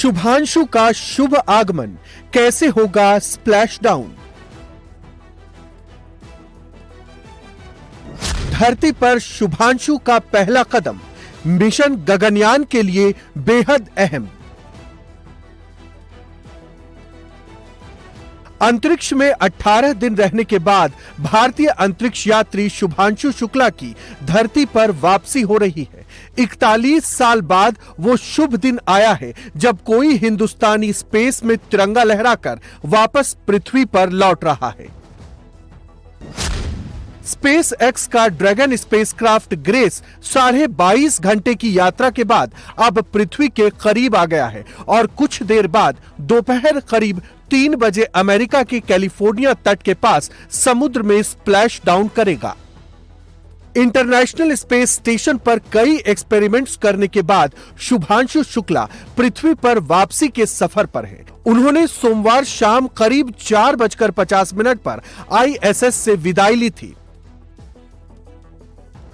शुभांशु का शुभ आगमन, कैसे होगा स्प्लैश डाउन। धरती पर शुभांशु का पहला कदम मिशन गगनयान के लिए बेहद अहम। अंतरिक्ष में 18 दिन रहने के बाद भारतीय अंतरिक्ष यात्री शुभांशु शुक्ला की धरती पर वापसी हो रही है। 41 साल बाद वो शुभ दिन आया है जब कोई हिंदुस्तानी स्पेस में तिरंगा लहराकर वापस पृथ्वी पर लौट रहा है। स्पेस एक्स का ड्रैगन स्पेसक्राफ्ट ग्रेस 22.5 घंटे की यात्रा के बाद अब पृथ्वी के करीब आ गया है और कुछ देर बाद दोपहर करीब 3 बजे अमेरिका के कैलिफोर्निया तट के पास समुद्र में स्प्लैश डाउन करेगा। इंटरनेशनल स्पेस स्टेशन पर कई एक्सपेरिमेंट्स करने के बाद शुभांशु शुक्ला पृथ्वी पर वापसी के सफर पर हैं। उन्होंने सोमवार शाम करीब 4:50 पर ISS से विदाई ली थी।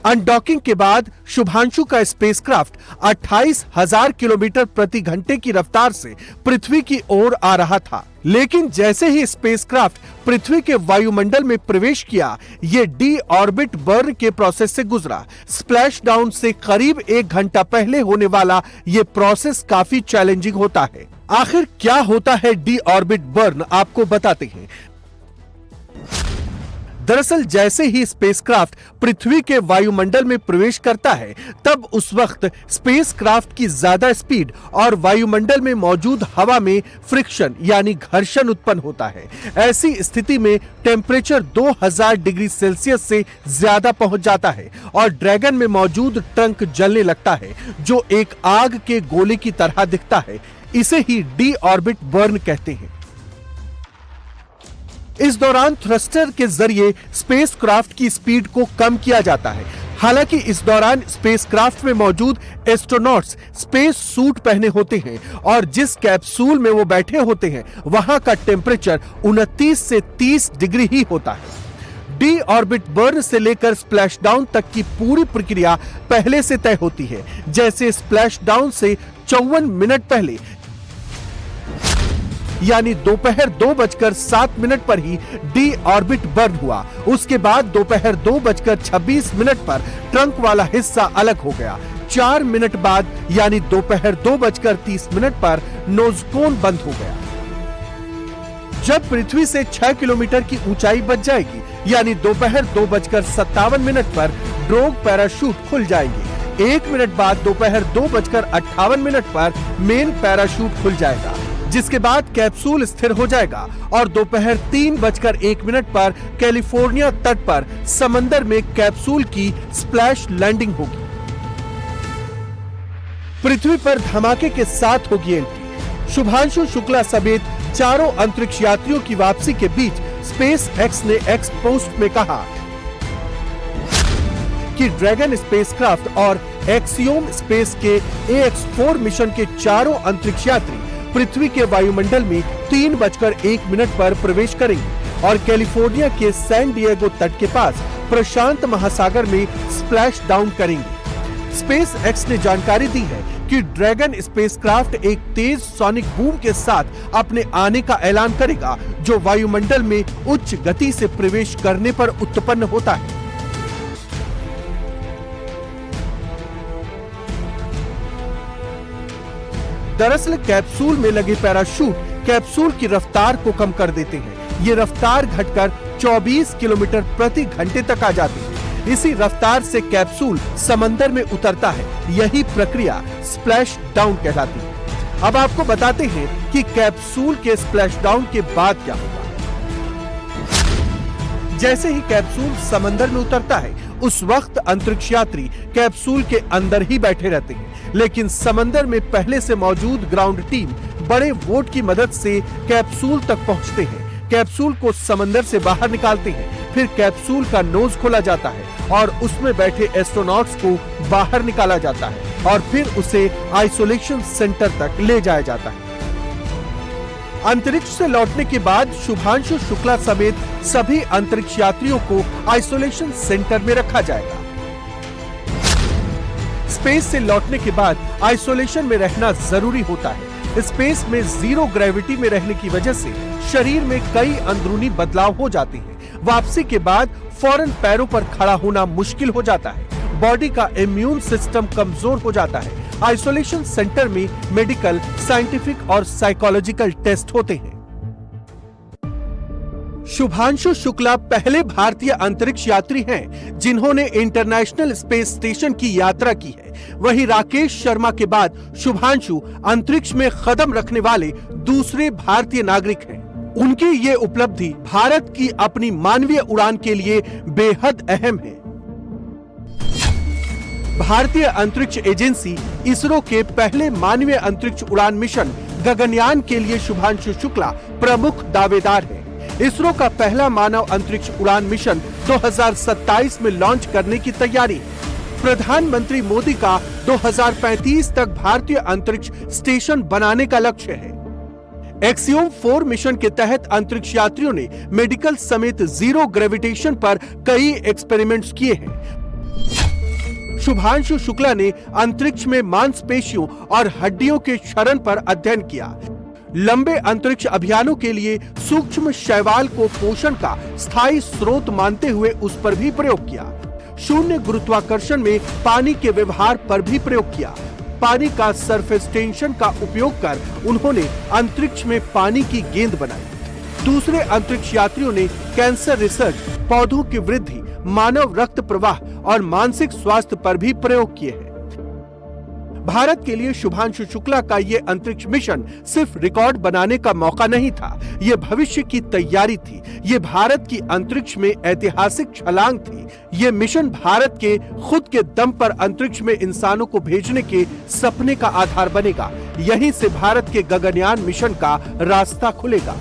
अनडॉकिंग के बाद शुभांशु का स्पेसक्राफ्ट 28,000 किलोमीटर प्रति घंटे की रफ्तार से पृथ्वी की ओर आ रहा था, लेकिन जैसे ही स्पेसक्राफ्ट पृथ्वी के वायुमंडल में प्रवेश किया, ये डी ऑर्बिट बर्न के प्रोसेस से गुजरा। स्प्लैश डाउन से करीब 1 घंटा पहले होने वाला ये प्रोसेस काफी चैलेंजिंग होता है। आखिर क्या होता है डी ऑर्बिट बर्न, आपको बताते हैं। दरअसल जैसे ही स्पेसक्राफ्ट पृथ्वी के वायुमंडल में प्रवेश करता है, तब उस वक्त स्पेसक्राफ्ट की ज्यादा स्पीड और वायुमंडल में मौजूद हवा में फ्रिक्शन यानी घर्षण उत्पन्न होता है। ऐसी स्थिति में टेम्परेचर 2000 डिग्री सेल्सियस से ज्यादा पहुंच जाता है और ड्रैगन में मौजूद ट्रंक जलने लगता है, जो एक आग के गोले की तरह दिखता है। इसे ही डी ऑर्बिट बर्न कहते हैं। इस दौरान थ्रस्टर के जरिए स्पेसक्राफ्ट की स्पीड को कम किया जाता है। हालांकि इस दौरान स्पेसक्राफ्ट में मौजूद एस्ट्रोनॉट्स स्पेस सूट पहने होते हैं और जिस कैप्सूल में वो बैठे होते हैं वहां का टेम्परेचर 29 से 30 डिग्री ही होता है। डी ऑर्बिट बर्न से लेकर स्प्लैश डाउन तक की पूरी प्रक्रिया पहले से तय होती है। जैसे स्प्लैश डाउन से 54 मिनट पहले यानी दोपहर 2:07 पर ही डी ऑर्बिट बर्न हुआ। उसके बाद दोपहर 2:26 पर ट्रंक वाला हिस्सा अलग हो गया। 4 मिनट बाद यानी दोपहर 2:30 पर नोजकोन बंद हो गया। जब पृथ्वी से 6 किलोमीटर की ऊंचाई बच जाएगी यानी दोपहर 2:57 पर ड्रोग पैराशूट खुल जाएंगे। 1 मिनट बाद दोपहर 2:58 पर मेन पैराशूट खुल जाएगा, जिसके बाद कैप्सूल स्थिर हो जाएगा और दोपहर 3:01 पर कैलिफोर्निया तट पर समंदर में कैप्सूल की स्प्लैश लैंडिंग होगी। पृथ्वी पर धमाके के साथ होगी एंट्री। शुभांशु शुक्ला समेत चारों अंतरिक्ष यात्रियों की वापसी के बीच स्पेस एक्स ने एक्स पोस्ट में कहा कि ड्रैगन स्पेसक्राफ्ट और एक्सियोम स्पेस के AX4 मिशन के चारों अंतरिक्ष यात्री पृथ्वी के वायुमंडल में 3:01 पर प्रवेश करेंगे और कैलिफोर्निया के सैन डिएगो तट के पास प्रशांत महासागर में स्प्लैश डाउन करेंगे। स्पेस एक्स ने जानकारी दी है कि ड्रैगन स्पेसक्राफ्ट एक तेज सोनिक बूम के साथ अपने आने का ऐलान करेगा, जो वायुमंडल में उच्च गति से प्रवेश करने पर उत्पन्न होता है। दरअसल कैप्सूल में लगे पैराशूट कैप्सूल की रफ्तार को कम कर देते हैं। ये रफ्तार घटकर 24 किलोमीटर प्रति घंटे तक आ जाती है। इसी रफ्तार से कैप्सूल समंदर में उतरता है। यही प्रक्रिया स्प्लैश डाउन कहलाती है। अब आपको बताते हैं कि कैप्सूल के स्प्लैश डाउन के बाद क्या होगा। जैसे ही कैप्सूल समंदर में उतरता है, उस वक्त अंतरिक्ष यात्री कैप्सूल के अंदर ही बैठे रहते हैं, लेकिन समंदर में पहले से मौजूद ग्राउंड टीम बड़े वोट की मदद से कैप्सूल तक पहुंचते हैं। कैप्सूल को समंदर से बाहर निकालते हैं। फिर कैप्सूल का नोज खोला जाता है और उसमें बैठे एस्ट्रोनॉट्स को बाहर निकाला जाता है और फिर उसे आइसोलेशन सेंटर तक ले जाया जाता है। अंतरिक्ष से लौटने के बाद शुभांशु शुक्ला समेत सभी अंतरिक्ष यात्रियों को आइसोलेशन सेंटर में रखा जाएगा। स्पेस से लौटने के बाद आइसोलेशन में रहना जरूरी होता है। स्पेस में जीरो ग्रेविटी में रहने की वजह से शरीर में कई अंदरूनी बदलाव हो जाते हैं। वापसी के बाद फौरन पैरों पर खड़ा होना मुश्किल हो जाता है। बॉडी का इम्यून सिस्टम कमजोर हो जाता है। आइसोलेशन सेंटर में मेडिकल, साइंटिफिक और साइकोलॉजिकल टेस्ट होते हैं। शुभांशु शुक्ला पहले भारतीय अंतरिक्ष यात्री हैं जिन्होंने इंटरनेशनल स्पेस स्टेशन की यात्रा की है। वहीं राकेश शर्मा के बाद शुभांशु अंतरिक्ष में कदम रखने वाले दूसरे भारतीय नागरिक हैं। उनकी ये उपलब्धि भारत की अपनी मानवीय उड़ान के लिए बेहद अहम है। भारतीय अंतरिक्ष एजेंसी इसरो के पहले मानवीय अंतरिक्ष उड़ान मिशन गगनयान के लिए शुभांशु शुक्ला प्रमुख दावेदार है। इसरो का पहला मानव अंतरिक्ष उड़ान मिशन 2027 में लॉन्च करने की तैयारी है। प्रधानमंत्री मोदी का 2035 तक भारतीय अंतरिक्ष स्टेशन बनाने का लक्ष्य है। एक्सियोम 4 मिशन के तहत अंतरिक्ष यात्रियों ने मेडिकल समेत जीरो ग्रेविटेशन पर कई एक्सपेरिमेंट्स किए हैं। शुभांशु शुक्ला ने अंतरिक्ष में मांसपेशियों और हड्डियों के क्षरण पर अध्ययन किया। लंबे अंतरिक्ष अभियानों के लिए सूक्ष्म शैवाल को पोषण का स्थायी स्रोत मानते हुए उस पर भी प्रयोग किया। शून्य गुरुत्वाकर्षण में पानी के व्यवहार पर भी प्रयोग किया। पानी का सरफेस टेंशन का उपयोग कर उन्होंने अंतरिक्ष में पानी की गेंद बनाई। दूसरे अंतरिक्ष यात्रियों ने कैंसर रिसर्च, पौधों की वृद्धि, मानव रक्त प्रवाह और मानसिक स्वास्थ्य पर भी प्रयोग किए हैं। भारत के लिए शुभांशु शुक्ला का ये अंतरिक्ष मिशन सिर्फ रिकॉर्ड बनाने का मौका नहीं था, ये भविष्य की तैयारी थी। ये भारत की अंतरिक्ष में ऐतिहासिक छलांग थी। ये मिशन भारत के खुद के दम पर अंतरिक्ष में इंसानों को भेजने के सपने का आधार बनेगा। यहीं से भारत के गगनयान मिशन का रास्ता खुलेगा।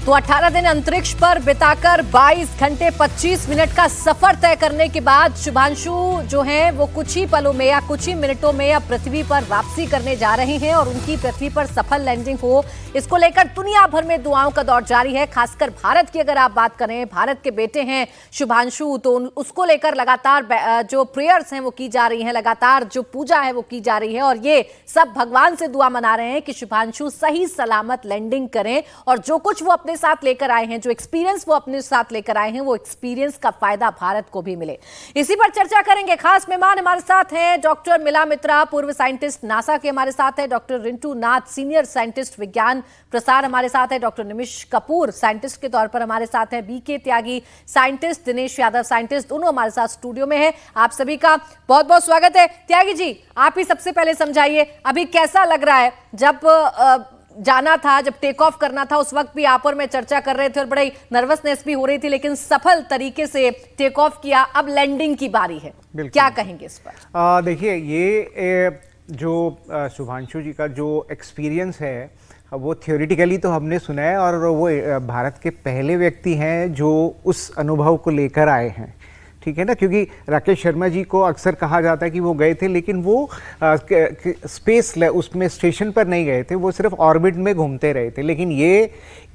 तो 18 दिन अंतरिक्ष पर बिताकर 22 घंटे 25 मिनट का सफर तय करने के बाद शुभांशु जो हैं वो कुछ ही पलों में या कुछ ही मिनटों में अब पृथ्वी पर वापसी करने जा रहे हैं और उनकी पृथ्वी पर सफल लैंडिंग हो, इसको लेकर दुनिया भर में दुआओं का दौर जारी है। खासकर भारत की अगर आप बात करें, भारत के बेटे हैं शुभांशु, तो उसको लेकर लगातार जो प्रेयर्स हैं वो की जा रही हैं, लगातार जो पूजा है वो की जा रही है और ये सब भगवान से दुआ मना रहे हैं कि शुभांशु सही सलामत लैंडिंग करें और जो कुछ वो अपने साथ लेकर आए हैं, जो एक्सपीरियंस वो अपने साथ लेकर आए हैं, वो एक्सपीरियंस का फायदा भारत को भी मिले। इसी पर चर्चा करेंगे। खास मेहमान हमारे साथ हैं डॉक्टर मिला मित्रा, पूर्व साइंटिस्ट नासा के हमारे साथ है, डॉक्टर रिंटू नाथ, सीनियर साइंटिस्ट विज्ञान प्रसार हमारे साथ है, डॉक्टर निमिष कपूर साइंटिस्ट के तौर पर हमारे साथ है, बीके त्यागी साइंटिस्ट, दिनेश यादव साइंटिस्ट, दोनों हमारे साथ स्टूडियो में है। आप सभी का बहुत बहुत स्वागत है। त्यागी जी, आप ही सबसे पहले समझाइए, अभी कैसा लग रहा है? जब जाना था, जब टेक ऑफ करना था, उस वक्त भी आप और मैं चर्चा कर रहे थे और बड़ी नर्वसनेस भी हो रही थी, लेकिन सफल तरीके से टेक ऑफ किया। अब लैंडिंग की बारी है, क्या कहेंगे इस पर? देखिए, ये जो शुभांशु जी का जो एक्सपीरियंस है वो थियोरिटिकली तो हमने सुना है और वो भारत के पहले व्यक्ति हैं जो उस अनुभव को लेकर आए हैं, ठीक है ना। क्योंकि राकेश शर्मा जी को अक्सर कहा जाता है कि वो गए थे, लेकिन वो स्पेस उसमें स्टेशन पर नहीं गए थे, वो सिर्फ ऑर्बिट में घूमते रहे थे। लेकिन ये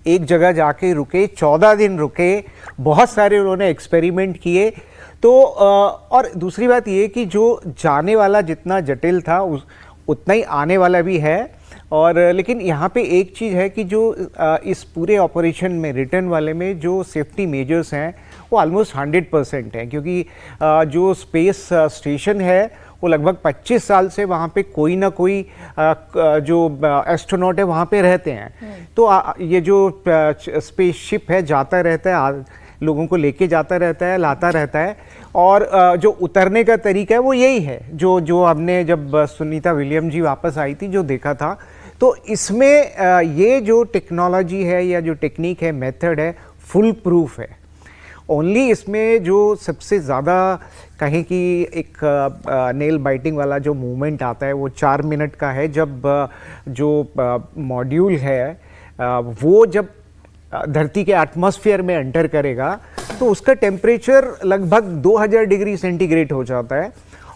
एक जगह जाके रुके, 14 दिन रुके, बहुत सारे उन्होंने एक्सपेरिमेंट किए। तो और दूसरी बात ये कि जो जाने वाला जितना जटिल था उतना ही आने वाला भी है। और लेकिन यहाँ पे एक चीज़ है कि जो इस पूरे ऑपरेशन में रिटर्न वाले में जो सेफ्टी मेजर्स हैं वो ऑलमोस्ट 100% हैं, क्योंकि जो स्पेस स्टेशन है वो लगभग 25 साल से वहाँ पे कोई ना कोई जो एस्ट्रोनॉट है वहाँ पे रहते हैं। तो ये जो स्पेसशिप है जाता रहता है, लोगों को लेके जाता रहता है, लाता रहता है, और जो उतरने का तरीका है वो यही है जो हमने जब सुनीता विलियम जी वापस आई थी जो देखा था। तो इसमें ये जो टेक्नोलॉजी है या जो टेक्निक है, मेथड है, फुल प्रूफ है। ओनली इसमें जो सबसे ज़्यादा कहें कि एक नेल बाइटिंग वाला जो मूवमेंट आता है वो 4 मिनट का है, जब जो मॉड्यूल है वो जब धरती के एटमॉस्फेयर में एंटर करेगा तो उसका टेम्परेचर लगभग 2000 डिग्री सेंटीग्रेड हो जाता है।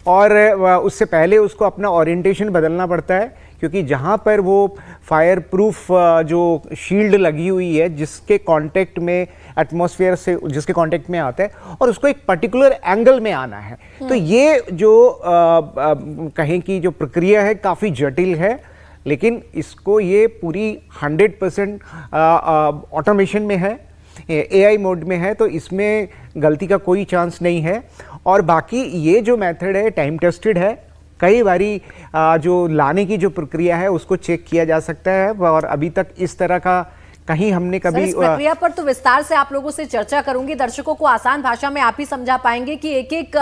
और उससे पहले उसको अपना ओरिएंटेशन बदलना पड़ता है क्योंकि जहाँ पर वो फायर प्रूफ जो शील्ड लगी हुई है जिसके कांटेक्ट में एटमॉस्फेयर से जिसके कांटेक्ट में आता है और उसको एक पर्टिकुलर एंगल में आना है, तो ये जो कहें कि जो प्रक्रिया है काफ़ी जटिल है, लेकिन इसको ये पूरी 100% ऑटोमेशन में है, AI मोड में है, तो इसमें गलती का कोई चांस नहीं है। और बाकी ये जो मेथड है टाइम टेस्टेड है, कई बारी जो लाने की जो प्रक्रिया है उसको चेक किया जा सकता है, और अभी तक इस तरह का कहीं हमने कभी इस प्रक्रिया पर तो विस्तार से आप लोगों से चर्चा करूंगी। दर्शकों को आसान भाषा में आप ही समझा पाएंगे कि एक एक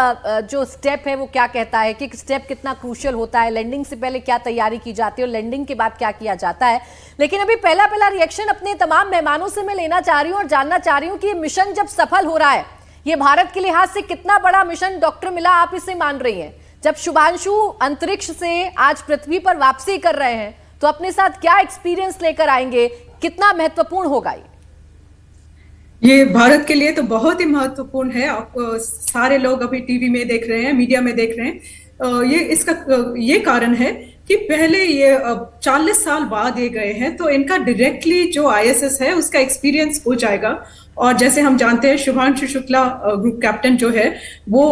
जो स्टेप है वो क्या कहता है, कि स्टेप कितना क्रूशियल होता है, लैंडिंग से पहले क्या तैयारी की जाती है और लैंडिंग के बाद क्या किया जाता है। लेकिन अभी पहला रिएक्शन अपने तमाम मेहमानों से मैं लेना चाह रही हूँ और जानना चाह रही हूँ कि ये मिशन जब सफल हो रहा है, ये भारत के लिहाज से कितना बड़ा मिशन डॉक्टर मिला आप इसे मान रही हैं? जब शुभांशु अंतरिक्ष से आज पृथ्वी पर वापसी कर रहे हैं तो अपने साथ क्या एक्सपीरियंस लेकर आएंगे, कितना महत्वपूर्ण होगा ये भारत के लिए? तो बहुत ही महत्वपूर्ण है। आप सारे लोग अभी टीवी में देख रहे हैं, मीडिया में देख रहे हैं। ये इसका ये कारण है कि पहले ये 40 साल बाद ये गए हैं, तो इनका डायरेक्टली जो ISS है उसका एक्सपीरियंस हो जाएगा। और जैसे हम जानते हैं शुभांशु शुक्ला ग्रुप कैप्टन जो है वो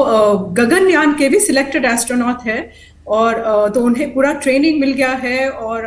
गगनयान के भी सिलेक्टेड एस्ट्रोनॉट है, और तो उन्हें पूरा ट्रेनिंग मिल गया है और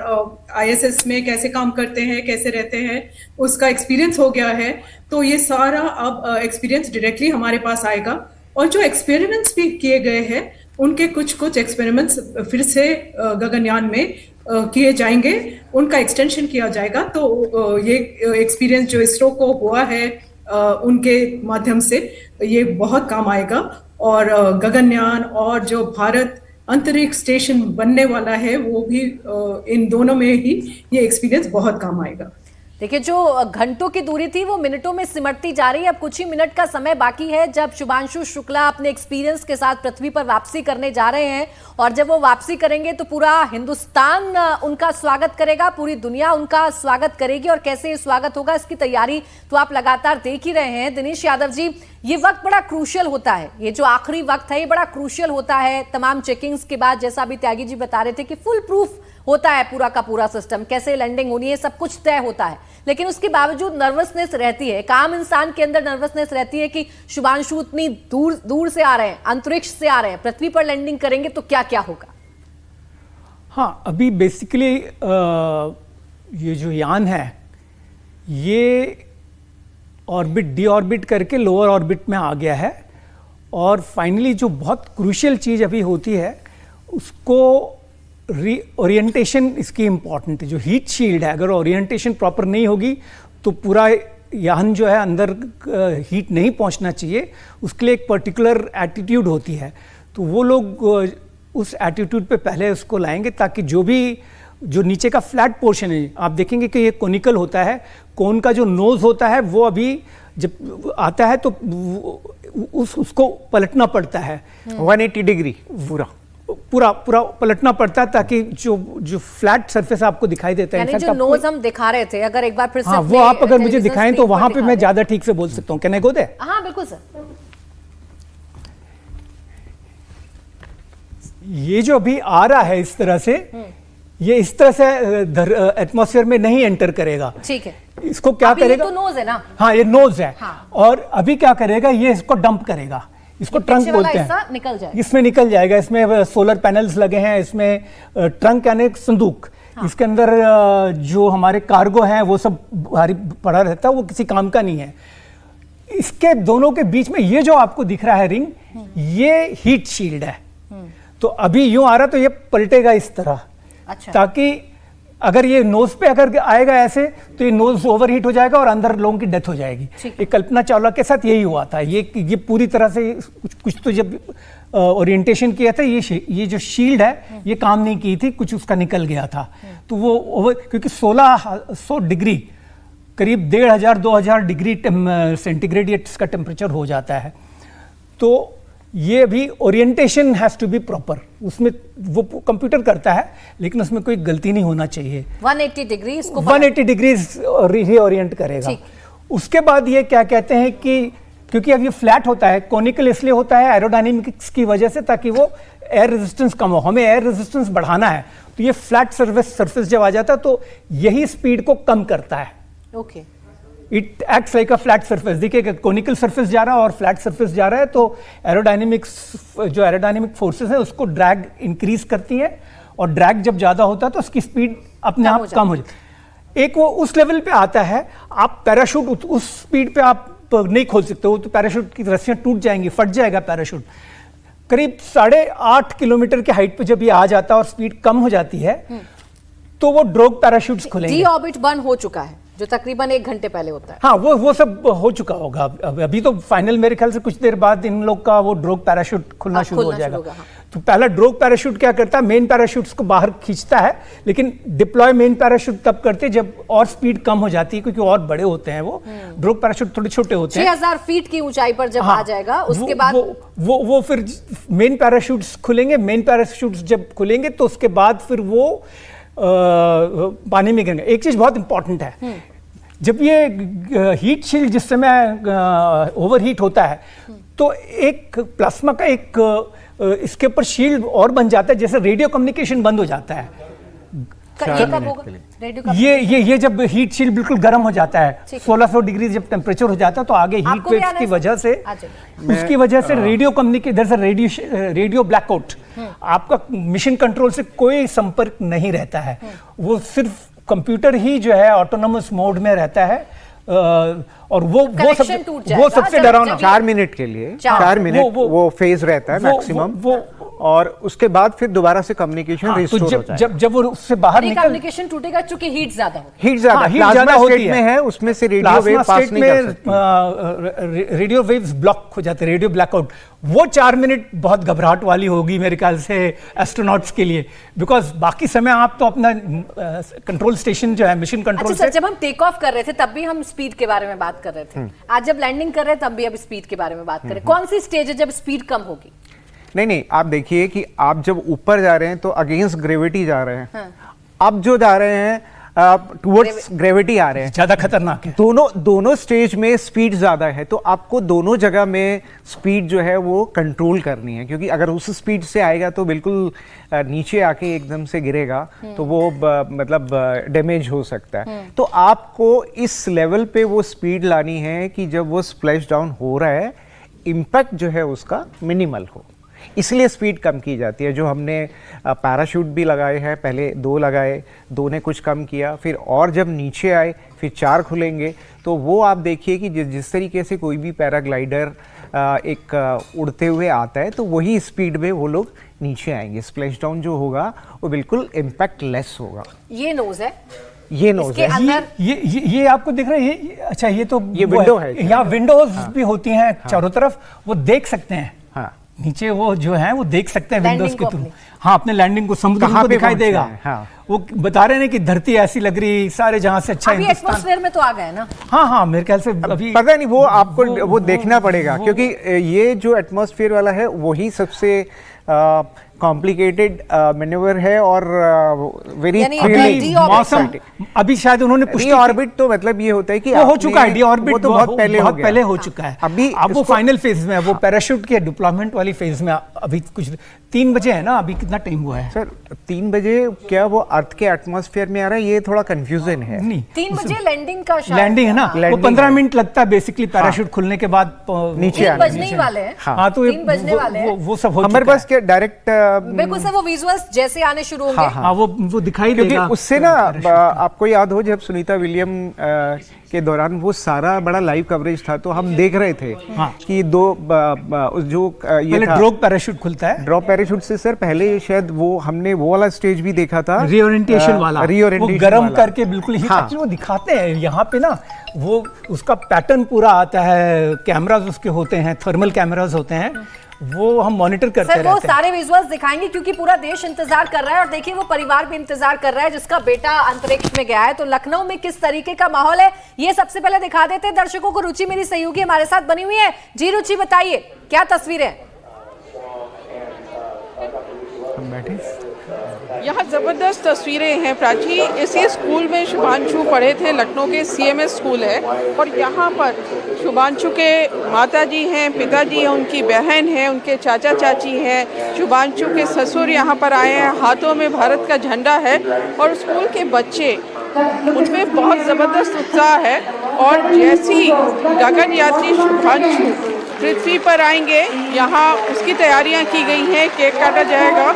ISS में कैसे काम करते हैं, कैसे रहते हैं, उसका एक्सपीरियंस हो गया है। तो ये सारा अब एक्सपीरियंस डायरेक्टली हमारे पास आएगा। और जो एक्सपेरिमेंट्स भी किए गए हैं उनके कुछ एक्सपेरिमेंट्स फिर से गगनयान में किए जाएंगे, उनका एक्सटेंशन किया जाएगा। तो ये एक्सपीरियंस जो इसरो को हुआ है उनके माध्यम से ये बहुत काम आएगा। और गगनयान और जो भारत अंतरिक्ष स्टेशन बनने वाला है वो भी इन दोनों में ही ये एक्सपीरियंस बहुत काम आएगा। देखिए, जो घंटों की दूरी थी वो मिनटों में सिमटती जा रही है। अब कुछ ही मिनट का समय बाकी है जब शुभांशु शुक्ला अपने एक्सपीरियंस के साथ पृथ्वी पर वापसी करने जा रहे हैं, और जब वो वापसी करेंगे तो पूरा हिंदुस्तान उनका स्वागत करेगा, पूरी दुनिया उनका स्वागत करेगी। और कैसे ये स्वागत होगा इसकी तैयारी तो आप लगातार देख ही रहे हैं। दिनेश यादव जी, ये वक्त बड़ा क्रूशियल होता है, ये जो आखिरी वक्त है ये बड़ा क्रूशियल होता है। तमाम चेकिंग्स के बाद, जैसा अभी त्यागी जी बता रहे थे कि फुल प्रूफ होता है पूरा का पूरा सिस्टम, कैसे लैंडिंग होनी है सब कुछ तय होता है, लेकिन उसके बावजूद नर्वसनेस रहती है। एक आम इंसान के अंदर नर्वसनेस रहती है कि शुभांशु इतनी दूर से आ रहे हैं, अंतरिक्ष से आ रहे हैं, पृथ्वी पर लैंडिंग करेंगे तो क्या क्या होगा? हाँ, अभी बेसिकली ये जो यान है ये ऑर्बिट डी ऑर्बिट करके लोअर ऑर्बिट में आ गया है, और फाइनली जो बहुत क्रूशियल चीज़ अभी होती है उसको ओरिएंटेशन इसकी इम्पॉर्टेंट है। जो हीट शील्ड है, अगर ओरिएंटेशन प्रॉपर नहीं होगी तो पूरा यान जो है अंदर हीट नहीं पहुंचना चाहिए, उसके लिए एक पर्टिकुलर एटीट्यूड होती है। तो वो लोग उस एटीट्यूड पे पहले उसको लाएंगे ताकि जो नीचे का फ्लैट पोर्शन है, आप देखेंगे कि ये कोनिकल होता है, कोन का जो नोज होता है वो अभी जब आता है तो उसको पलटना पड़ता है 180 डिग्री पूरा पलटना पड़ता है ताकि जो फ्लैट सरफेस आपको दिखाई देता है। यानी जो नोज हम दिखा रहे थे, अगर एक बार फिर से हाँ, वो आप अगर मुझे दिखाएं तो वहां पे मैं ज्यादा ठीक से बोल सकता हूँ। Can I go there? हाँ बिल्कुल सर। ये जो अभी आ रहा है इस तरह से, ये इस तरह से एटमॉस्फेयर में नहीं एंटर करेगा। ठीक है, इसको क्या करेगा? ये तो नोज है ना? हाँ, ये नोज है। हाँ। और अभी क्या करेगा, ये इसको डंप करेगा, इसको ट्रंक बोलते हैं। निकल जाएगा, इसमें निकल जाएगा। इसमें सोलर पैनल्स लगे हैं, इसमें ट्रंक यानी संदूक। हाँ। इसके अंदर जो हमारे कार्गो हैं वो सब भारी पड़ा रहता है, वो किसी काम का नहीं है। इसके दोनों के बीच में ये जो आपको दिख रहा है रिंग, ये हीट शील्ड है। तो अभी यूं आ रहा तो ये पलटेगा इस तरह। अच्छा। ताकि अगर ये नोज पे अगर आएगा ऐसे तो ये नोज ओवरहीट हो जाएगा और अंदर लोगों की डेथ हो जाएगी। ये कल्पना चावला के साथ यही हुआ था। ये पूरी तरह से कुछ तो जब ओरिएंटेशन किया था, ये जो शील्ड है ये काम नहीं की थी, कुछ उसका निकल गया था। तो वो क्योंकि 1600 डिग्री करीब 1500-2000 डिग्री सेंटीग्रेड इसका टेम्परेचर हो जाता है। तो ये भी orientation has to be proper, उसमें वो कंप्यूटर करता है लेकिन उसमें कोई गलती नहीं होना चाहिए। 180 डिग्री इसको 180 डिग्री रीओरिएंट करेगा। उसके बाद ये क्या कहते हैं कि क्योंकि अब ये फ्लैट होता है, कोनिकल इसलिए होता है एरोडायनेमिक्स की वजह से ताकि वो एयर रेजिस्टेंस कम हो। हमें एयर रेजिस्टेंस बढ़ाना है तो ये फ्लैट सरफेस जब आ जाता है तो यही स्पीड को कम करता है। Okay, it acts like a flat surface. देखिए कोनिकल सरफेस जा रहा है और फ्लैट सरफेस जा रहा है, तो जो एरोडायनेमिक फोर्सेस हैं उसको ड्रैग इंक्रीज करती है, और ड्रैग जब ज्यादा होता है तो उसकी स्पीड अपने आप कम हो जाती है। एक वो उस लेवल पे आता है, आप पैराशूट उस स्पीड पे आप नहीं खोल सकते हो, तो पैराशूट की रस्सियां टूट जाएंगी, फट जाएगा पैराशूट। करीब 8.5 किलोमीटर की हाइट पे जब ये आ जाता है और स्पीड कम हो जाती है तो वो ड्रोग पैराशूट्स खुलेंगे। डी ऑर्बिट बर्न हो चुका है जो तकरीबन 1 घंटे पहले होता है। हाँ, वो सब हो चुका होगा। अभी तो फाइनल मेरे ख्याल से कुछ देर बाद इन लोग का वो ड्रोग पैराशूट खुलना शुरू हो जाएगा। हाँ। तो पहला ड्रोग पैराशूट क्या करता है, मेन पैराशूट्स को बाहर खींचता है, लेकिन डिप्लॉय मेन पैराशूट तब करते जब और स्पीड कम हो जाती है, क्योंकि और बड़े होते हैं वो। ड्रोग पैराशूट थोड़े छोटे होते हैं। 6000 फीट की ऊंचाई पर जब आ जाएगा उसके बाद वो फिर मेन पैराशूट्स खुलेंगे। मेन पैराशूट्स जब खुलेंगे तो उसके बाद फिर वो पानी में गिरेंगे। एक चीज बहुत इंपॉर्टेंट है, जब ये हीट शील्ड जिस समय ओवरहीट होता है तो एक प्लाज्मा का एक इसके ऊपर शील्ड और बन जाता है, जैसे रेडियो कम्युनिकेशन बंद हो जाता है। ये कब होगा? रेडियो कब? ये जब हीट शील्ड बिल्कुल गर्म हो जाता है, 1600 डिग्री जब टेम्परेचर हो जाता है तो आगे हीट वेव्स की वजह से उसकी वजह से रेडियो कम्युनिकेशन रेडियो ब्लैकआउट, आपका मिशन कंट्रोल से कोई संपर्क नहीं रहता है। वो सिर्फ कंप्यूटर ही जो है ऑटोनोमस मोड में रहता है, और वो सबसे डरावना 4 मिनट के लिए 4 मिनट वो फेज रहता है मैक्सिमम, और उसके बाद फिर दोबारा से कम्युनिकेशन रिस्टोर हो जाएगा। जब वो उससे बाहर निकल कम्युनिकेशन टूटेगा क्योंकि हीट ज्यादा प्लाज्मा स्टेट में है, उसमें से रेडियो वेव पास नहीं कर सकती। रेडियो वेव्स ब्लॉक हो जाते हैं, रेडियो ब्लैकआउट। वो 4 मिनट बहुत घबराहट वाली होगी मेरे ख्याल से एस्ट्रोनॉट्स के लिए, बिकॉज बाकी समय आप तो अपना कंट्रोल स्टेशन जो है मिशन कंट्रोल से। जब हम टेक ऑफ कर रहे थे तब भी हम स्पीड के बारे में बात कर रहे थे, आज जब लैंडिंग कर रहे हैं तब भी अब स्पीड के बारे में बात कर रहे हैं। कौन सी स्टेज है जब स्पीड कम होगी? नहीं, आप देखिए कि आप जब ऊपर जा रहे हैं तो अगेंस्ट ग्रेविटी जा रहे हैं। अब जो जा रहे हैं टुवर्ड्स ग्रेविटी आ रहे हैं, ज्यादा खतरनाक है। दोनों स्टेज में स्पीड ज्यादा है, तो आपको दोनों जगह में स्पीड जो है वो कंट्रोल करनी है, क्योंकि अगर उस स्पीड से आएगा तो बिल्कुल नीचे आके एकदम से गिरेगा तो वो मतलब डैमेज हो सकता है। तो आपको इस लेवल पे वो स्पीड लानी है कि जब वो स्प्लैश डाउन हो रहा है इम्पैक्ट जो है उसका मिनिमल हो, इसलिए स्पीड कम की जाती है। जो हमने पैराशूट भी लगाए हैं, पहले 2 लगाए, 2 ने कुछ कम किया, फिर और जब नीचे आए फिर 4 खुलेंगे। तो वो आप देखिए कि जिस तरीके से कोई भी पैराग्लाइडर एक उड़ते हुए आता है तो वही स्पीड में वो लोग नीचे आएंगे। स्प्लैश डाउन जो होगा वो बिल्कुल इम्पैक्ट लेस होगा। ये नोज है, ये नोज है, ये आपको दिख रहा है। ये अच्छा, ये तो ये विंडो है, यहाँ विंडोज भी होती हैं चारों तरफ, वो देख सकते हैं। हाँ, नीचे वो जो है वो देख सकते हैं विंडोज के थ्रू। हाँ, अपने लैंडिंग को समुद्र को दिखाई देगा। हाँ। वो बता रहे हैं कि धरती ऐसी लग रही, सारे जहां से अच्छा हिंदुस्तान एटमॉस्फेयर में तो आ गए ना। हाँ, मेरे ख्याल से अभी पता नहीं, वो आपको वो देखना पड़ेगा, क्योंकि ये जो एटमॉस्फेयर वाला है वही सबसे कॉम्प्लिकेटेड मैन्यूवर है और वेरी मौसम। अभी शायद उन्होंने पुष्टि ऑर्बिट, तो मतलब ये होता है कि वो हो चुका है, डी ऑर्बिट वो तो बहुत पहले हो चुका है। अभी अब वो फाइनल फेज में है, वो पैराशूट के डिप्लॉयमेंट वाली फेज में अभी कुछ 3 बजे है ना, अभी कितना टाइम हुआ है सर? 3 बजे क्या वो अर्थ के एटमॉस्फेयर में आ रहा है? ये थोड़ा कंफ्यूजन है। नहीं, 3 बजे लैंडिंग का लैंडिंग है ना, वो 15 मिनट लगता है बेसिकली पैराशूट खुलने के बाद नीचे आने। 3 बजने ही वाले हैं। हाँ, तो 3 बजने वाले हैं। वो सब हो हमारे पास क्या डायरेक्ट बिल्कुल सर, वो विजुअल्स जैसे आने शुरू होंगे। हाँ, वो दिखाई देगा। क्योंकि उससे ना आपको याद हो जब सुनीता विलियम के दौरान वो सारा बड़ा लाइव कवरेज था, तो हम देख रहे थे कि जो ये था ड्रॉप पैराशूट खुलता है। ड्रॉप पैराशूट से सर पहले शायद वो हमने वो वाला स्टेज भी देखा था, रीओरिएंटेशन वाला, वो गरम करके बिल्कुल ही। हाँ। वो दिखाते हैं यहाँ पे ना, वो उसका पैटर्न पूरा आता है, कैमरास उसके होते हैं, थर्मल कैमरास होते हैं, वो हम मॉनिटर करते रहते हैं। वो सारे विजुअल्स दिखाएंगे क्योंकि पूरा देश इंतजार कर रहा है, और देखिए वो परिवार भी इंतजार कर रहा है जिसका बेटा अंतरिक्ष में गया है। तो लखनऊ में किस तरीके का माहौल है ये सबसे पहले दिखा देते हैं दर्शकों को। रुचि मेरी सहयोगी हमारे साथ बनी हुई है। जी रुचि, बताइए क्या तस्वीरें? यहाँ ज़बरदस्त तस्वीरें हैं प्राची। इसी स्कूल में शुभांशु पढ़े थे, लखनऊ के CMS स्कूल है, और यहाँ पर शुभांशु के माताजी हैं, पिताजी हैं, उनकी बहन है, उनके चाचा चाची हैं, शुभांशु के ससुर यहाँ पर आए हैं, हाथों में भारत का झंडा है और स्कूल के बच्चे, उनमें बहुत ज़बरदस्त उत्साह है। और जैसी गगनयात्री शुभांशु पृथ्वी पर आएंगे, यहाँ उसकी तैयारियां की गई हैं, केक काटा जाएगा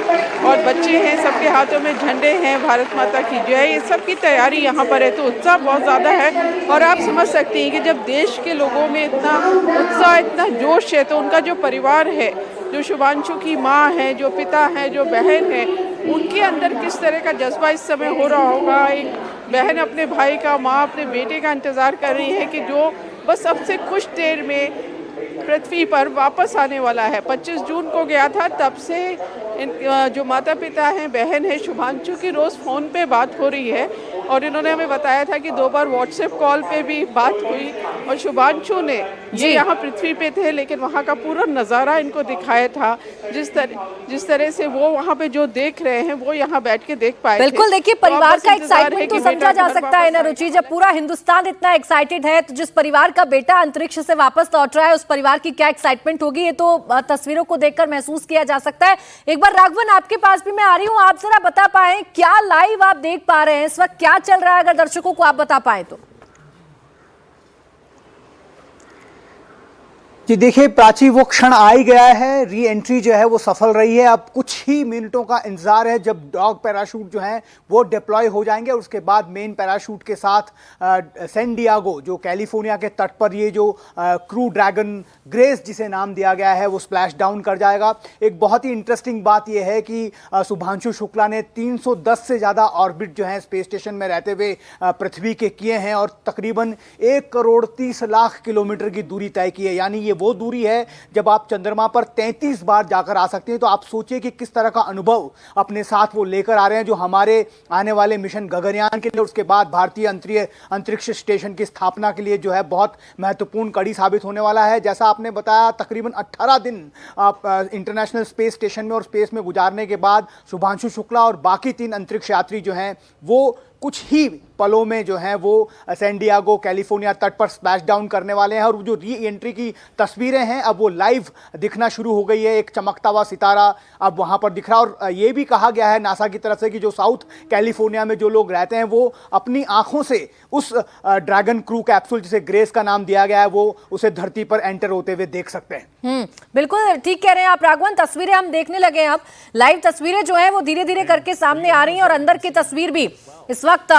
और बच्चे हैं, सबके हाथों में झंडे हैं, भारत माता की जय, ये सब की तैयारी यहाँ पर है। तो उत्साह बहुत ज़्यादा है और आप समझ सकते हैं कि जब देश के लोगों में इतना उत्साह, इतना जोश है, तो उनका जो परिवार है, जो शुभांशु की माँ है, जो पिता है, जो बहन है, उनके अंदर किस तरह का जज्बा इस समय हो रहा होगा। एक बहन अपने भाई का, माँ अपने बेटे का इंतज़ार कर रही है कि जो बस अब से कुछ देर में पृथ्वी पर वापस आने वाला है। 25 जून को गया था, तब से जो माता पिता हैं, बहन है शुभांशु की, रोज़ फ़ोन पे बात हो रही है और इन्होंने हमें बताया था कि 2 बार व्हाट्सएप कॉल पे भी बात हुई और शुभांशु ने ये यहाँ पृथ्वी पे थे लेकिन वहाँ का पूरा नज़ारा इनको दिखाया था। जिस तरह से वो वहाँ पे जो देख रहे हैं वो यहाँ बैठ के देख पाए। बिल्कुल, देखिए परिवार का एक्साइटमेंट तो समझा जा सकता है ना रुचि। जब पूरा हिंदुस्तान इतना एक्साइटेड है तो जिस परिवार का बेटा अंतरिक्ष से वापस लौट रहा है उस परिवार की क्या एक्साइटमेंट होगी, ये तो तस्वीरों को देखकर महसूस किया जा सकता है। एक बार राघवन आपके पास भी मैं आ रही हूँ, आप जरा बता पाए क्या लाइव आप देख पा रहे हैं इस वक्त, क्या चल रहा है, अगर दर्शकों को आप बता पाए तो। जी देखिए प्राची, वो क्षण आ ही गया है, री एंट्री जो है वो सफल रही है। अब कुछ ही मिनटों का इंतजार है जब डॉग पैराशूट जो हैं वो डिप्लॉय हो जाएंगे और उसके बाद मेन पैराशूट के साथ सैन डिएगो जो कैलिफोर्निया के तट पर ये जो क्रू ड्रैगन ग्रेस जिसे नाम दिया गया है वो स्प्लैश डाउन कर जाएगा। एक बहुत ही इंटरेस्टिंग बात यह है कि शुभांशु शुक्ला ने 310 से ज़्यादा ऑर्बिट जो है स्पेस स्टेशन में रहते हुए पृथ्वी के किए हैं और तकरीबन 1,30,00,000 किलोमीटर की दूरी तय की है। यानी वो दूरी है जब आप चंद्रमा पर 33 बार जाकर आ सकते हैं। तो आप सोचिए कि किस तरह का अनुभव अपने साथ वो लेकर आ रहे हैं जो हमारे आने वाले मिशन गगनयान के लिए, उसके बाद भारतीय अंतरिक्ष स्टेशन की स्थापना के लिए जो है बहुत महत्वपूर्ण कड़ी साबित होने वाला है। जैसा आपने बताया, तकरीबन 18 दिन आप इंटरनेशनल स्पेस स्टेशन में और स्पेस में गुजारने के बाद शुभांशु शुक्ला और बाकी 3 अंतरिक्ष यात्री जो हैं वो कुछ ही पलों में जो है वो सैन डिएगो कैलिफोर्निया तट पर स्प्लैश डाउन करने वाले हैं। और जो री एंट्री की तस्वीरें हैं अब वो लाइव दिखना शुरू हो गई है। एक चमकता हुआ सितारा अब वहाँ पर दिख रहा है और ये भी कहा गया है नासा की तरफ से कि जो साउथ कैलिफोर्निया में जो लोग रहते हैं वो अपनी आंखों से उस ड्रैगन क्रू कैप्सूल जिसे ग्रेस का नाम दिया गया है वो उसे धरती पर एंटर होते हुए देख सकते हैं। बिल्कुल ठीक कह रहे हैं आप राघवन, तस्वीरें हम देखने लगे हैं। अब लाइव तस्वीरें जो है वो धीरे धीरे करके सामने आ रही हैं और अंदर की तस्वीर भी इस वक्त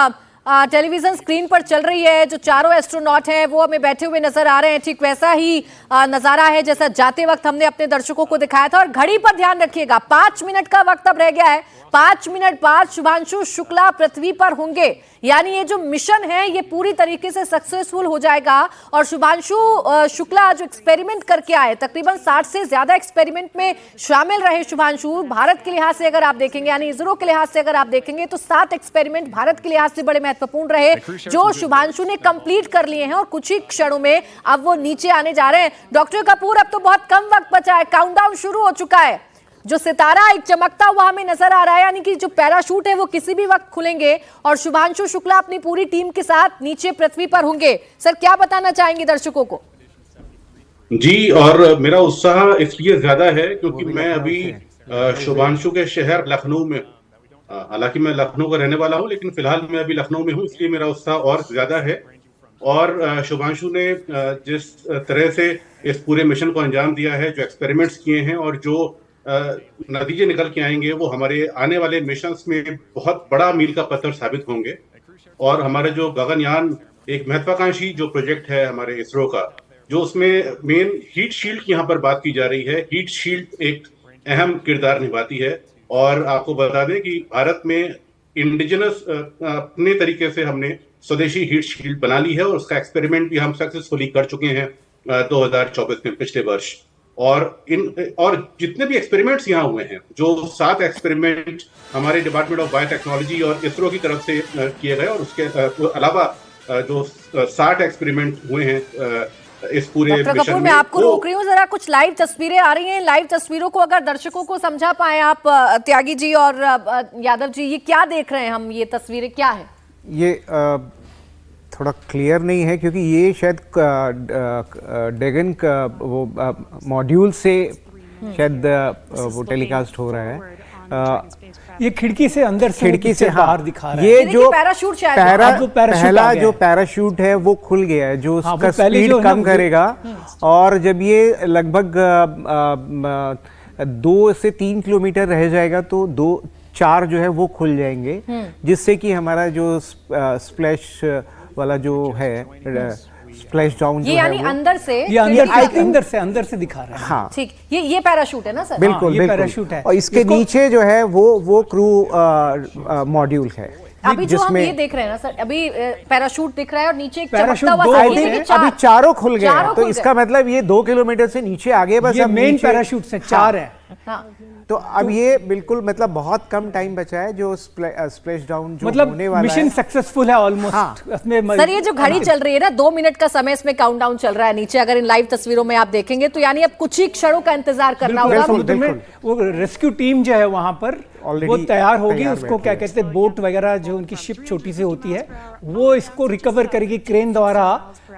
टेलीविजन स्क्रीन पर चल रही है। जो चारों एस्ट्रोनॉट हैं वो हमें बैठे हुए नजर आ रहे हैं, ठीक वैसा ही नजारा है जैसा जाते वक्त हमने अपने दर्शकों को दिखाया था। और घड़ी पर ध्यान रखिएगा, 5 मिनट का वक्त अब रह गया है। 5 मिनट बाद शुभांशु शुक्ला पृथ्वी पर होंगे, यानी ये जो मिशन है ये पूरी तरीके से सक्सेसफुल हो जाएगा। और शुभांशु शुक्ला जो एक्सपेरिमेंट करके आए, तकरीबन 60 से ज्यादा एक्सपेरिमेंट में शामिल रहे शुभांशु। भारत के लिहाज से अगर आप देखेंगे, यानी इसरो के लिहाज से अगर आप देखेंगे तो 7 एक्सपेरिमेंट भारत के लिहाज से बड़े महत्वपूर्ण रहे जो शुभांशु ने कंप्लीट कर लिए हैं और कुछ ही क्षणों में अब वो नीचे आने जा रहे हैं। डॉक्टर कपूर, अब तो बहुत कम वक्त बचा है, काउंटडाउन शुरू हो चुका है। जो सितारा एक चमकता हुआ हमें नजर आ रहा है, यानी कि जो पैराशूट है वो किसी भी वक्त खुलेंगे और शुभांशु शुक्ला अपनी पूरी टीम के साथ नीचे पृथ्वी पर होंगे। सर, क्या बताना चाहेंगे दर्शकों को? जी, और मेरा उत्साह इसलिए ज्यादा है क्योंकि मैं अभी शुभांशु के शहर लखनऊ में, हालांकि मैं लखनऊ का रहने वाला हूं लेकिन फिलहाल मैं अभी लखनऊ में हूं, इसलिए मेरा उत्साह और ज्यादा है। और शुभांशु ने जिस तरह से इस पूरे मिशन को अंजाम दिया है, जो एक्सपेरिमेंट्स किए हैं और जो नतीजे निकल के आएंगे वो हमारे आने वाले मिशंस में बहुत बड़ा मील का पत्थर साबित होंगे। और हमारे जो गगनयान एक महत्वाकांक्षी जो प्रोजेक्ट है हमारे इसरो का, जो उसमें मेन हीट शील्ड की यहाँ पर बात की जा रही है। हीट शील्ड एक अहम किरदार निभाती है और आपको बता दें कि भारत में इंडिजिनस अपने तरीके से हमने स्वदेशी हीट शील्ड बना ली है और उसका एक्सपेरिमेंट भी हम सक्सेसफुली कर चुके हैं 2024 में, पिछले वर्ष। और जितने भी एक्सपेरिमेंट्स यहाँ हुए हैं, जो 7 एक्सपेरिमेंट हमारे डिपार्टमेंट ऑफ बायोटेक्नोलॉजी और इसरो की तरफ से किए गए और उसके अलावा जो 60 एक्सपेरिमेंट हुए हैं इस पूरे डॉक्टर मिशन कपूर, में। मैं आपको तो रोक रही हूँ, जरा कुछ लाइव तस्वीरें आ रही हैं। लाइव तस्वीरों को अगर दर्शकों को समझा पाए आप, त्यागी जी और यादव जी, ये क्या देख रहे हैं हम, ये तस्वीरें क्या है? ये थोड़ा क्लियर नहीं है क्योंकि ये शायद डेगन का वो मॉड्यूल से शायद वो टेलीकास्ट हो रहा है। ये खिड़की से अंदर से खिड़की से बाहर दिखा रहा है। ये देखिए, जो पैराशूट शायद अब वो पैराशूट पहला आ गया जो है। पैराशूट है वो खुल गया है, जो हाँ, उसका वो पहले स्पीड जो है ना, कम करेगा। और जब ये लगभग 2 से 3 किलोमीटर रह जाएगा तो 4 जो है वो खुल जाएंगे, जिससे कि हमारा जो स्प्लैश वाला जो है स्प्लैश डाउन जो ये है यानी वो अंदर से, ये अंदर से दिखा रहा है। हाँ ठीक, ये पैराशूट है ना सर? बिल्कुल ये बिल्कुल पैराशूट है। और इसके नीचे जो है वो क्रू मॉड्यूल है। अभी जो हम ये देख रहे हैं ना सर, अभी पैराशूट दिख रहा है और नीचे एक पैराशूट चमकता दो हुआ होते ये हैं। देखिए, अभी चारों खुल गए हैं, चारों तो खुल इसका मतलब ये 2 किलोमीटर से नीचे आगे बस ये अब मेन नीचे- पैराशूट से 4 है। हाँ। तो अब ये बिल्कुल मतलब बहुत कम टाइम बचा है जो स्प्लैश डाउन जो मतलब होने वाला मिशन है। सक्सेसफुल है ऑलमोस्ट। हाँ। सर, ये जो घड़ी चल रही है ना, 2 मिनट का समय इसमें काउंटडाउन चल रहा है नीचे, अगर इन लाइव तस्वीरों में आप देखेंगे तो यानी अब कुछ ही क्षणों का इंतजार करना होगा। बिल्कुल, बिल्कुल। वो रेस्क्यू टीम जो है वहां पर Already वो तैयार होगी। तैयार उसको बैठी क्या है। कहते हैं, बोट वगैरह जो उनकी शिप छोटी सी होती है वो इसको रिकवर करेगी क्रेन द्वारा।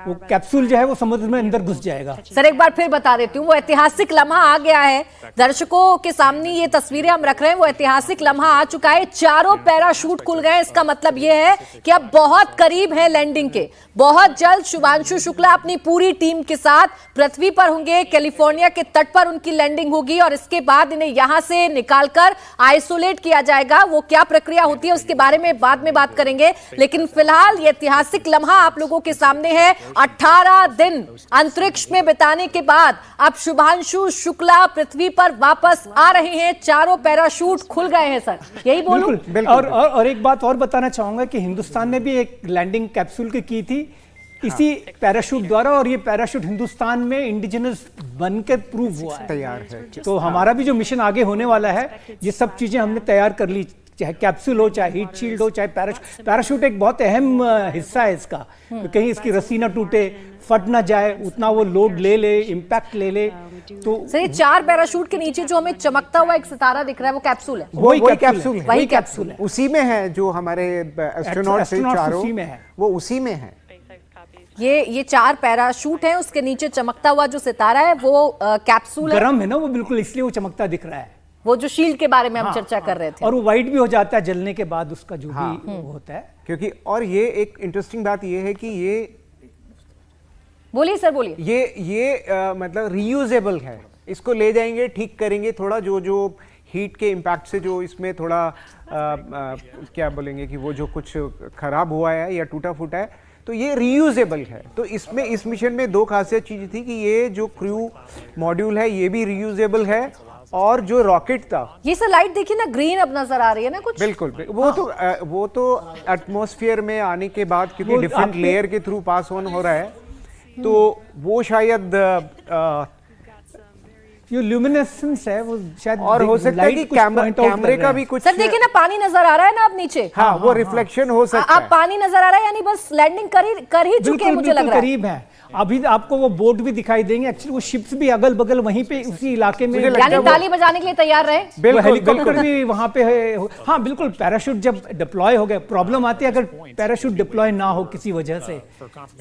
वो कैप्सूल जो है वो समुद्र में अंदर घुस जाएगा। सर, एक बार फिर बता देती हूँ, वो ऐतिहासिक लम्हा आ गया है दर्शकों के सामने। ये तस्वीरें हम रख रहे हैं, वो ऐतिहासिक लम्हा आ चुका है। चारों पैराशूट खुल गए। इसका मतलब ये है कि अब बहुत करीब है लैंडिंग के। बहुत जल्द शुभांशु शुक्ला अपनी पूरी टीम के साथ पृथ्वी पर होंगे। कैलिफोर्निया के तट पर उनकी लैंडिंग होगी और इसके बाद इन्हें यहां से निकालकर आइसोलेट किया जाएगा। वो क्या प्रक्रिया होती है उसके बारे में बाद में बात करेंगे, लेकिन फिलहाल ये ऐतिहासिक लम्हा आप लोगों के सामने है। 18 दिन अंतरिक्ष में बिताने के बाद अब शुभांशु शुक्ला पृथ्वी पर वापस आ रहे हैं। चारों पैराशूट खुल गए हैं सर, यही बोलूं? बिल्कुल। और एक बात और बताना चाहूंगा कि हिंदुस्तान ने भी एक लैंडिंग कैप्सूल की थी इसी पैराशूट द्वारा, और ये पैराशूट हिंदुस्तान में इंडिजिनस बनकर प्रूव हुआ है, तैयार है। तो हमारा भी जो मिशन आगे होने वाला है, ये सब चीजें हमने तैयार कर ली। चाहे कैप्सूल हो, चाहे हीट शील्ड हो, चाहे पैराशूट एक बहुत अहम हिस्सा है इसका। कहीं इसकी रस्सी ना टूटे, फट ना जाए, उतना वो लोड ले इम्पैक्ट ले। तो सर, ये 4 पैराशूट के नीचे जो हमें चमकता हुआ एक सितारा दिख रहा है, वो कैप्सूल है? वही कैप्सूल है। वही कैप्सूल है। उसी में है जो हमारे एस्ट्रोनॉट से चारों, उसी में है। वो उसी में है। ये 4 पैराशूट हैं, उसके नीचे चमकता हुआ जो सितारा है वो कैप्सूल है। गर्म है ना वो, बिल्कुल इसलिए वो चमकता दिख रहा है। वो जो शील्ड के बारे में हम चर्चा कर रहे थे। और वो वाइट भी हो जाता है जलने के बाद, उसका जो भी वो होता है। क्योंकि और ये एक इंटरेस्टिंग बात ये है कि ये बोलिए सर, बोलिए। ये मतलब रीयूजेबल है। इसको ले जाएंगे, ठीक करेंगे, थोड़ा जो हीट के इम्पैक्ट से जो इसमें थोड़ा क्या बोलेंगे कि वो जो कुछ खराब हुआ है या टूटा फूटा है, तो ये रीयूजेबल है। तो इसमें इस मिशन में 2 खासियत चीज़ थी कि ये जो क्रू मॉड्यूल है ये भी रीयूजेबल है, और जो रॉकेट था, ये सर लाइट देखिए ना, ग्रीन अब नजर आ रही है ना कुछ। बिल्कुल वो तो एटमॉस्फेयर में आने के बाद, क्योंकि डिफरेंट लेयर के थ्रू पास ऑन हो रहा है, तो वो शायद जो ल्यूमिनेसेंस है वो शायद, और हो सकता है कि कैमरे का भी कुछ, सर देखिए ना, पानी नजर आ रहा है ना अब नीचे। हाँ, वो रिफ्लेक्शन हो सकता अब है। पानी नजर आ रहा है, यानी बस लैंडिंग कर ही चुके हैं, मुझे लग रहा है। करीब है। अभी आपको वो बोट भी दिखाई देंगे। एक्चुअली वो शिप्स भी अगल बगल वहीं पे उसी इलाके में, यानी ताली बजाने के लिए तैयार रहे। वो हेलीकॉप्टर भी वहां पे है। हाँ बिल्कुल, पैराशूट जब डिप्लॉय हो गए, प्रॉब्लम आती है अगर पैराशूट डिप्लॉय ना हो किसी वजह से।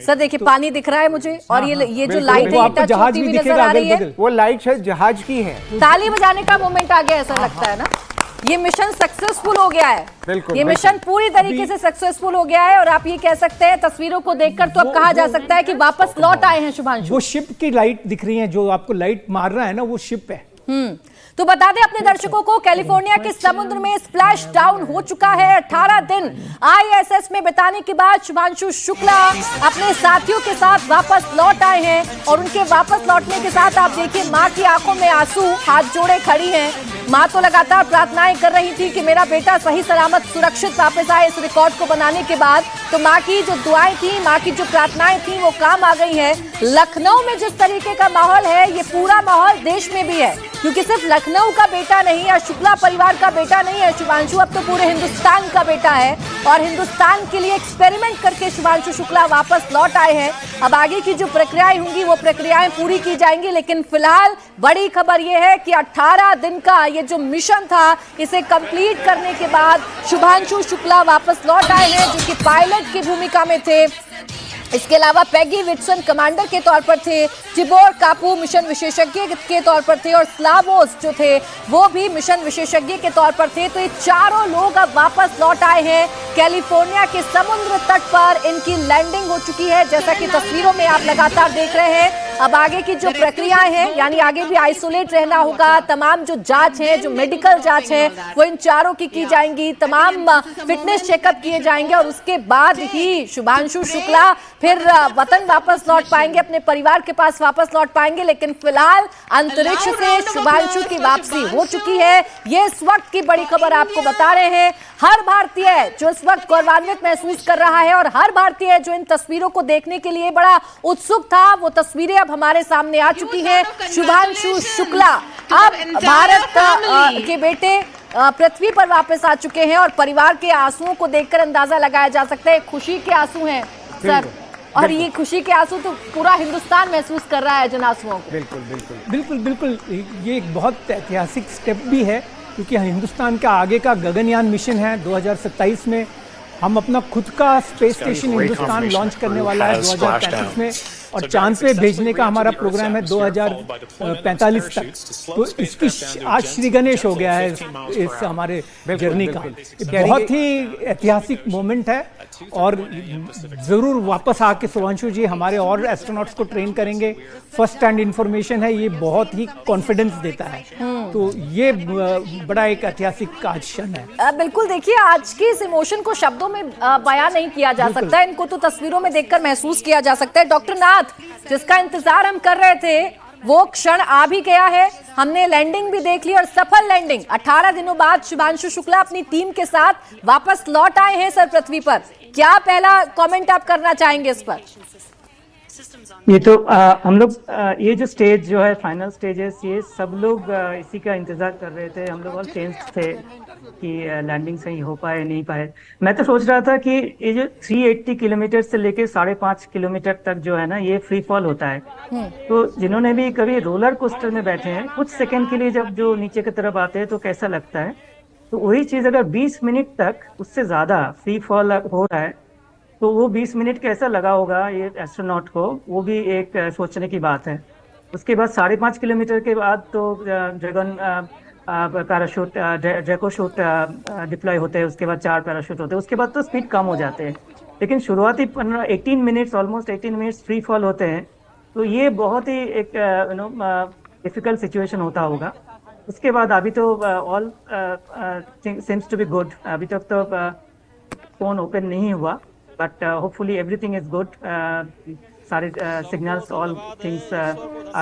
सर देखिए, पानी दिख रहा है मुझे, और ये जो लाइट वो है आपको जहाज भी नजर आ रही है। दिखेगा। वो लाइट शायद जहाज की है। ताली बजाने का मोमेंट आ गया, ऐसा लगता है ना। ये मिशन सक्सेसफुल हो गया है। बिल्कुल, ये मिशन पूरी तरीके से सक्सेसफुल हो गया है, और आप ये कह सकते हैं तस्वीरों को देखकर तो अब कहा जा सकता है कि वापस लौट आए हैं शुभांशु। वो शिप की लाइट दिख रही है, जो आपको लाइट मार रहा है ना, वो शिप है। तो बता दें अपने दर्शकों को, कैलिफोर्निया के समुद्र में स्प्लैश डाउन हो चुका है। 18 दिन ISS में बिताने के बाद शुभांशु शुक्ला अपने साथियों के साथ वापस लौट आए हैं, और उनके वापस लौटने के साथ आप देखिए मां की आंखों में आंसू, हाथ जोड़े खड़ी हैं। मां तो लगातार प्रार्थनाएं कर रही थी कि मेरा बेटा सही सलामत सुरक्षित वापस आए इस रिकॉर्ड को बनाने के बाद। तो मां की जो दुआएं थी, मां की जो प्रार्थनाएं थी, वो काम आ गई है। लखनऊ में जिस तरीके का माहौल है, ये पूरा माहौल देश में भी है, क्योंकि सिर्फ लखनऊ का बेटा नहीं है, शुक्ला परिवार का बेटा नहीं है शुभांशु, अब तो पूरे हिंदुस्तान का बेटा है। और हिंदुस्तान के लिए एक्सपेरिमेंट करके शुभांशु शुक्ला वापस लौट आए हैं। अब आगे की जो प्रक्रियाएं होंगी वो प्रक्रियाएं पूरी की जाएंगी, लेकिन फिलहाल बड़ी खबर यह है कि 18 दिन का ये जो मिशन था, इसे कंप्लीट करने के बाद शुभांशु शुक्ला वापस लौट आए हैं, जो कि पायलट की भूमिका में थे। इसके अलावा पैगी विटसन कमांडर के तौर पर थे, टिबोर कापू मिशन विशेषज्ञ के तौर पर थे, और स्लावोस जो थे वो भी मिशन विशेषज्ञ के तौर पर थे। तो ये चारों लोग अब वापस लौट आए हैं। कैलिफोर्निया के समुद्र तट पर इनकी लैंडिंग हो चुकी है, जैसा कि तस्वीरों में आप लगातार देख रहे हैं। अब आगे की जो प्रक्रियाएं हैं, यानी आगे भी आइसोलेट रहना होगा, तमाम जो जांच है, जो मेडिकल जांच है, वो इन चारों की जाएंगी, तमाम फिटनेस चेकअप किए जाएंगे, और उसके बाद ही शुभांशु शुक्ला फिर वतन वापस लौट पाएंगे, अपने परिवार के पास वापस लौट पाएंगे। लेकिन फिलहाल अंतरिक्ष से शुभांशु की वापसी हो चुकी है। ये इस वक्त की बड़ी खबर आपको बता रहे हैं। हर भारतीय जो इस वक्त गौरवान्वित महसूस कर रहा है, और हर भारतीय जो इन तस्वीरों को देखने के लिए बड़ा उत्सुक था, वो तस्वीरें अब हमारे सामने आ चुकी हैं। शुभांशु शुक्ला अब भारत के बेटे पृथ्वी पर वापस आ चुके हैं, और परिवार के आंसुओं को देखकर अंदाजा लगाया जा सकता है खुशी के आंसू हैं सर, और ये खुशी के आंसू तो पूरा हिंदुस्तान महसूस कर रहा है जिन आंसुओं को। बिल्कुल बिल्कुल बिल्कुल बिल्कुल, ये एक बहुत ऐतिहासिक स्टेप भी है, क्योंकि हिंदुस्तान का आगे का गगनयान मिशन है। 2027 में हम अपना खुद का स्पेस स्टेशन हिंदुस्तान लॉन्च करने वाला है 2035 में, और चांद पे भेजने का हमारा प्रोग्राम है 2045 तक। तो इसकी आज श्री गणेश हो गया है इस हमारे जर्नी का। बहुत ही ऐतिहासिक मोमेंट है, और जरूर वापस आके शुभांशु जी हमारे और एस्ट्रोनॉट्स को ट्रेन करेंगे। फर्स्ट हैंड इंफॉर्मेशन है, ये बहुत ही कॉन्फिडेंस देता है। तो ये बड़ा एक ऐतिहासिक आज क्षण है। बिल्कुल, देखिए आज की इस इमोशन को शब्दों में बयां नहीं किया जा सकता, इनको तो तस्वीरों में देखकर महसूस किया जा सकता है। डॉक्टर नाथ, जिसका इंतजार हम कर रहे थे, वो क्षण आ भी गया है। हमने लैंडिंग भी देख ली, और सफल लैंडिंग। 18 दिनों बाद शुभांशु शुक्ला अपनी टीम के साथ वापस लौट आए हैं सर पृथ्वी पर। क्या पहला कमेंट आप करना चाहेंगे इस पर? ये तो हम लोग ये जो स्टेज जो है, फाइनल स्टेजेस, ये सब लोग इसी का इंतजार कर रहे थे। हम लोग और टेंस थे कि लैंडिंग सही हो पाए नहीं पाए। मैं तो सोच रहा था कि ये जो 380 किलोमीटर से लेके 5.5 किलोमीटर तक जो है ना, ये फ्री फॉल होता है। तो जिन्होंने भी कभी रोलर कोस्टर में बैठे हैं, कुछ सेकंड के लिए जब जो नीचे की तरफ आते हैं तो कैसा लगता है, तो वही चीज अगर 20 मिनट तक उससे ज्यादा फ्री फॉल हो रहा है, तो वो 20 मिनट कैसा लगा होगा ये एस्ट्रोनॉट को, वो भी एक सोचने की बात है। उसके बाद 5.5 किलोमीटर के बाद तो ड्रैगन पैराशूट ड्रैकोशूट डिप्लॉय होते हैं, उसके बाद 4 पैराशूट होते हैं, उसके बाद तो स्पीड कम हो जाते हैं। लेकिन शुरुआती 18 minutes, almost 18 minutes free fall होते हैं, तो ये बहुत ही एक डिफिकल्ट सिचुएशन होता होगा। उसके बाद अभी तो all seems to be good. अभी तक तो फोन ओपन नहीं हुआ, but hopefully everything is good. सारे सिग्नल्स, ऑल थिंग्स।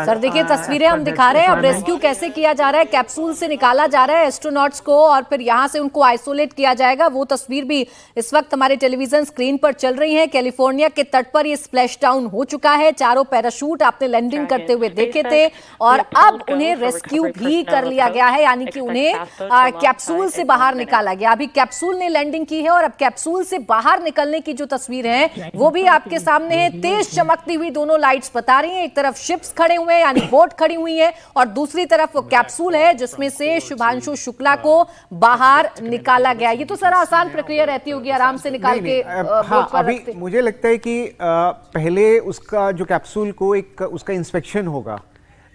सर देखिए तस्वीरें हम दिखा रहे हैं, अब रेस्क्यू कैसे किया जा रहा है, कैप्सूल से निकाला जा रहा है एस्ट्रोनॉट्स को, और फिर यहाँ से उनको आइसोलेट किया जाएगा। वो तस्वीर भी इस वक्त हमारे टेलीविजन स्क्रीन पर चल रही है। कैलिफोर्निया के तट पर ये स्प्लैश डाउन हो चुका है। चारों पैराशूट आपने लैंडिंग करते हुए देखे थे, और अब उन्हें रेस्क्यू भी कर लिया गया है, यानी कि उन्हें कैप्सूल से बाहर निकाला गया। अभी कैप्सूल ने लैंडिंग की है, और अब कैप्सूल से बाहर निकलने की जो तस्वीर है वो भी आपके सामने है। तेज चमकती हुई दोनों लाइट्स बता रही हैं, एक तरफ शिप्स खड़े हुए हैं, यानी बोट खड़ी हुई है, और दूसरी तरफ वो कैप्सूल है जिसमें से शुभांशु शुक्ला को बाहर निकाला गया। ये तो सर आसान प्रक्रिया रहती होगी, आराम से निकाल के बोट पर अभी रखते। मुझे लगता है कि पहले उसका जो कैप्सूल को एक उसका इंस्पेक्शन होगा।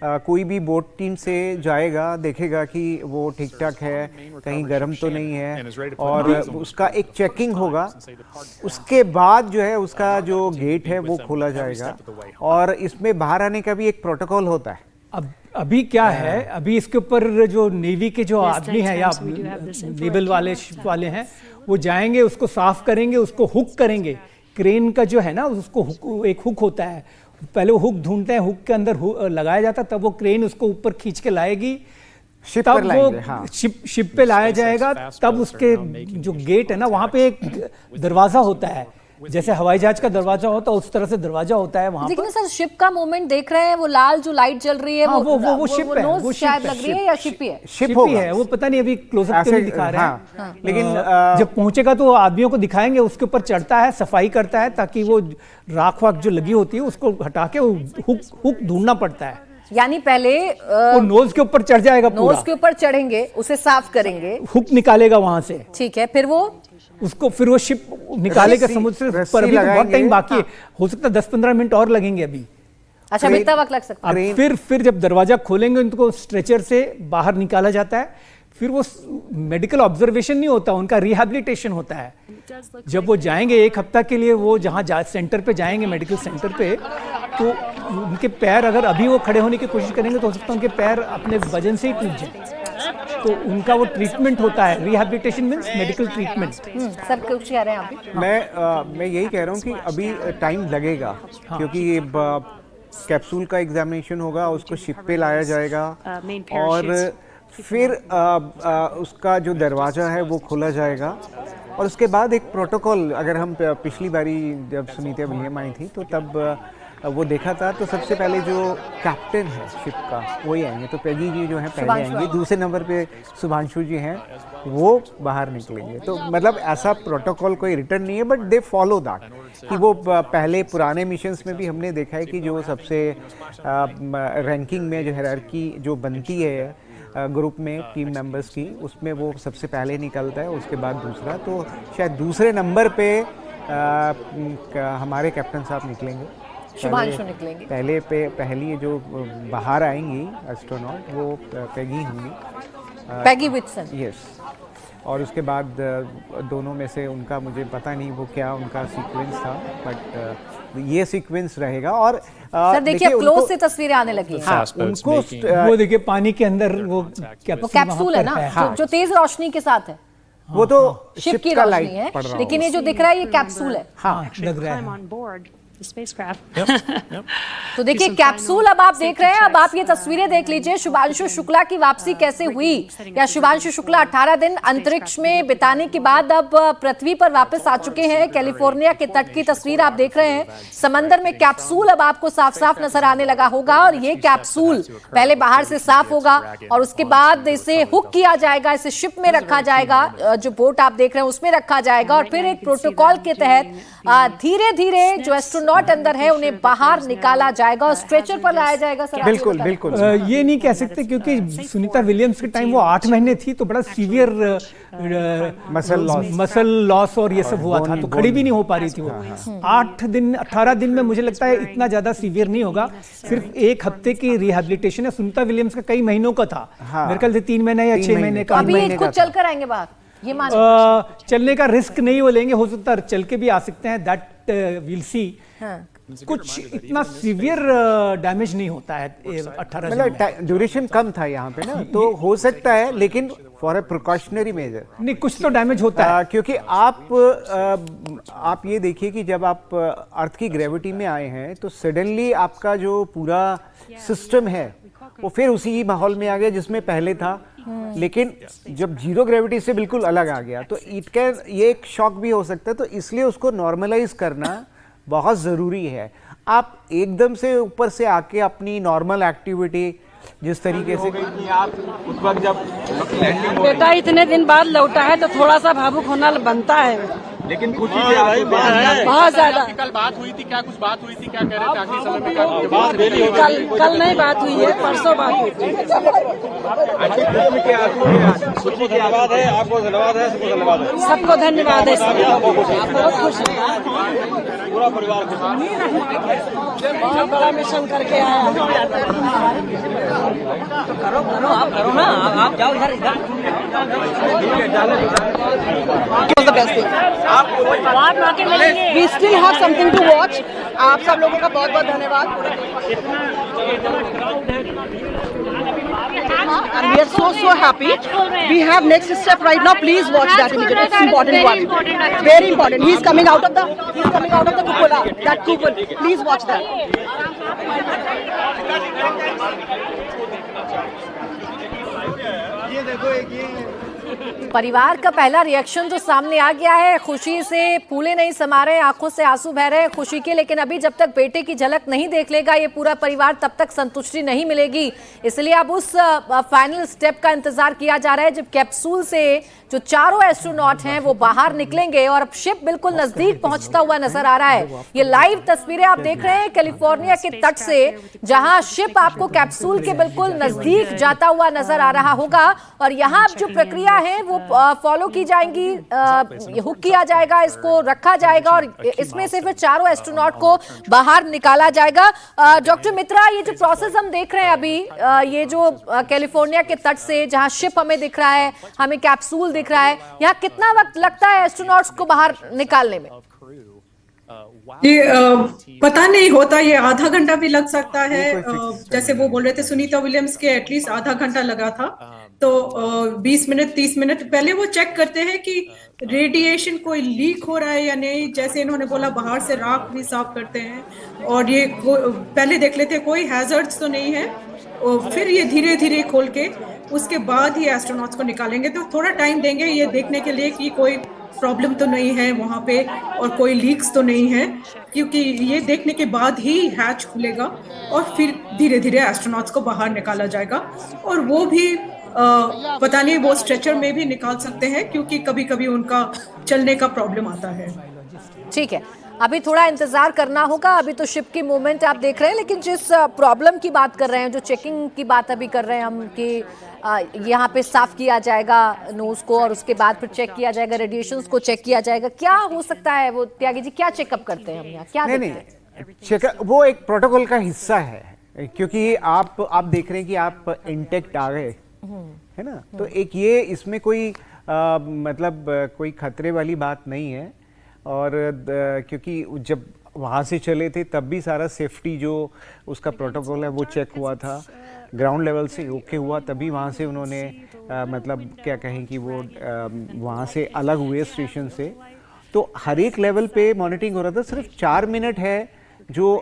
कोई भी बोट टीम से जाएगा, देखेगा कि वो ठीक ठाक है, कहीं गर्म तो नहीं है, और उसका एक चेकिंग होगा। उसके बाद जो है उसका जो गेट है वो खोला जाएगा, और इसमें बाहर आने का भी एक प्रोटोकॉल होता है। अब अभी क्या है, अभी इसके ऊपर जो नेवी के जो आदमी हैं या नेवल वाले शिप वाले हैं, वो जाएंगे, उसको साफ करेंगे, उसको हुक करेंगे। क्रेन का जो है ना, उसको एक हुक होता है, पहले वो हुक ढूंढते हैं, हुक के अंदर लगाया जाता है, तब वो क्रेन उसको ऊपर खींच के लाएगी। शिप तब पर वो लाएंगे, हाँ। शिप पे लाया जाएगा। तब उसके जो गेट है ना, वहां पे एक दरवाजा होता है, जैसे हवाई जहाज का दरवाजा होता है उस तरह से दरवाजा होता है वहां लेकिन पर। सर शिप का मूवमेंट देख रहे हैं, वो लाल जो लाइट जल रही है, हाँ, वो शिप है, नोज वो शायद शिप है, लग रही है या शिप ही है? शिप ही होगा है वो, पता नहीं, अभी क्लोजअप तो नहीं दिखा रहे हैं। हाँ, लेकिन जब पहुंचेगा तो आदमियों को दिखाएंगे, उसके ऊपर चढ़ता है, सफाई करता है, ताकि वो राख वाख जो लगी होती है उसको हटा के हुक ढूंढना पड़ता है। यानी पहले वो नोज के ऊपर चढ़ जाएगा, नोज के ऊपर चढ़ेंगे, उसे साफ करेंगे, हुक निकालेगा वहां से, ठीक है, फिर वो उसको फिर वो शिप निकालेगा समुद्र से। पर अभी तो बहुत टाइम बाकी है, हो सकता है 10-15 मिनट और लगेंगे अभी। अच्छा, इतना वक्त लग सकता है। अब फिर जब दरवाजा खोलेंगे उनको स्ट्रेचर से बाहर निकाला जाता है, फिर वो मेडिकल ऑब्जर्वेशन नहीं होता, उनका रिहैबिलिटेशन होता है। जब वो जाएंगे 1 हफ्ता के लिए, वो जहाँ सेंटर पे जाएंगे, मेडिकल सेंटर पे, तो उनके पैर अगर अभी वो खड़े होने की कोशिश करेंगे तो हो सकता है उनके पैर अपने वजन से ही टूट जाए। तो उनका वो ट्रीटमेंट होता है, rehabilitation means medical treatment. Sir कुछ कह रहे हैं आप? मैं यही कह रहा हूँ कि अभी टाइम लगेगा, क्योंकि ये कैप्सूल का एग्जामिनेशन होगा, उसको शिप पे लाया जाएगा और फिर उसका जो दरवाज़ा है वो खोला जाएगा और उसके बाद एक प्रोटोकॉल, अगर हम पिछली बारी जब सुनीता विलियम आई थी तो तब वो देखा था, तो सबसे पहले जो कैप्टन है शिप का वही आएंगे, तो पैगी जी जो है पहले आएंगे, दूसरे नंबर पे शुभांशु जी हैं, वो बाहर निकलेंगे। तो मतलब ऐसा प्रोटोकॉल कोई रिटर्न नहीं है, बट दे फॉलो दैट, कि वो पहले पुराने मिशंस में भी हमने देखा है कि जो सबसे रैंकिंग में जो हायरार्की जो बनती है ग्रुप में टीम मेंबर्स की, उसमें वो सबसे पहले निकलता है, उसके बाद दूसरा। तो शायद दूसरे नंबर पे हमारे कैप्टन साहब निकलेंगे, शुभांशु निकलेंगे पहली जो बाहर आएंगी एस्ट्रोनॉट वो पैगी होंगी, पैगी विटसन। यस, और उसके बाद दोनों में से उनका मुझे पता नहीं वो क्या उनका सीक्वेंस था, बट ये सीक्वेंस रहेगा। और सर देखिए क्लोज से तस्वीरें आने लगी हैं। हाँ, उनको वो देखिए पानी के अंदर वो कैप्सूल है ना, जो तेज रोशनी के साथ है, वो तो शिप की रोशनी है, लेकिन ये जो दिख रहा है ये कैप्सूल है। हाँ, लग रहा है। तो देखिए कैप्सूल अब आप देख रहे हैं। अब आप ये तस्वीरें देख लीजिए, शुभांशु शुक्ला की वापसी कैसे हुई, या शुभांशु शुक्ला 18 दिन अंतरिक्ष में बिताने के बाद अब पृथ्वी पर वापस आ चुके हैं। कैलिफोर्निया के तट की तस्वीर आप देख रहे हैं, समंदर में कैप्सूल अब आपको साफ साफ नजर आने लगा होगा, और ये कैप्सूल पहले बाहर से साफ होगा और उसके बाद इसे हुक किया जाएगा, इसे शिप में रखा जाएगा, जो बोट आप देख रहे हैं उसमें रखा जाएगा, और फिर एक प्रोटोकॉल के तहत धीरे धीरे जो एस्ट्रोनॉट अंदर है उन्हें बाहर निकाला जाएगा और स्ट्रेचर पर लाया जाएगा। सर बिल्कुल बिल्कुल ये नहीं कह सकते, क्योंकि सुनीता विलियम्स के टाइम वो 8 महीने थी, तो बड़ा सीवियर मसल लॉस और ये सब हुआ था, तो खड़ी भी नहीं हो पा रही थी वो। 18 दिन में मुझे लगता है इतना ज्यादा सीवियर नहीं होगा, सिर्फ 1 हफ्ते की रिहैबिलिटेशन है। सुनीता विलियम्स का कई महीनों का था, मेरे ख्याल से 3 महीने या 6 महीने का। अभी खुद चल कर आएंगे बाहर, ये चलने का रिस्क नहीं वो लेंगे, हो सकता है चल के भी आ सकते हैं, दैट विल सी। कुछ इतना सीवियर डैमेज नहीं होता है 18 दिन में। ड्यूरेशन कम था यहाँ पे ना, तो हो सकता है, लेकिन फॉर ए प्रिकॉशनरी मेजर नहीं, कुछ तो डैमेज होता है। क्योंकि आप ये देखिए कि जब आप अर्थ की ग्रेविटी में आए हैं तो सडनली आपका जो पूरा सिस्टम है वो फिर उसी माहौल में आ गया जिसमें पहले था, लेकिन जब जीरो ग्रेविटी से बिल्कुल अलग आ गया तो ये एक शॉक भी हो सकता है, तो इसलिए उसको नॉर्मलाइज करना बहुत ज़रूरी है। आप एकदम से ऊपर से आके अपनी नॉर्मल एक्टिविटी जिस तरीके से आप उस वक्त जब लैंडिंग बेटा इतने दिन बाद लौटा है तो थोड़ा सा भावुक होना बनता है, लेकिन कुछ चीजें बहुत ज्यादा। कल बात हुई थी, क्या कुछ बात हुई थी, क्या कह रहे थे आखिरी समय में? कल नहीं बात हुई है, परसों बात हुई थी। धन्यवाद है आपको, धन्यवाद है सबको धन्यवाद है, बहुत खुश पूरा परिवार के साथ बहुत बड़ा मिशन करके आया। करो आप करो ना, आप जाओ इधर We still have something to watch. आप सब लोगों का बहुत बहुत धन्यवाद। And we are so happy. We have next step right now. Please watch that immediately. It's important one. Very important. He's coming out of the cupola, that coupon. Please watch that. परिवार का पहला reaction जो सामने आ गया है, खुशी से फूले नहीं समा रहे, आंखों से आंसू बह रहे हैं खुशी के, लेकिन अभी जब तक बेटे की झलक नहीं देख लेगा ये पूरा परिवार तब तक संतुष्टि नहीं मिलेगी। इसलिए अब उस फाइनल स्टेप का इंतजार किया जा रहा है जब कैप्सूल से जो चारों एस्ट्रोनॉट हैं वो बाहर निकलेंगे और अब शिप बिल्कुल नजदीक पहुंचता हुआ नजर आ रहा है। ये लाइव तस्वीरें आप देख रहे हैं कैलिफोर्निया के तट से, जहां शिप आपको कैप्सूल के बिल्कुल नजदीक जाता हुआ नजर आ रहा होगा और यहाँ अब जो प्रक्रिया है वो फॉलो की जाएंगी, हुक किया जाएगा, इसको रखा जाएगा और इसमें से फिर चारों एस्ट्रोनॉट को बाहर निकाला जाएगा। डॉक्टर मित्रा, ये जो प्रोसेस हम देख रहे हैं अभी, ये जो कैलिफोर्निया के तट से जहां शिप हमें दिख रहा है, हमें कैप्सूल दिख रहा है, यहाँ कितना वक्त लगता है एस्ट्रोनॉट्स को बाहर निकालने में? ये पता नहीं होता, ये आधा घंटा भी लग सकता है। जैसे वो बोल रहे थे सुनीता विलियम्स के एटलीस्ट आधा घंटा लगा था, तो 20 मिनट 30 मिनट पहले वो चेक करते हैं कि रेडिएशन कोई लीक हो रहा है या नहीं। जैसे इन्होंने बोला बाहर से राख भी साफ करते हैं और ये पहले देख लेते हैं कोई हैजर्ड्स तो नहीं है और फिर ये धीरे धीरे खोल के उसके बाद ही एस्ट्रोनॉट्स को निकालेंगे। तो थोड़ा टाइम देंगे ये देखने के लिए कि कोई प्रॉब्लम तो नहीं है वहाँ पे और कोई लीक्स तो नहीं है, क्योंकि ये देखने के बाद ही हैच खुलेगा और फिर धीरे धीरे एस्ट्रोनॉट्स को बाहर निकाला जाएगा। और वो भी पता नहीं वो स्ट्रेचर में भी निकाल सकते हैं क्योंकि कभी कभी उनका चलने का प्रॉब्लम आता है। ठीक है, अभी थोड़ा इंतजार करना होगा। अभी तो शिप की मूवमेंट आप देख रहे हैं, लेकिन जिस प्रॉब्लम की बात कर रहे हैं, जो चेकिंग की बात अभी कर रहे हैं हम कि यहाँ पे साफ किया जाएगा नोज को और उसके बाद फिर चेक किया जाएगा, रेडिएशंस को चेक किया जाएगा, क्या हो सकता है वो त्यागी जी? क्या चेकअप करते हैं हम यहाँ, क्या नहीं चेकअप वो एक प्रोटोकॉल का हिस्सा है, क्योंकि आप देख रहे हैं कि आप इंटेक्ट आ गए है ना, तो एक ये इसमें कोई मतलब कोई खतरे वाली बात नहीं है। और क्योंकि जब वहाँ से चले थे तब भी सारा सेफ्टी जो उसका प्रोटोकॉल है वो चेक हुआ था, ग्राउंड लेवल से ओके हुआ, तभी वहाँ से उन्होंने मतलब क्या कहें कि वो वहाँ से अलग हुए स्टेशन से। तो हर एक लेवल पे मॉनिटरिंग हो रहा था। सिर्फ 4 मिनट है जो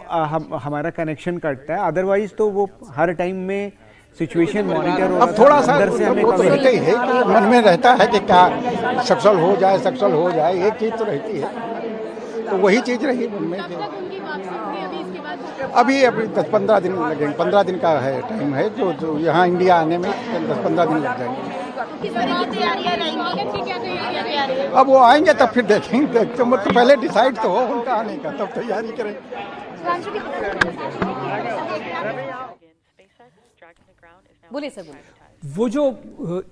हमारा कनेक्शन कटता है, अदरवाइज तो वो हर टाइम में सिचुएशन मॉनिटर हो रहा था। अब थोड़ा सा अंदर से हमें वो तो रहता ही है कि मन में रहता है कि क्या सक्सेल हो जाए, एक चीज तो रहती है, तो वही चीज रही मन में। अभी 10-15 दिन लगेंगे, 15 दिन का है टाइम है, जो यहाँ इंडिया आने में 10-15 दिन लग जाएंगे। अब वो आएंगे तब फिर देखेंगे, तो मतलब पहले डिसाइड तो हो उनका आने का, तब तैयारी करेंगे। बोलिए सर, बोलिए। वो जो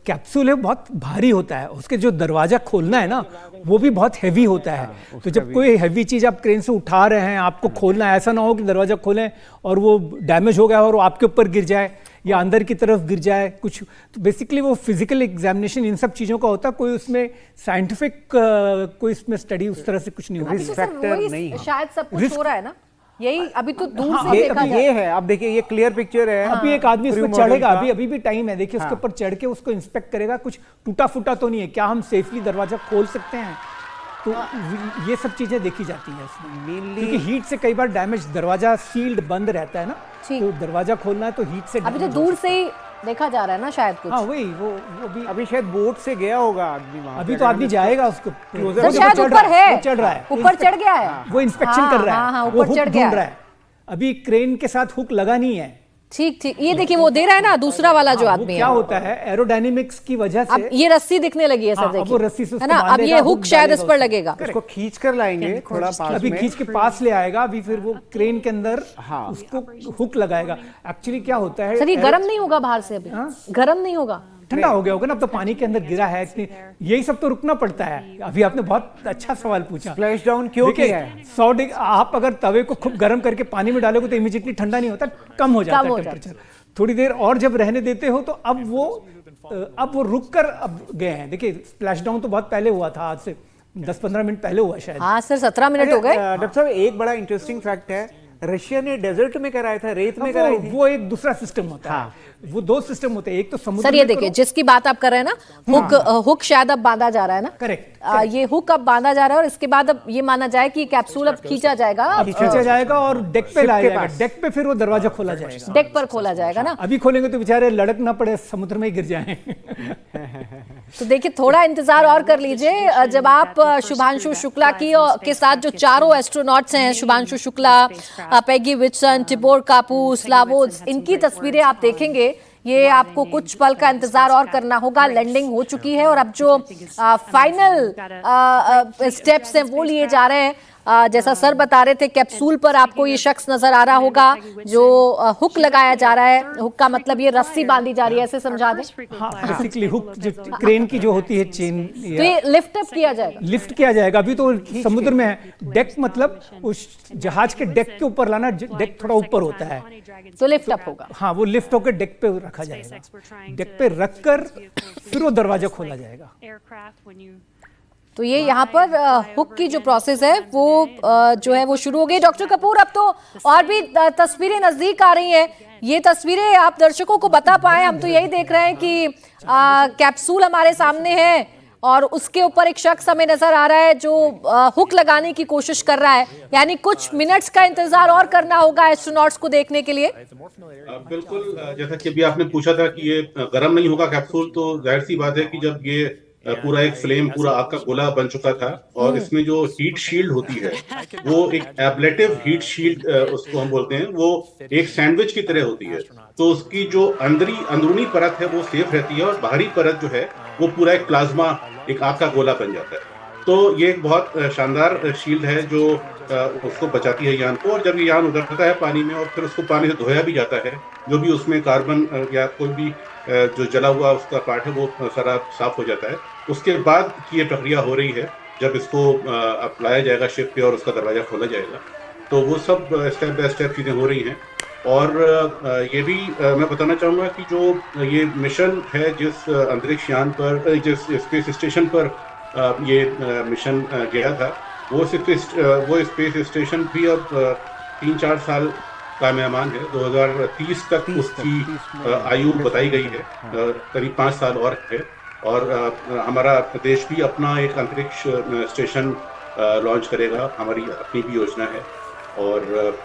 कैप्सूल है बहुत भारी होता है, उसके जो दरवाजा खोलना है ना वो भी बहुत हैवी होता है। तो जब कोई हैवी चीज आप क्रेन से उठा रहे हैं, आपको खोलना है, ऐसा ना हो कि दरवाजा खोलें और वो डैमेज हो गया और वो आपके ऊपर गिर जाए या अंदर की तरफ गिर जाए कुछ। तो बेसिकली वो फिजिकल एग्जामिनेशन इन सब चीजों का होता है, कोई उसमें साइंटिफिक कोई इसमें स्टडी उस तरह से कुछ नहीं होता। रिस्क फैक्टर नहीं है, शायद सब कुछ हो रहा है ना, यही अभी तो दूर से देखा जाए। ये है, आप देखिए ये क्लियर पिक्चर है। अभी एक आदमी इस पर चढ़ेगा, अभी भी टाइम है, देखिए उसके ऊपर चढ़ के उसको इंस्पेक्ट करेगा, कुछ टूटा फूटा तो नहीं है, क्या हम सेफली दरवाजा खोल सकते हैं, तो ये सब चीजें देखी जाती है इसमें। क्योंकि हीट से कई बार डैमेज, दरवाजा सील्ड बंद रहता है ना, तो दरवाजा खोलना है तो हीट से अभी तो दूर से ही देखा जा रहा है ना शायद कुछ। हाँ वही वो अभी शायद बोट से गया होगा आदमी वहाँ। अभी तो आदमी जाएगा उसको, शायद ऊपर है, चढ़ रहा है, ऊपर चढ़ गया है, वो इंस्पेक्शन कर रहा है, ऊपर चढ़ गया है। अभी क्रेन के साथ हुक लगा नहीं है। ठीक, ये देखिए वो दे रहा है ना दूसरा वाला जो आदमी है। क्या होता है एरोडायनेमिक्स की वजह से अब ये रस्सी दिखने लगी है सर, देखिए वो रस्सी से है ना, अब ये हुक शायद इस पर लगेगा, उसको खींच कर लाएंगे थोड़ा पास में, अभी खींच के पास ले आएगा, अभी फिर वो क्रेन के अंदर उसको हुक लगाएगा। एक्चुअली क्या होता है सर, ये गर्म नहीं होगा बाहर से, अभी गर्म नहीं होगा, ठंडा हो गया होगा ना, अब तो पानी के अंदर गिरा है, इतनी यही सब तो रुकना पड़ता है। अभी आपने बहुत अच्छा सवाल पूछा, स्प्लैश डाउन क्यों किया है? 100 डिग्री आप अगर तवे को खूब गर्म करके पानी में डालोगे तो इमीडिएटली ठंडा नहीं होता, कम हो जाता है टेम्परेचर। थोड़ी देर और जब रहने देते हो तो अब वो रुक कर अब गए हैं। देखिए स्प्लैश डाउन तो बहुत पहले हुआ था, आज से 10-15 मिनट पहले हुआ शायद। हाँ सर, 17 मिनट हो गए। डॉक्टर साहब एक बड़ा इंटरेस्टिंग फैक्ट है, रशिया ने डेजर्ट में कराया था, रेत में कराई थी। वो एक दूसरा सिस्टम होता है, वो 2 सिस्टम होते हैं, एक तो समुद्र सर ये देखिए जिसकी बात आप कर रहे हैं ना, हुक शायद अब बांधा जा रहा है ना, करेक्ट। ये हुक अब बांधा जा रहा है और इसके बाद अब ये माना जाए कि कैप्सूल अब खींचा जाएगा, खींचा जाएगा और डेक पे लाया जाएगा। डेक पे फिर वो दरवाजा खोला जाएगा, डेक पर खोला जाएगा ना। अभी खोलेंगे तो बेचारे लड़क ना पड़े, समुद्र में ही गिर जाएं। तो देखिए थोड़ा इंतजार और कर लीजिए। जब आप शुभांशु शुक्ला के साथ जो चारों एस्ट्रोनॉट्स हैं, Shubhanshu Shukla, Peggy Wilson, TIBOR कापू, स्लावोज, इनकी तस्वीरें आप देखेंगे, ये आपको कुछ पल का इंतजार और करना होगा। लैंडिंग हो चुकी है और अब जो फाइनल स्टेप्स हैं वो लिए जा रहे हैं। जैसा सर बता रहे थे, कैप्सूल पर आपको ये शख्स नजर आ रहा होगा जो हुक लगाया जा रहा है। हुक का मतलब ये रस्सी बांधी जा रही है, ऐसे समझा दें। हाँ, बेसिकली हुक जो क्रेन की जो होती है चेन, तो ये लिफ्ट अप किया जाएगा, लिफ्ट किया जाएगा। अभी तो समुद्र में है। डेक मतलब उस जहाज के डेक के ऊपर लाना, डेक थोड़ा ऊपर होता है तो लिफ्ट अप होगा। हाँ, वो लिफ्ट होकर डेक पे रखा जाएगा। डेक पे रखकर फिर वो दरवाजा खोला जाएगा। तो ये यहाँ पर हुक की जो प्रोसेस है वो जो है वो शुरू हो गई। डॉक्टर कपूर, अब तो और भी तस्वीरें नजदीक आ रही हैं। ये तस्वीरें आप दर्शकों को बता पाए, हम तो यही देख रहे हैं कि कैप्सूल हमारे सामने है और उसके ऊपर एक शख्स हमें नजर आ रहा है जो हुक लगाने की कोशिश कर रहा है। यानी कुछ मिनट्स का इंतजार और करना होगा एस्ट्रोनॉट्स को देखने के लिए। बिल्कुल, जैसा कि अभी आपने पूछा था कि ये गर्म नहीं होगा कैप्सूल, तो जाहिर सी बात है कि जब ये पूरा एक फ्लेम, पूरा आग का गोला बन चुका था और इसमें जो हीट शील्ड होती है वो एक एब्लेटिव हीट शील्ड उसको हम बोलते हैं, वो एक सैंडविच की तरह होती है। तो उसकी जो अंदरूनी परत है वो सेफ रहती है और बाहरी परत जो है वो पूरा एक प्लाज्मा, एक आग का गोला बन जाता है। तो ये एक बहुत शानदार शील्ड है जो उसको बचाती है यान को। और जब ये यान उतरता है पानी में और फिर उसको पानी से धोया भी जाता है, जो भी उसमें कार्बन या कोई भी जो जला हुआ उसका पार्ट है वो सारा साफ हो जाता है। उसके बाद की ये प्रक्रिया हो रही है, जब इसको लाया जाएगा शिप पे और उसका दरवाजा खोला जाएगा। तो वो सब स्टेप बाय स्टेप चीज़ें हो रही हैं। और ये भी मैं बताना चाहूँगा कि जो ये मिशन है, जिस अंतरिक्ष यान पर, जिस स्पेस स्टेशन पर ये मिशन गया था, वो स्पेस स्टेशन भी अब 3-4 साल का मेहमान है। 2030 तक उसकी आयु बताई गई है, करीब 5 साल और है। और हमारा देश भी अपना एक अंतरिक्ष स्टेशन लॉन्च करेगा, हमारी अपनी भी योजना है। और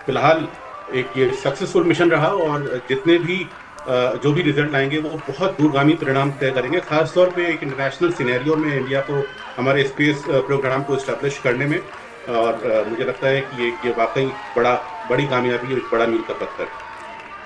फिलहाल एक ये सक्सेसफुल मिशन रहा और जितने भी जो भी रिजल्ट आएंगे वो बहुत दूरगामी परिणाम तय करेंगे, खासतौर पे एक इंटरनेशनल सिनेरियो में इंडिया को, हमारे स्पेस प्रोग्राम को इस्टेब्लिश करने में। और मुझे लगता है कि ये वाकई बड़ी कामयाबी और बड़ा मील का पत्थर है।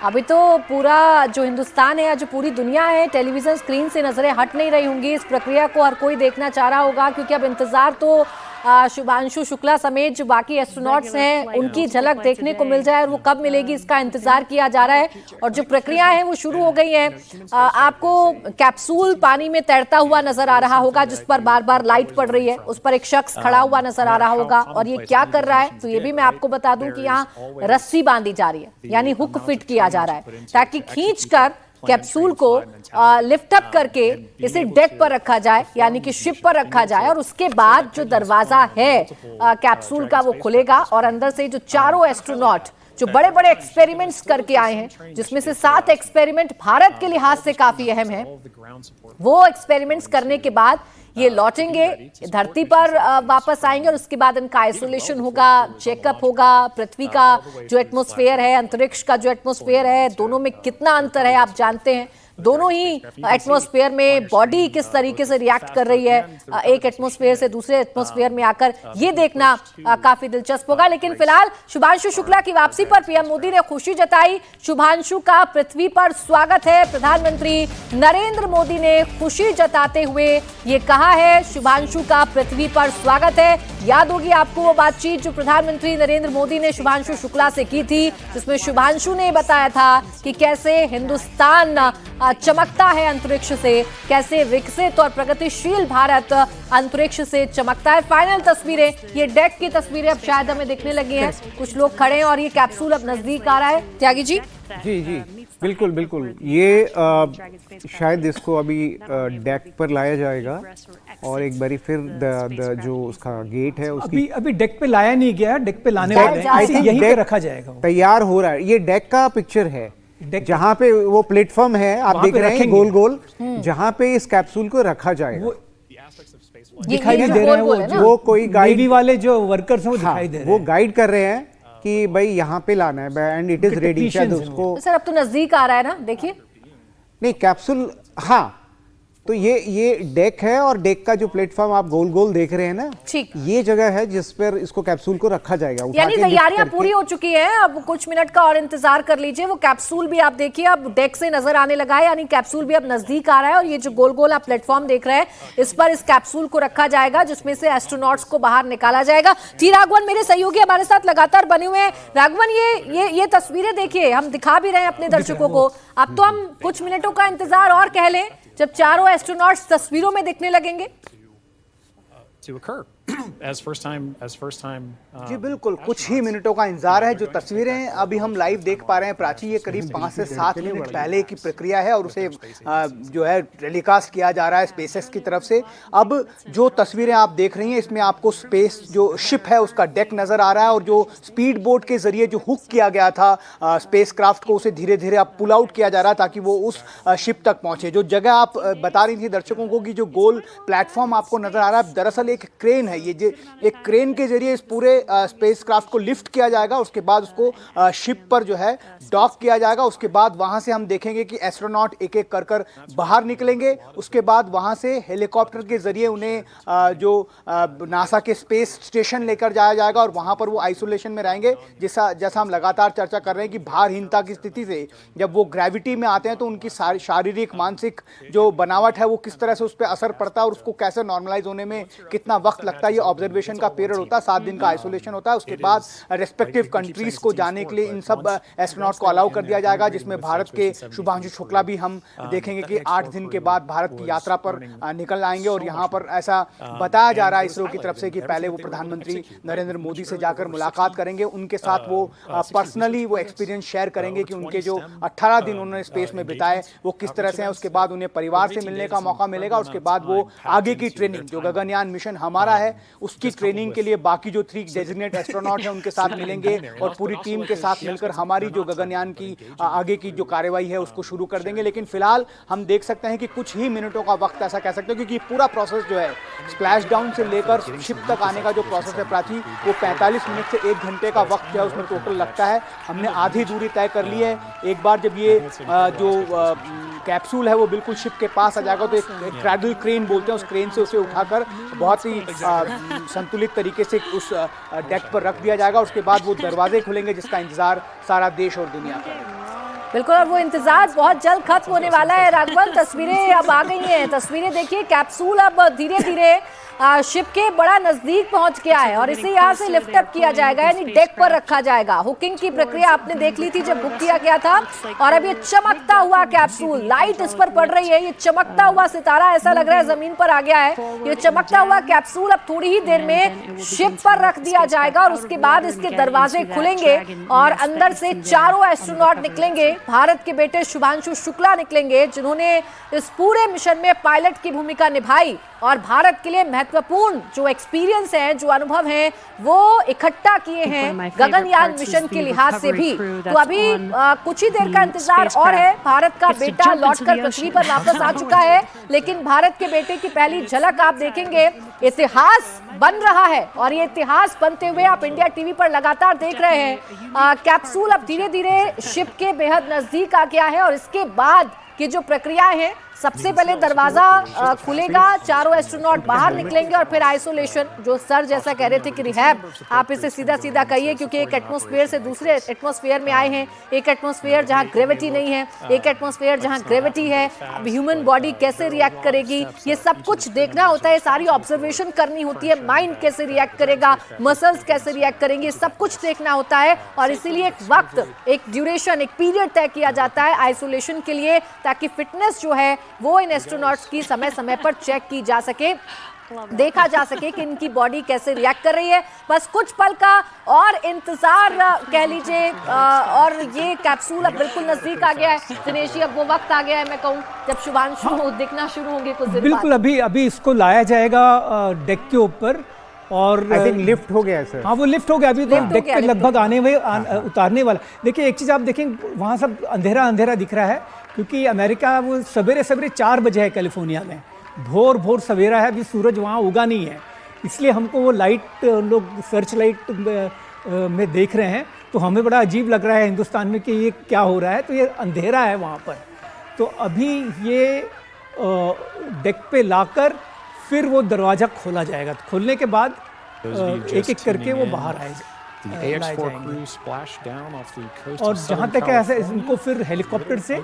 अभी तो पूरा जो हिंदुस्तान है या जो पूरी दुनिया है, टेलीविजन स्क्रीन से नजरें हट नहीं रही होंगी। इस प्रक्रिया को हर कोई देखना चाह रहा होगा, क्योंकि अब इंतजार तो शुभांशु शुक्ला समेत जो बाकी एस्ट्रोनॉट्स हैं उनकी झलक देखने को मिल जाए, और वो कब मिलेगी इसका इंतजार किया जा रहा है। और जो प्रक्रिया है वो शुरू हो गई है। आपको कैप्सूल पानी में तैरता हुआ नजर आ रहा होगा, जिस पर बार बार लाइट पड़ रही है, उस पर एक शख्स खड़ा हुआ नजर आ रहा होगा। और ये क्या कर रहा है, तो ये भी मैं आपको बता दूं कि यहाँ रस्सी बांधी जा रही है, यानी हुक फिट किया जा रहा है, ताकि खींचकर कैप्सूल को लिफ्ट अप करके इसे डेक पर रखा जाए, यानी कि शिप पर रखा जाए। और उसके बाद जो दरवाजा है कैप्सूल का वो खुलेगा और अंदर से जो चारों एस्ट्रोनॉट जो बड़े बड़े एक्सपेरिमेंट्स करके आए हैं, जिसमें से 7 एक्सपेरिमेंट भारत के लिहाज से काफी अहम है, वो एक्सपेरिमेंट्स करने के बाद ये लौटेंगे, धरती पर वापस आएंगे और उसके बाद इनका आइसोलेशन होगा, चेकअप होगा। पृथ्वी का जो एटमॉस्फेयर है, अंतरिक्ष का जो एटमॉस्फेयर है, दोनों में कितना अंतर है आप जानते हैं। दोनों ही एटमॉस्फेयर में बॉडी किस तरीके से रिएक्ट कर रही है एक एटमॉस्फेयर से दूसरे एटमॉस्फेयर में आकर, ये देखना काफी दिलचस्प होगा। लेकिन फिलहाल शुभांशु शुक्ला की वापसी पर पीएम मोदी ने खुशी जताई। शुभांशु का पृथ्वी पर स्वागत है। प्रधानमंत्री नरेंद्र मोदी ने खुशी जताते हुए ये कहा है, शुभांशु का पृथ्वी पर स्वागत है। याद होगी आपको वो बातचीत जो प्रधानमंत्री नरेंद्र मोदी ने शुभांशु शुक्ला से की थी, जिसमें शुभांशु ने बताया था कि कैसे हिंदुस्तान चमकता है अंतरिक्ष से, कैसे विकसित और प्रगतिशील भारत अंतरिक्ष से चमकता है। फाइनल तस्वीरें, ये डेक की तस्वीरें अब शायद हमें दिखने लगी हैं। कुछ लोग खड़े हैं और ये कैप्सूल अब नजदीक आ रहा है। त्यागी जी जी बिल्कुल बिल्कुल, ये शायद इसको अभी डेक पर लाया जाएगा और एक बारी फिर जो उसका गेट है उसकी अभी डेक पे लाया नहीं गया, डेक पे लाने वाले हैं, यहीं पे रखा जाएगा, तैयार हो रहा है। ये डेक का पिक्चर है, जहाँ पे वो प्लेटफॉर्म है आप देख रहे हैं गोल गोल, जहाँ पे इस कैप्सूल को रखा जाएगा। दिखाई नहीं दे रहे हैं, वो कोई गाइड नेवी वाले जो वर्कर्स हैं वो दिखाई दे रहे हैं, वो गाइड कर रहे हैं कि भाई यहाँ पे लाना है एंड इट इज रेडी। शायद उसको सर अब तो नजदीक आ रहा है ना, देखिए नहीं कैप्सूल, हाँ तो ये डेक है और डेक का जो प्लेटफॉर्म आप गोल गोल देख रहे हैं ना, ठीक, ये जगह है जिस पर इसको कैप्सूल को रखा जाएगा। यानी तैयारियां पूरी हो चुकी हैं, अब कुछ मिनट का और इंतजार कर लीजिए। वो कैप्सूल भी आप देखिए अब डेक से नजर आने लगा है, यानी कैप्सूल भी अब नजदीक आ रहा है और ये जो गोल गोल आप प्लेटफॉर्म देख रहे हैं इस पर इस कैप्सूल को रखा जाएगा जिसमें से एस्ट्रोनॉट्स को बाहर निकाला जाएगा। टी राघवन मेरे सहयोगी हमारे साथ लगातार बने हुए हैं। राघवन ये तस्वीरें देखिए, हम दिखा भी रहे हैं अपने दर्शकों को, अब तो हम कुछ मिनटों का इंतजार और कह लें जब चारों एस्ट्रोनॉट्स तस्वीरों में दिखने लगेंगे। To occur as first time जी बिल्कुल, कुछ ही मिनटों का इंतजार है। जो तस्वीरें अभी हम लाइव देख पा रहे हैं प्राची, ये करीब 5 से 7 मिनट पहले की प्रक्रिया है और उसे जो है टेलीकास्ट किया जा रहा है स्पेसएक्स की तरफ से। अब जो तस्वीरें आप देख रही हैं इसमें आपको स्पेस जो शिप है उसका डेक नजर आ रहा है और जो स्पीड बोट के जरिए जो हुक किया गया था स्पेस क्राफ्ट को, उसे धीरे धीरे अब पुल आउट किया जा रहा है ताकि वो उस शिप तक पहुंचे। जो जगह आप बता रही थी दर्शकों को कि जो गोल प्लेटफॉर्म आपको नजर आ रहा है, दरअसल एक क्रेन है। ये एक क्रेन के जरिए इस पूरे स्पेस क्राफ्ट को लिफ्ट किया जाएगा, उसके बाद उसको शिप पर जो है डॉक किया जाएगा। उसके बाद वहां से हम देखेंगे कि एस्ट्रोनॉट एक एक कर बाहर निकलेंगे। उसके बाद वहां से हेलीकॉप्टर के जरिए उन्हें जो नासा के स्पेस स्टेशन लेकर जाया जाएगा और वहां पर वो आइसोलेशन में रहेंगे। जैसा हम लगातार चर्चा कर रहे हैं कि भारहीनता की स्थिति से जब वो ग्रेविटी में आते हैं तो उनकी शारीरिक मानसिक जो बनावट है वो किस तरह से उस पर असर पड़ता है और उसको कैसे नॉर्मलाइज होने में कितना वक्त लगता है। ये ऑब्जर्वेशन का पीरियड होता है, 7 दिन का आइसोलेशन होता है। उसके बाद रेस्पेक्टिव कंट्रीज को जाने के लिए इन सब एस्ट्रोनॉट को अलाउ कर दिया जाएगा, जिसमें भारत के शुभांशु शुक्ला भी हम देखेंगे कि 8 दिन के बाद भारत की यात्रा पर निकल आएंगे। और यहाँ पर ऐसा बताया जा रहा है इसरो की तरफ से कि पहले वो प्रधानमंत्री नरेंद्र मोदी से जाकर मुलाकात करेंगे, उनके साथ वो पर्सनली वो एक्सपीरियंस शेयर करेंगे कि उनके जो 18 दिन उन्होंने स्पेस में बिताए वो किस तरह से हैं। उसके बाद उन्हें परिवार से मिलने का मौका मिलेगा। उसके बाद वो आगे की ट्रेनिंग जो गगनयान मिशन हमारा है उसकी ट्रेनिंग के लिए बाकी जो 3 डेजिग्नेट एस्ट्रोनॉट हैं उनके साथ मिलेंगे और पूरी टीम के साथ मिलकर हमारी जो गगनयान की आगे की जो कार्यवाही है उसको शुरू कर देंगे। लेकिन फिलहाल हम देख सकते हैं कि कुछ ही मिनटों का वक्त, ऐसा कह सकते हैं, क्योंकि पूरा प्रोसेस जो है स्प्लैश डाउन से लेकर शिप तक आने का जो प्रोसेस है प्राची, वो 45 मिनट से 1 घंटे का वक्त जो है उसमें टोटल लगता है। हमने आधी दूरी तय कर ली है। एक बार जब ये जो कैप्सूल है वो बिल्कुल शिप के पास आ जाएगा तो एक क्रैडल क्रेन बोलते हैं, उस क्रेन से उसे उठाकर बहुत ही संतुलित तरीके से उस डेक पर रख दिया जाएगा। उसके बाद वो दरवाजे खुलेंगे जिसका इंतजार सारा देश और दुनिया करेगा। बिल्कुल, और वो इंतजार बहुत जल्द खत्म होने वाला है। राघवन, तस्वीरें अब आ गई हैं, तस्वीरें देखिए, कैप्सूल अब धीरे धीरे शिप के बड़ा नजदीक पहुंच गया है और इसे यहाँ से लिफ्ट अप किया जाएगा, यानी डेक पर रखा जाएगा। हुकिंग की प्रक्रिया आपने देख ली थी जब बुक किया गया था और अब ये चमकता हुआ कैप्सूल, लाइट इस पर पड़ रही है, ये चमकता हुआ सितारा ऐसा लग रहा है जमीन पर आ गया है। ये चमकता हुआ कैप्सूल अब थोड़ी ही देर में शिप पर रख दिया जाएगा और उसके बाद इसके दरवाजे खुलेंगे और अंदर से चारों एस्ट्रोनॉट निकलेंगे। भारत के बेटे शुभांशु शुक्ला निकलेंगे जिन्होंने इस पूरे मिशन में पायलट की भूमिका निभाई और भारत के लिए महत्वपूर्ण जो एक्सपीरियंस है, जो अनुभव हैं, वो इकट्ठा किए हैं गगनयान मिशन के लिहाज से भी। तो अभी कुछ ही देर का इंतजार और है। भारत का बेटा लौटकर पृथ्वी पर वापस आ चुका है, लेकिन भारत के बेटे की पहली झलक आप देखेंगे। इतिहास बन रहा है और ये इतिहास बनते हुए आप इंडिया टीवी पर लगातार देख रहे हैं। कैप्सूल अब धीरे धीरे शिप के बेहद नजदीक आ गया है और इसके बाद की जो प्रक्रिया है, सबसे पहले दरवाजा खुलेगा, चारों एस्ट्रोनॉट बाहर निकलेंगे और फिर आइसोलेशन, जो सर जैसा कह रहे थे कि रिहैब, आप इसे सीधा सीधा कहिए, क्योंकि एक एटमॉस्फेयर से दूसरे एटमॉस्फेयर में आए हैं। एक एटमॉस्फेयर जहां ग्रेविटी नहीं है, एक एटमॉस्फेयर जहां ग्रेविटी है। अब ह्यूमन बॉडी कैसे रिएक्ट करेगी, ये सब कुछ देखना होता है, सारी ऑब्जर्वेशन करनी होती है। माइंड कैसे रिएक्ट करेगा, मसल्स कैसे रिएक्ट करेंगे, सब कुछ देखना होता है और इसीलिए एक वक्त, एक ड्यूरेशन, एक पीरियड तय किया जाता है आइसोलेशन के लिए, ताकि फिटनेस जो है वो इन एस्ट्रोनॉट्स की समय समय पर चेक की जा सके, देखा जा सके कि इनकी बॉडी कैसे रिएक्ट कर रही है। बस कुछ पल का और इंतजार कह लीजिए और ये कैप्सूल अब बिल्कुल नजदीक आ गया है। दिनेश जी, अब वो वक्त आ गया है, मैं कहूँ, जब शुभांशु दिखना शुरू होंगे कुछ दिन बिल्कुल बाद। अभी इसको लाया जाएगा डेक के ऊपर और आई थिंक लिफ्ट हो गया सर। हाँ, वो लिफ्ट हो गया, अभी तो डेक पे लगभग आने में उतारने वाला। देखिए एक चीज़ आप देखें, वहाँ सब अंधेरा अंधेरा दिख रहा है क्योंकि अमेरिका वो सवेरे 4 बजे है कैलिफोर्निया में भोर भोर सवेरा है, अभी सूरज वहाँ उगा नहीं है, इसलिए हमको वो लाइट लोग सर्च लाइट में देख रहे हैं, तो हमें बड़ा अजीब लग रहा है हिंदुस्तान में कि ये क्या हो रहा है। तो ये अंधेरा है वहाँ पर, तो अभी ये डेक पे लाकर फिर वो दरवाज़ा खोला जाएगा। तो खोलने के बाद एक एक करके वो बाहर आएगा। और जहाँ तक है ऐसे इनको फिर हेलीकॉप्टर से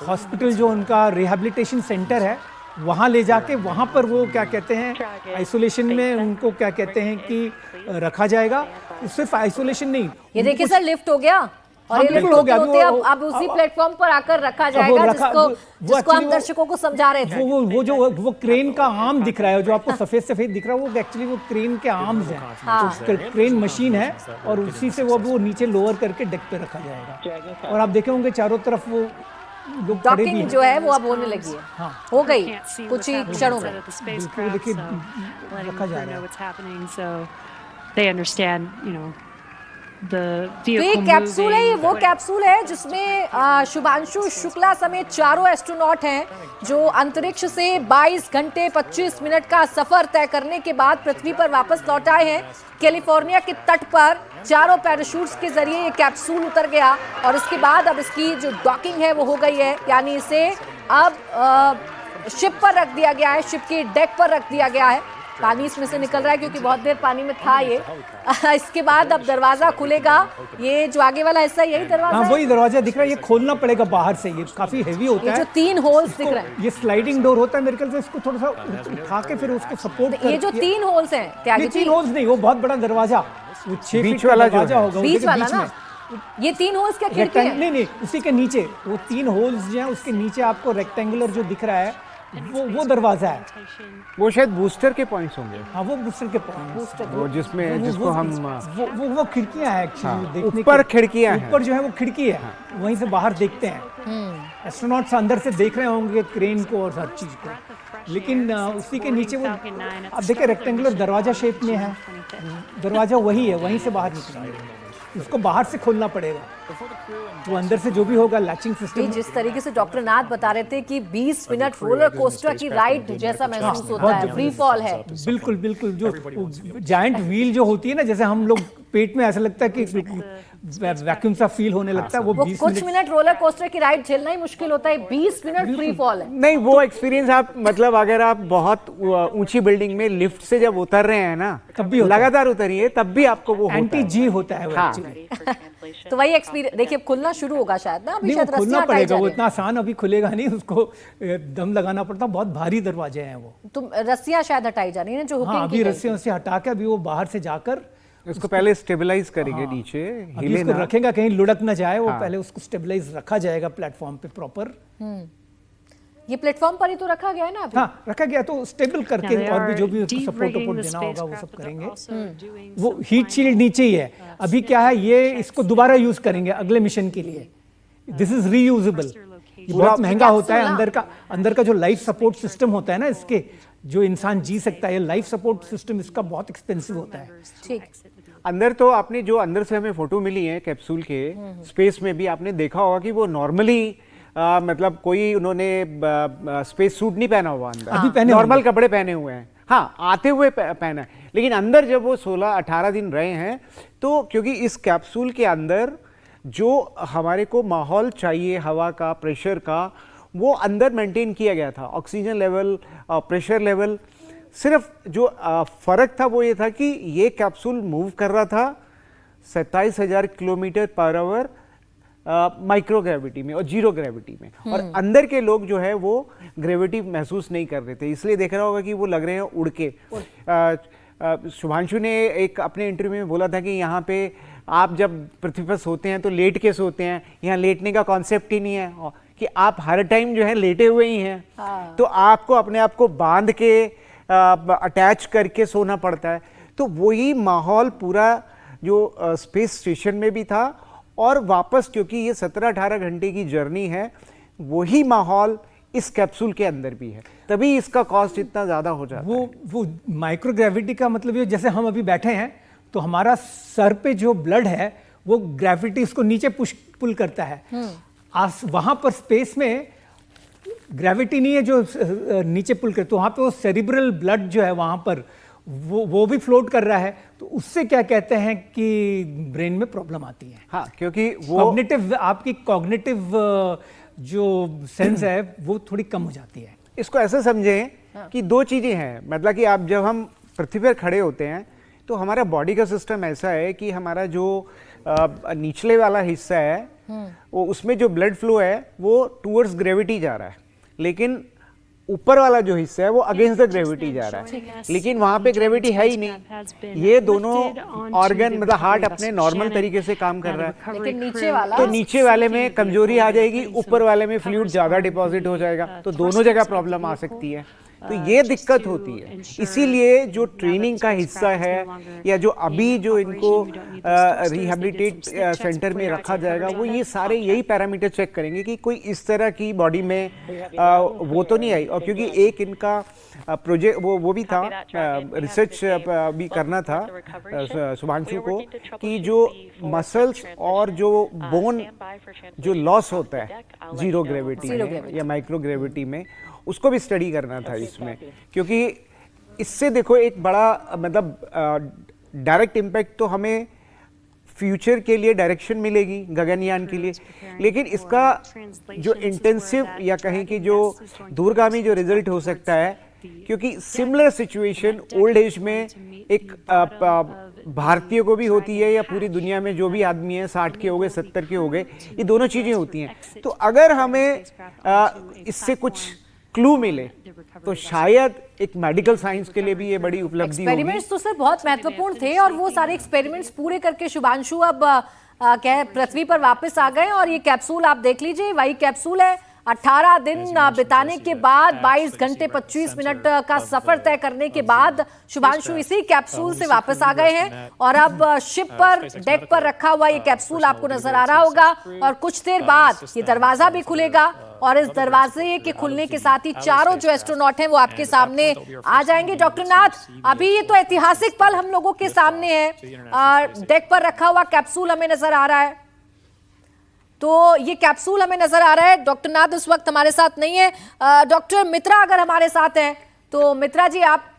हॉस्पिटल जो उनका रिहैबिलिटेशन सेंटर है वहाँ ले जाके वहाँ पर वो क्या कहते हैं आइसोलेशन में उनको क्या कहते हैं कि रखा जाएगा। सिर्फ आइसोलेशन नहीं, ये देखिए सर लिफ्ट हो गया और ये लिफ्ट होते होते अब उसी प्लेटफॉर्म पर आकर रखा जाएगा जिसको हम दर्शकों को समझा रहे थे। वो क्रेन का आर्म दिख रहा है, जो आपको सफेद सफेद दिख रहा है, वो एक्चुअली वो क्रेन के आर्म्स हैं। हाँ। क्रेन मशीन है और उसी से वो नीचे लोअर करके डेक पे रखा जाएगा। और आप देखे होंगे चारों तरफ वो डॉकिंग जो है वो अब होने लगी है। हाँ। हो गई कुछ ही क्षणों में। देखिए रखा जा रहा है। तो ये कैप्सूल है, ये वो कैप्सूल है जिसमें शुभांशु शुक्ला समेत चारों एस्ट्रोनॉट हैं जो अंतरिक्ष से 22 घंटे 25 मिनट का सफर तय करने के बाद पृथ्वी पर वापस लौट आए हैं। कैलिफोर्निया के तट पर चारों पैराशूट्स के जरिए ये कैप्सूल उतर गया और इसके बाद अब इसकी जो डॉकिंग है वो हो गई है, यानी इसे अब शिप पर रख दिया गया है, शिप के डेक पर रख दिया गया है। पानी इसमें से निकल रहा है क्योंकि बहुत देर पानी में था ये। इसके बाद अब दरवाजा खुलेगा, ये जो आगे वाला हिस्सा यही दरवाजा। हाँ, वही दरवाजा दिख रहा है, ये खोलना पड़ेगा बाहर से, ये काफी हेवी होता है। जो 3 होल्स दिख रहे हैं, ये स्लाइडिंग डोर होता है मेरे ख्याल से, इसको थोड़ा सा उठा के फिर उसको सपोर्ट। ये जो 3 होल्स हैं त्यागी, 3 होल्स नहीं, वो बहुत बड़ा दरवाजा, वो 6 बीच वाला दरवाजा होगा, बीच वाला ना। ये 3 होल्स क्या खिड़की है? नहीं, उसी के नीचे वो 3 होल्स जो है उसके नीचे आपको रेक्टेंगुलर जो दिख रहा है वो दरवाजा है। वो शायद बूस्टर के पॉइंट्स होंगे। हाँ, वो बूस्टर के पॉइंट्स, वो जिसमें जिसको हम वो खिड़कियां हैं एक्चुअली देखने ऊपर खिड़कियां हैं, ऊपर जो है वो खिड़की है, वहीं से बाहर देखते हैं। एस्ट्रोनॉट्स अंदर से देख रहे होंगे क्रेन को और हर चीज को, लेकिन उसी के नीचे वो अब देखिए रेक्टेंगुलर दरवाजा शेप में है, दरवाजा वही है, वहीं से बाहर निकलेंगे, उसको बाहर से खोलना पड़ेगा। वो अंदर से जो भी होगा लैचिंग सिस्टम। जिस तरीके से डॉक्टर नाथ बता रहे थे कि 20 मिनट रोलर कोस्टर की राइड जैसा महसूस होता है, फ्री फॉल है। बिल्कुल जो जायंट व्हील जो होती है ना, जैसे हम लोग पेट में ऐसा लगता है कि वैक्यूम सा फील होने लगता है, वो 20 कुछ मिनट रोलर कोस्टर की राइड झेलना ही मुश्किल होता है, 20 मिनट फ्री फॉल है। नहीं, वो एक्सपीरियंस आप मतलब अगर आप बहुत ऊंची बिल्डिंग में लिफ्ट से जब उतर रहे हैं ना, तब भी लगातार उतरिए, तब भी आपको वो एंटी जी होता है। हाँ। तो वही एक्सपीरियंस देखिए, खुलना शुरू होगा शायद ना, अभी शायद खुलना पड़ेगा, वो इतना आसान अभी खुलेगा नहीं, उसको दम लगाना पड़ता, बहुत भारी दरवाजे हैं वो। तो रस्सियां शायद हटाई जा रही है जो हाँ, अभी रस्सियों से हटा के अभी वो बाहर से जाकर उसको पहले स्टेबलाइज करेंगे। हाँ, नीचे हिले ना, रखेगा कहीं लुढ़क ना जाए, वो पहले उसको स्टेबलाइज रखा जाएगा प्लेटफॉर्म पे प्रॉपर। ये प्लेटफॉर्म पर ही तो रखा गया है ना अभी? हाँ, रखा गया, तो स्टेबल करके और भी जो भी सपोर्ट देना होगा वो सब करेंगे। वो हीट शील्ड नीचे ही है अभी, क्या है ये इसको दोबारा यूज करेंगे अगले मिशन के लिए। दिस इज रीयूजेबल, बहुत महंगा होता है। अंदर का जो लाइफ सपोर्ट सिस्टम होता है ना इसके, जो इंसान जी सकता है, लाइफ सपोर्ट सिस्टम इसका बहुत एक्सपेंसिव होता है। ठीक, अंदर तो आपने जो अंदर से हमें फोटो मिली है कैप्सूल के स्पेस में भी आपने देखा होगा कि वो नॉर्मली मतलब कोई उन्होंने स्पेस सूट नहीं पहना हुआ, अंदर अभी पहने नॉर्मल कपड़े पहने हुए हैं। हाँ, आते हुए पहना है, लेकिन अंदर जब वो 16-18 दिन रहे हैं, तो क्योंकि इस कैप्सूल के अंदर जो हमारे को माहौल चाहिए, हवा का, प्रेशर का, वो अंदर मेंटेन किया गया था। ऑक्सीजन लेवल, प्रेशर लेवल, सिर्फ जो फर्क था वो ये था कि ये कैप्सूल मूव कर रहा था 27,000 kilometre per hour micro gravity में और जीरो ग्रेविटी में, और अंदर के लोग जो है वो ग्रेविटी महसूस नहीं कर रहे थे, इसलिए देख रहा होगा कि वो लग रहे हैं उड़ के। शुभांशु ने एक अपने इंटरव्यू में बोला था कि यहाँ पे आप जब पृथ्वी पर सोते हैं तो लेट के सोते हैं, यहाँ लेटने का कॉन्सेप्ट ही नहीं है कि आप हर टाइम जो है लेटे हुए ही हैं। तो आपको अपने आप को बांध के अटैच करके सोना पड़ता है। तो वही माहौल पूरा जो स्पेस स्टेशन में भी था, और वापस क्योंकि ये 17-18 घंटे की जर्नी है, वही माहौल इस कैप्सूल के अंदर भी है, तभी इसका कॉस्ट इतना ज़्यादा हो जाता है। वो माइक्रो ग्रेविटी का मतलब ये, जैसे हम अभी बैठे हैं तो हमारा सर पे जो ब्लड है वो ग्रेविटी इसको नीचे पुल करता है। वहां पर स्पेस में ग्रेविटी नहीं है जो नीचे पुल कर, तो वहाँ पे वो सेरिब्रल ब्लड जो है वहाँ पर वो भी फ्लोट कर रहा है, तो उससे क्या कहते हैं कि ब्रेन में प्रॉब्लम आती है। हाँ, क्योंकि वो कॉग्निटिव, आपकी कॉग्निटिव जो सेंस है वो थोड़ी कम हो जाती है। इसको ऐसे समझें कि दो चीज़ें हैं, मतलब कि आप जब हम पृथ्वी पर खड़े होते हैं तो हमारा बॉडी का सिस्टम ऐसा है कि हमारा जो निचले वाला हिस्सा है वो उसमें जो ब्लड फ्लो है वो टूवर्ड्स ग्रेविटी जा रहा है, लेकिन ऊपर वाला जो हिस्सा है वो अगेंस्ट द ग्रेविटी जा रहा है, लेकिन वहां पे ग्रेविटी है ही नहीं। ये दोनों ऑर्गन मतलब हार्ट अपने नॉर्मल तरीके से काम कर रहा है, लेकिन नीचे वाला, तो नीचे वाले में कमजोरी आ जाएगी, ऊपर वाले में फ्लूइड ज्यादा डिपॉजिट हो जाएगा, तो दोनों जगह प्रॉब्लम आ सकती है। तो ये दिक्कत होती है। इसीलिए जो ट्रेनिंग का हिस्सा है या जो अभी जो इनको रिहेबिलिटेट सेंटर में रखा जाएगा वो ये सारे यही पैरामीटर चेक करेंगे कि कोई इस तरह की बॉडी में वो तो नहीं आई। और क्योंकि एक इनका प्रोजेक्ट वो भी था, रिसर्च भी करना था शुभांशु को, कि जो मसल्स और जो बोन जो लॉस होता है जीरो ग्रेविटी में या माइक्रो ग्रेविटी में, उसको भी स्टडी करना था इसमें, क्योंकि इससे देखो एक बड़ा मतलब डायरेक्ट इम्पैक्ट तो हमें फ्यूचर के लिए डायरेक्शन मिलेगी गगनयान के लिए, लेकिन इसका जो इंटेंसिव या कहें कि जो दूरगामी जो रिजल्ट हो सकता है, क्योंकि सिमिलर सिचुएशन ओल्ड एज में एक भारतीय को भी होती है या पूरी दुनिया में जो भी आदमी है 60 के हो गए 70 के हो गए, ये दोनों चीजें होती हैं। तो अगर हमें इससे कुछ क्लू मिले तो शायद एक मेडिकल साइंस के लिए भी ये बड़ी उपलब्धि होगी। एक्सपेरिमेंट्स तो सर बहुत महत्वपूर्ण थे और वो सारे एक्सपेरिमेंट्स पूरे करके शुभांशु अब पृथ्वी पर वापस आ गए। और ये कैप्सूल आप देख लीजिए, वही कैप्सूल है। 18 दिन बिताने के बाद 22 घंटे 25 मिनट का सफर तय करने के बाद शुभांशु इसी कैप्सूल से वापस आ गए हैं और अब शिप पर डेक पर रखा हुआ ये कैप्सूल आपको नजर आ रहा होगा और कुछ देर बाद ये दरवाजा भी खुलेगा और इस दरवाजे के खुलने के साथ ही चारों जो एस्ट्रोनॉट हैं वो आपके सामने आ जाएंगे। डॉक्टर नाथ, अभी ये तो ऐतिहासिक पल हम लोगों के सामने है, डेक पर रखा हुआ कैप्सूल हमें नजर आ रहा है, तो ये कैप्सूल हमें नजर आ रहा है। डॉक्टर नाथ इस वक्त हमारे साथ नहीं है, डॉक्टर मित्रा अगर हमारे साथ हैं तो मित्रा जी आप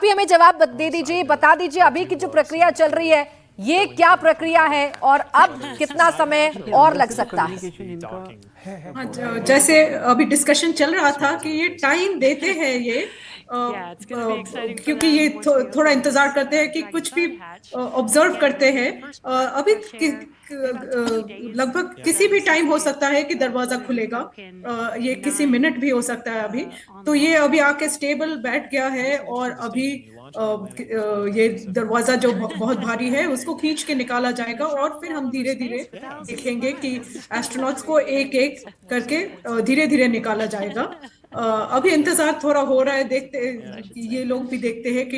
ही हमें जवाब दे दीजिए, बता दीजिए अभी की जो प्रक्रिया चल रही है ये क्या प्रक्रिया है और अब कितना समय और लग सकता है। जैसे अभी डिस्कशन चल रहा था कि ये टाइम देते हैं ये क्योंकि ये थोड़ा इंतजार करते हैं कि कुछ भी ऑब्जर्व करते हैं। अभी लगभग किसी भी टाइम हो सकता है कि दरवाजा खुलेगा, ये किसी मिनट भी हो सकता है अभी। तो ये अभी आके स्टेबल बैठ गया है और अभी ये दरवाजा जो बहुत भारी है उसको खींच के निकाला जाएगा और फिर हम धीरे धीरे देखेंगे कि एस्ट्रोनॉट्स को एक एक करके धीरे धीरे निकाला जाएगा। अभी इंतजार थोड़ा हो रहा है, देखते ये लोग भी देखते हैं कि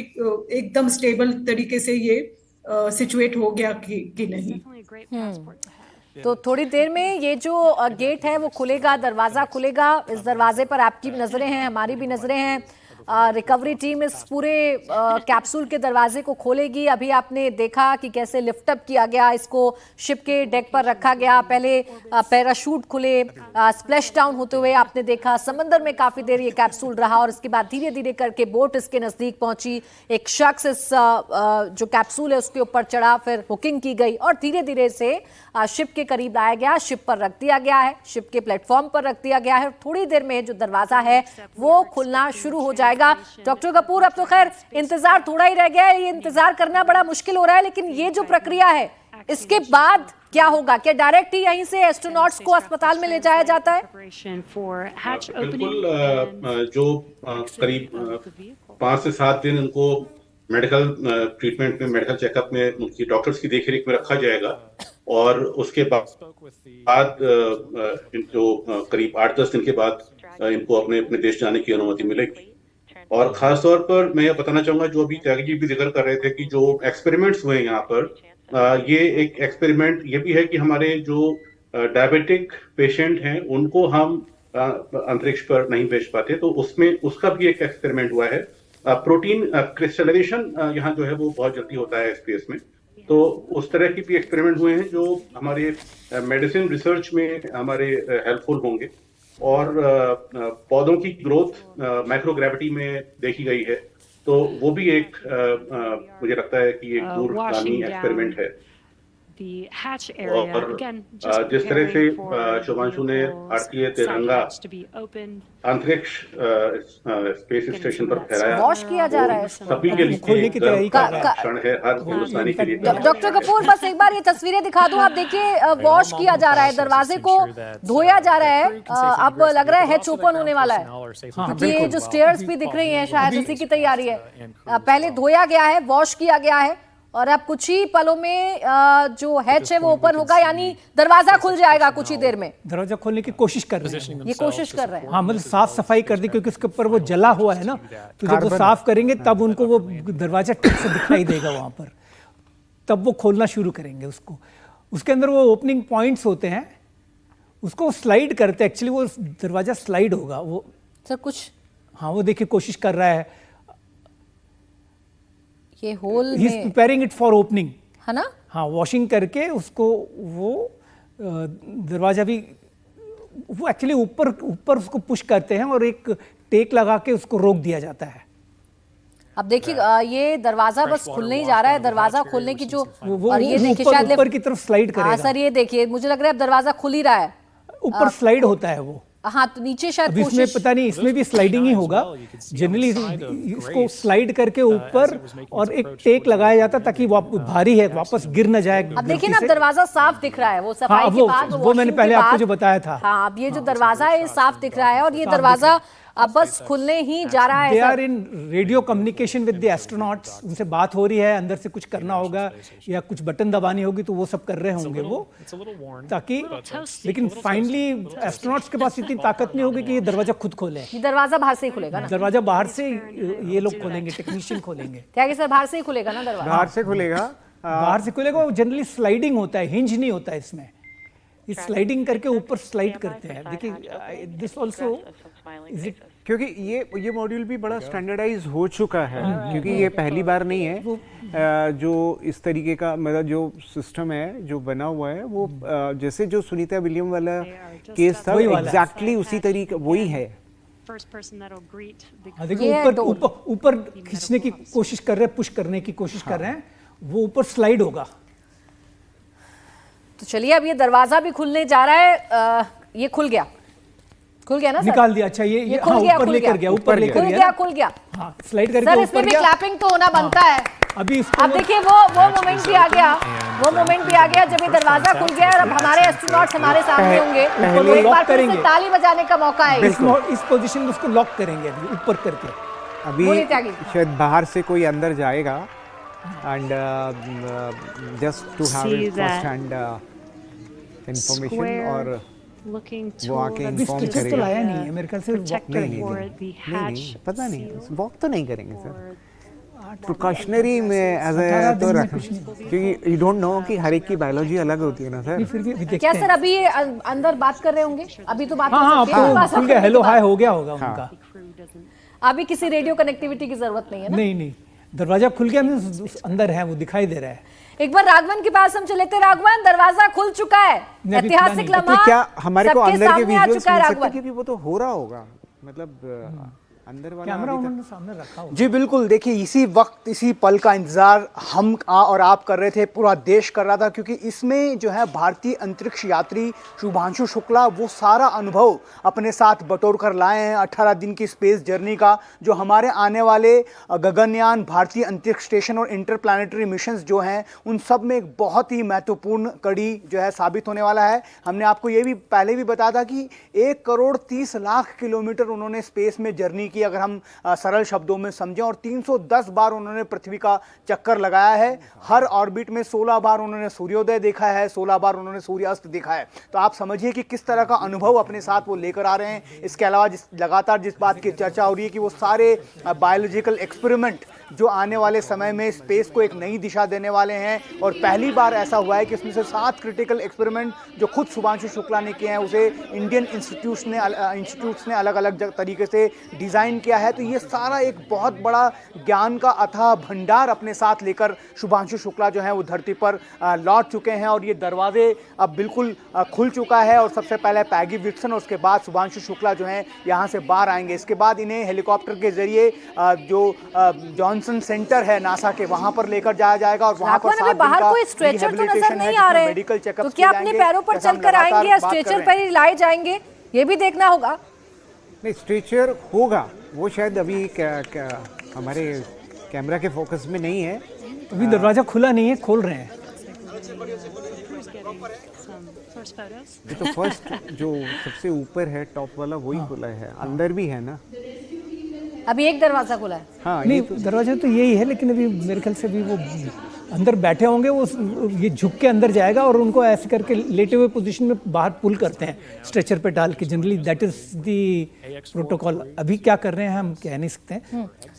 एकदम स्टेबल तरीके से ये सिचुएट हो गया कि नहीं। तो थोड़ी देर में ये जो गेट है वो खुलेगा, दरवाजा खुलेगा। इस दरवाजे पर आपकी भी नजरें हैं, हमारी भी नजरें हैं। रिकवरी टीम इस पूरे कैप्सूल के दरवाजे को खोलेगी। अभी आपने देखा कि कैसे लिफ्ट अप किया गया, इसको शिप के डेक पर रखा गया, पहले पैराशूट खुले, स्प्लैश डाउन होते हुए आपने देखा, समंदर में काफी देर ये कैप्सूल रहा और इसके बाद धीरे धीरे करके बोट इसके नजदीक पहुंची। एक शख्स इस जो कैप्सूल है उसके ऊपर चढ़ा, फिर हुकिंग की गई और धीरे धीरे से शिप के करीब लाया गया, शिप पर रख दिया गया है, शिप के प्लेटफॉर्म पर रख दिया गया है। थोड़ी देर में जो दरवाजा है वो खुलना शुरू हो जाएगा। डॉक्टर कपूर, अब तो खैर इंतजार थोड़ा ही रह गया है, ये इंतजार करना बड़ा मुश्किल हो रहा है, लेकिन ये जो प्रक्रिया है इसके बाद क्या होगा? क्या डायरेक्ट ही यहीं से एस्ट्रोनॉट्स को अस्पताल में ले जाया जाता है? बिल्कुल, जो करीब 5 से 7 दिन उनको मेडिकल ट्रीटमेंट में, मेडिकल चेकअप में उनकी डॉक्टर्स की देखरेख में रखा जाएगा और उसके बाद जो करीब 8-10 दिन के बाद इनको अपने अपने देश जाने की अनुमति मिलेगी। और खास तौर पर मैं ये बताना चाहूंगा, जो अभी त्यागी जी भी जिक्र कर रहे थे कि जो एक्सपेरिमेंट्स हुए यहाँ पर, ये एक एक्सपेरिमेंट ये भी है कि हमारे जो डायबिटिक पेशेंट हैं उनको हम अंतरिक्ष पर नहीं भेज पाते, तो उसमें उसका भी एक एक्सपेरिमेंट हुआ है। प्रोटीन क्रिस्टलाइजेशन यहाँ जो है वो बहुत जल्दी होता है स्पेस में, तो उस तरह की भी एक्सपेरिमेंट हुए हैं जो हमारे मेडिसिन रिसर्च में हमारे हेल्पफुल होंगे। और पौधों की ग्रोथ माइक्रोग्रेविटी में देखी गई है, तो वो भी एक मुझे लगता है कि एक दूरगामी एक्सपेरिमेंट है। और जिस तरह से शुभांशु ने भारतीय तिरंगा अंतरिक्ष स्पेस स्टेशन पर फहराया, वॉश किया जा रहा है सभी के लिए गर्व का क्षण है, हर हिंदुस्तानी के लिए। डॉक्टर कपूर, बस एक बार ये तस्वीरें दिखा दूं, आप देखिए वॉश किया जा रहा है, दरवाजे को धोया जा रहा है। अब लग रहा है हैच ओपन होने वाला है, क्योंकि ये जो स्टेयर्स भी दिख रही हैं शायद उसी की तैयारी है। पहले धोया गया है, वॉश किया गया है, और अब कुछ ही पलों में जो हैच है वो ओपन होगा, यानी दरवाजा खुल जाएगा कुछ ही देर में। दरवाजा खोलने की कोशिश कर रहे हैं, ये कोशिश कर रहे हैं। हाँ, मतलब साफ सफाई कर दी, क्योंकि उसके ऊपर वो जला हुआ है ना, तो जब वो साफ करेंगे तब उनको वो दरवाजा ठीक से दिखाई देगा वहां पर, तब वो खोलना शुरू करेंगे उसको। उसके अंदर वो ओपनिंग पॉइंट्स होते हैं, उसको स्लाइड करते हैं, एक्चुअली वो दरवाजा स्लाइड होगा वो सर कुछ। हाँ, वो देखिए कोशिश कर रहा है, ये होल ही is preparing it for opening, है ना? हाँ, वॉशिंग करके उसको वो दरवाजा भी वो एक्चुअली ऊपर उसको पुश करते हैं और एक टेक लगा के उसको रोक दिया जाता है। अब देखिए ये दरवाजा बस खुलने ही जा रहा है, दरवाजा खोलने की जो और ये देखिए शायद ऊपर की तरफ स्लाइड करेगा। हाँ सर, ये देखिए मुझे लग रहा है अब दरवाजा खुल ही रहा है, ऊपर स्लाइड होता है वो। हाँ, तो नीचे शायद इसमें पता नहीं, इसमें भी स्लाइडिंग ही होगा जनरली, इसको स्लाइड करके ऊपर और एक टेक लगाया जाता ताकि भारी है वापस गिर न जाए। अब देखिए ना, दरवाजा साफ दिख रहा है, वो सफाई के बाद वो मैंने पहले आपको जो बताया था। हाँ, अब ये जो दरवाजा है साफ दिख रहा है, और ये दरवाजा अब बस खुलने ही जा रहा है। They are in radio communication with the astronauts, उनसे बात हो रही है, अंदर से कुछ करना होगा या कुछ बटन दबानी होगी, तो वो सब कर रहे होंगे वो, ताकि, लेकिन फाइनली एस्ट्रोनॉट्स के पास इतनी ताकत नहीं होगी कि ये दरवाजा खुद खोले। ये दरवाजा बाहर से ही खुलेगा ना? दरवाजा बाहर से ये लोग खोलेंगे, टेक्नीशियन खोलेंगे। क्या कि सर बाहर से ही खुलेगा ना दरवाजा? बाहर से खुलेगा, बाहर से खुलेगा। जनरली स्लाइडिंग होता है, हिंज नहीं होता है इसमें, स्लाइडिंग करके ऊपर स्लाइड करते हैं। देखिए दिस आल्सो इज इट, क्योंकि ये मॉड्यूल भी बड़ा स्टैंडर्डाइज हो चुका है, क्योंकि ये पहली बार नहीं है जो इस तरीके का, मतलब जो सिस्टम है जो बना हुआ है वो जैसे जो सुनीता विलियम वाला केस था एग्जैक्टली उसी तरीके वही है। देखिए ऊपर खींचने की कोशिश कर रहे हैं, पुश करने की कोशिश कर रहे हैं, वो ऊपर स्लाइड होगा। तो चलिए अब ये दरवाजा भी खुलने जा रहा है। ये खुल गया ना सर? निकाल दिया। अच्छा, ये हाँ, ऊपर लेकर गया, ऊपर लेकर गया, खुल गया। हाँ, स्लाइड करके सर इसमें भी क्लैपिंग तो होना बनता है। अभी अब देखिए वो मोमेंट भी आ गया, वो मोमेंट भी आ गया जब ये दरवाजा खुल गया, और अब हमारे एस्ट्रोनॉट्स हमारे सामने होंगे, तो एक बार फिर से ताली बजाने का मौका है। इस पोजीशन में उसको लॉक करेंगे अभी ऊपर करके। अभी शायद बाहर से कोई अंदर जाएगा and just to have first hand information, और वो आके इन्फॉर्म करेगा। तो लाया नहीं है मेरे ख्याल से, नहीं, पता नहीं, वॉक तो नहीं करेंगे सर, प्रिकॉशनरी में एज ए तो क्योंकि यू डोंट नो कि हर एक की बायोलॉजी अलग होती है ना सर। क्या सर अभी अंदर बात कर रहे होंगे? अभी तो बात खुल गया, हेलो हाय हो गया होगा उनका। अभी किसी रेडियो कनेक्टिविटी की जरूरत नहीं है ना? नहीं, दरवाजा खुल गया, अंदर है, वो दिखाई दे रहा है। एक बार राघवन के पास हम चले थे। राघवन, दरवाजा खुल चुका है, ऐतिहासिक लम्हा तो क्या हमारे को अंदर के विजुअल्स मिल सकते हैं, क्योंकि वो तो हो रहा होगा, मतलब अंदर वाला कैमरा उन्होंने सामने रखा होगा। जी बिल्कुल, देखिए इसी वक्त इसी पल का इंतजार हम और आप कर रहे थे, पूरा देश कर रहा था, क्योंकि इसमें जो है भारतीय अंतरिक्ष यात्री शुभांशु शुक्ला वो सारा अनुभव अपने साथ बटोर कर लाए हैं 18 दिन की स्पेस जर्नी का, जो हमारे आने वाले गगनयान, भारतीय अंतरिक्ष स्टेशन और इंटरप्लैनेटरी मिशंस जो हैं उन सब में एक बहुत ही महत्वपूर्ण कड़ी जो है साबित होने वाला है। हमने आपको ये भी पहले भी बताया था कि 1,30,00,000 किलोमीटर उन्होंने स्पेस में जर्नी की, अगर हम सरल शब्दों में समझें, और 310 बार उन्होंने पृथ्वी का चक्कर लगाया है। हर ऑर्बिट में 16 बार उन्होंने सूर्योदय देखा है, 16 बार उन्होंने सूर्यास्त देखा है। तो आप समझिए कि किस तरह का अनुभव अपने साथ वो लेकर आ रहे हैं। इसके अलावा लगातार जिस बात की चर्चा हो रही है कि वो सारे बायोलॉजिकल एक्सपेरिमेंट जो आने वाले समय में स्पेस को एक नई दिशा देने वाले हैं। और पहली बार ऐसा हुआ है कि इसमें से 7 क्रिटिकल एक्सपेरिमेंट जो खुद शुभांशु शुक्ला ने किए हैं उसे इंडियन इंस्टीट्यूट्स ने अलग अलग तरीके से डिज़ाइन किया है। तो ये सारा एक बहुत बड़ा ज्ञान का अथाह भंडार अपने साथ लेकर शुभांशु शुक्ला जो है वो धरती पर लौट चुके हैं। और ये दरवाजे अब बिल्कुल खुल चुका है और सबसे पहले पैगी विल्सन और उसके बाद शुभांशु शुक्ला जो हैं यहाँ से बाहर आएंगे। इसके बाद इन्हें हेलीकॉप्टर के जरिए जो जॉनसन सेंटर है नासा के वहाँ पर लेकर जाया जाएगा और वहाँ पर 7 दिन बाहर का कोई स्ट्रेचर तो नजर नहीं आ रहे मेडिकल चेकअप तो क्या अपने पैरों पर चलकर आएंगे या स्ट्रेचर पर ही लाए जाएंगे, ये भी देखना होगा। नहीं, स्ट्रेचर होगा, वो शायद अभी हमारे कैमरा के फोकस में नहीं है। अभी दरवाजा खुला नहीं है, खोल रहे हैं। ये तो फर्स्ट जो सबसे ऊपर है टॉप वाला वही खुला है, अंदर भी है ना। अभी एक दरवाजा खुला है। हाँ, नहीं दरवाजा तो यही है, लेकिन अभी मेरे ख्याल से भी वो अंदर बैठे होंगे, वो ये झुक के अंदर जाएगा और उनको ऐसे करके लेटे हुए पोजीशन में बाहर पुल करते हैं स्ट्रेचर पे डाल के। Generally that is the protocol. अभी क्या कर रहे हैं हम कह नहीं सकते।